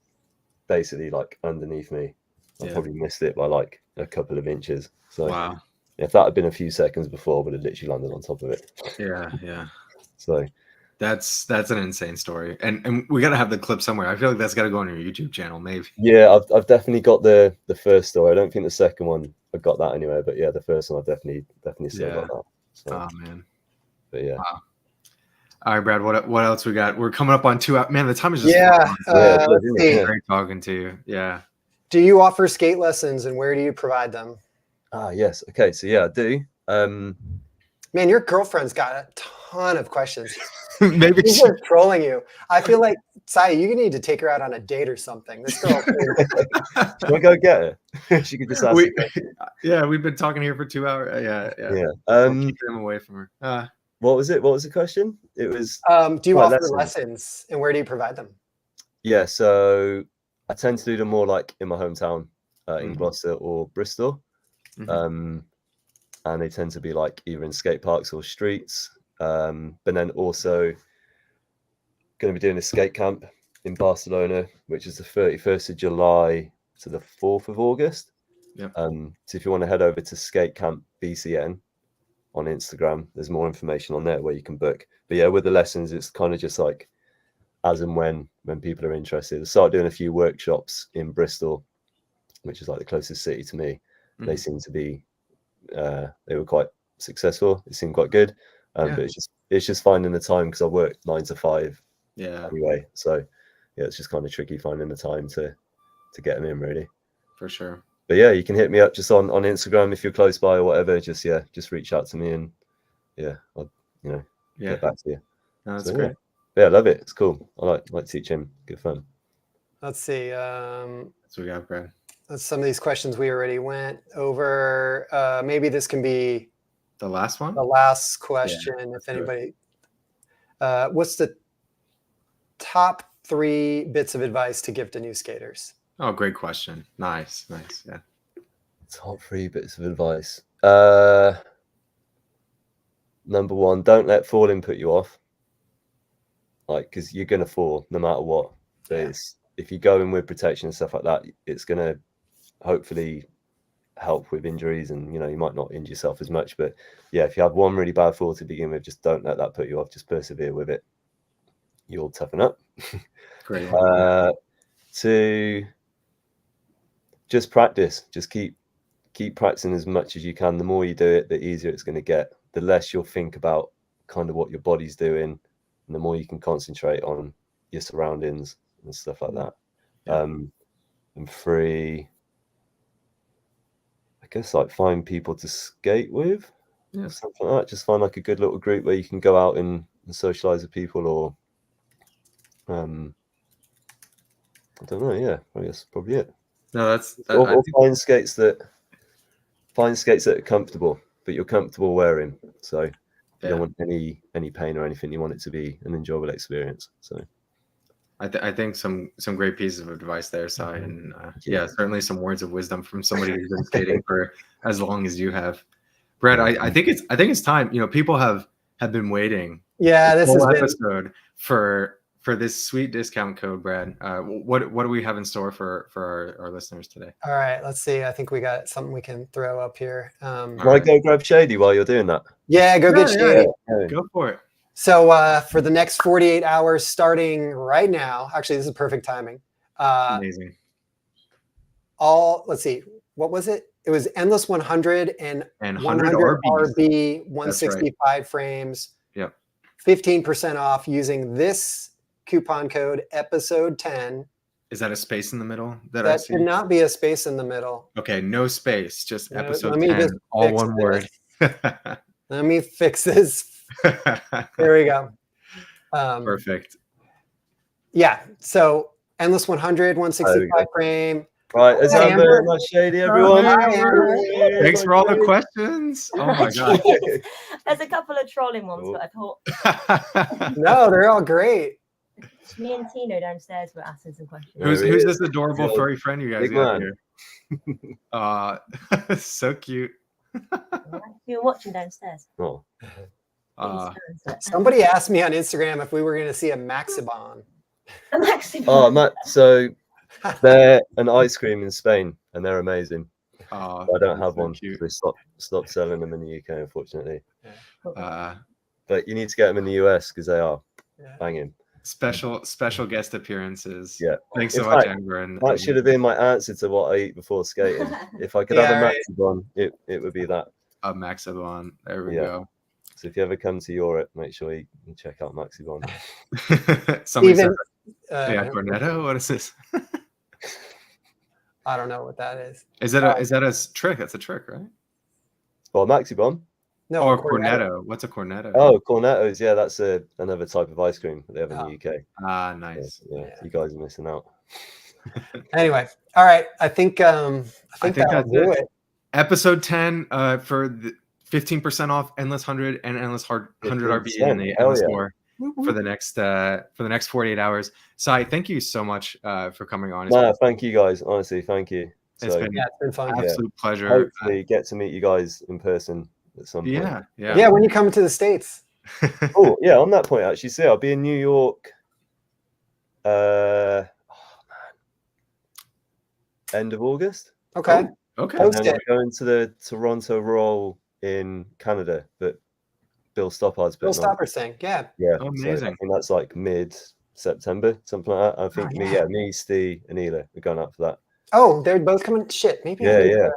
basically like underneath me. I probably missed it by like a couple of inches. So wow. If that had been a few seconds before, I would have literally landed on top of it. Yeah. So that's an insane story, and we gotta have the clip somewhere. I feel like that's gotta go on your YouTube channel, maybe. Yeah, I've definitely got the first story. I don't think the second one I got that anyway, but yeah, the first one I definitely still got that. So, oh man. But yeah. Wow. All right, Brad. What else we got? We're coming up on 2 hours. Man, the time is just let's see. Great talking to you. Yeah. Do you offer skate lessons, and where do you provide them? Yes. Okay. So yeah, I do. Man, your girlfriend's got a ton of questions. Maybe she's just trolling you. I feel like, Sai, you need to take her out on a date or something. This girl. Should we go get her? She could just ask. We've been talking here for 2 hours. Yeah. Keep them away from her. What was it? What was the question? It was. Do you offer lessons, and where do you provide them? Yeah, so I tend to do them more like in my hometown, in Gloucester or Bristol. And they tend to be like either in skate parks or streets. But then also going to be doing a skate camp in Barcelona, which is the 31st of July to the 4th of August. Yep. So if you want to head over to Skate Camp BCN on Instagram, there's more information on there where you can book. But yeah, with the lessons, it's kind of just like as and when people are interested. I started doing a few workshops in Bristol, which is like the closest city to me. They seem to be they were quite successful. It seemed quite good. But it's just finding the time because I work 9 to 5 anyway. So yeah, it's just kind of tricky finding the time to get them in, really. For sure. But yeah, you can hit me up just on Instagram if you're close by or whatever. Just reach out to me and I'll get back to you. No, that's great. Yeah, I love it. It's cool. I like teaching. Good fun. Let's see. So we got Brad. Some of these questions we already went over. Maybe this can be the last one. The last question. If anybody, what's the top 3 bits of advice to give to new skaters? Oh, great question. Nice. Yeah. Top 3 bits of advice. Number 1, don't let falling put you off. Like, because you're gonna fall no matter what. But if you go in with protection and stuff like that, it's gonna hopefully help with injuries, and you might not injure yourself as much. But yeah, if you have one really bad fall to begin with, just don't let that put you off. Just persevere with it. You'll toughen up. Great. 2, just practice. Just keep practicing as much as you can. The more you do it, the easier it's going to get. The less you'll think about kind of what your body's doing, and the more you can concentrate on your surroundings and stuff like that. And 3, I guess, like, find people to skate with. Yeah. Something like that. Just find like a good little group where you can go out and socialize with people, or I don't know. Yeah, I guess probably it. No, that's Or find skates that are comfortable, but you're comfortable wearing. So you don't want any pain or anything. You want it to be an enjoyable experience. So I think some great pieces of advice there, Sai, and certainly some words of wisdom from somebody who's been skating for as long as you have. Brett, I think it's time. You know, people have been waiting. Yeah, this whole has episode for this sweet discount code, Brad. What do we have in store for our listeners today? All right, let's see. I think we got something we can throw up here. Can I go grab Shady while you're doing that? Yeah, go get Shady. Go for it. So for the next 48 hours, starting right now, actually, this is perfect timing. Amazing. Let's see, what was it? It was Endless 100 and 100 RB 165 frames. Yep. 15% off using this coupon code episode 10. Is that a space in the middle? That should not be a space in the middle. Okay, no space, just episode let 10, all one word. Let me fix this. There we go. Perfect. Yeah, so Endless 100, 165 frame. Right, is that very much Shady, everyone? Thanks for all the questions. Oh my god. There's a couple of trolling ones, but I thought no, they're all great. me and Tino downstairs were asking some questions. Who's this adorable furry friend you guys got here? So cute. You were watching downstairs. Oh. Somebody asked me on Instagram if we were going to see a Maxibon. A Maxibon. Oh, Matt. So they're an ice cream in Spain, and they're amazing. I don't have one. We stopped selling them in the UK, unfortunately. But you need to get them in the US because they are banging. Special guest appearances. Yeah. Thanks so much, Amber. That should have been my answer to what I eat before skating. If I could have a Maxibon, it would be that. A Maxibon. There we go. So if you ever come to Europe, make sure you check out Maxibon. Somebody said, Cornetto? What is this? I don't know what that is. Is that a trick? That's a trick, right? Well, Maxibon. No, or Cornetto. What's a Cornetto? Oh, Cornettos. Yeah, that's another type of ice cream that they have in the UK. Ah, nice. Yeah, you guys are missing out. Anyway, all right. I think that'll do it. Episode 10 for the 15% off Endless 100 and Endless 100 RB in the Endless store for the next 48 hours. Sai, thank you so much for coming on. Thank you guys. Honestly, thank you. It's been fun. Absolute pleasure. Hopefully, get to meet you guys in person at some point. Yeah. When you come to the States. Oh yeah, on that point, actually, see, I'll be in New York. End of August. Okay. Okay. And then we're going to the Toronto Roll in Canada, but Bill Stoppard's Bill Stoppard's thing. Yeah. Yeah. Amazing. So I think that's like mid-September, something like that. I think me, Steve, and Ela are going out for that. Oh, they're both coming. Shit, maybe. Yeah.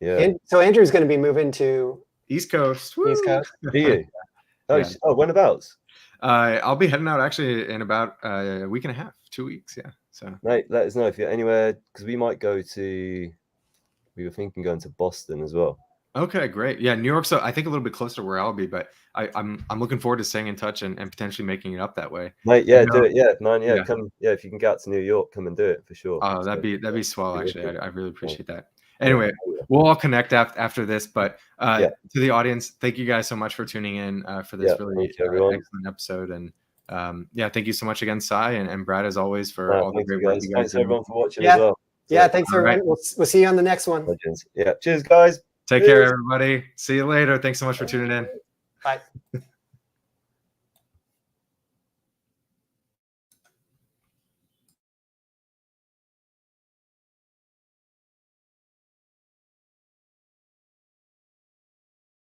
And so Andrew's going to be moving to East Coast. Woo! East Coast. Do you? Oh, whenabouts? I'll be heading out actually in about a week and a half, 2 weeks. Yeah. So, mate, let us know if you're anywhere because we might go to. We were thinking going to Boston as well. Okay, great. Yeah, New York's I think a little bit closer to where I'll be, but I'm looking forward to staying in touch and potentially making it up that way. Mate, do it. Yeah, man. Yeah, come. Yeah, if you can get out to New York, come and do it for sure. Oh, that'd be swell. Actually, I really appreciate that. Anyway, we'll all connect after this, but to the audience, thank you guys so much for tuning in for this really excellent episode. And thank you so much again, Sai and Brad, as always, for all the great work you guys did. Thanks everyone for watching as well. Yeah, thanks everyone. Right. We'll see you on the next one. Yeah, cheers guys. Take care, everybody. See you later. Thanks so much for tuning in. Bye.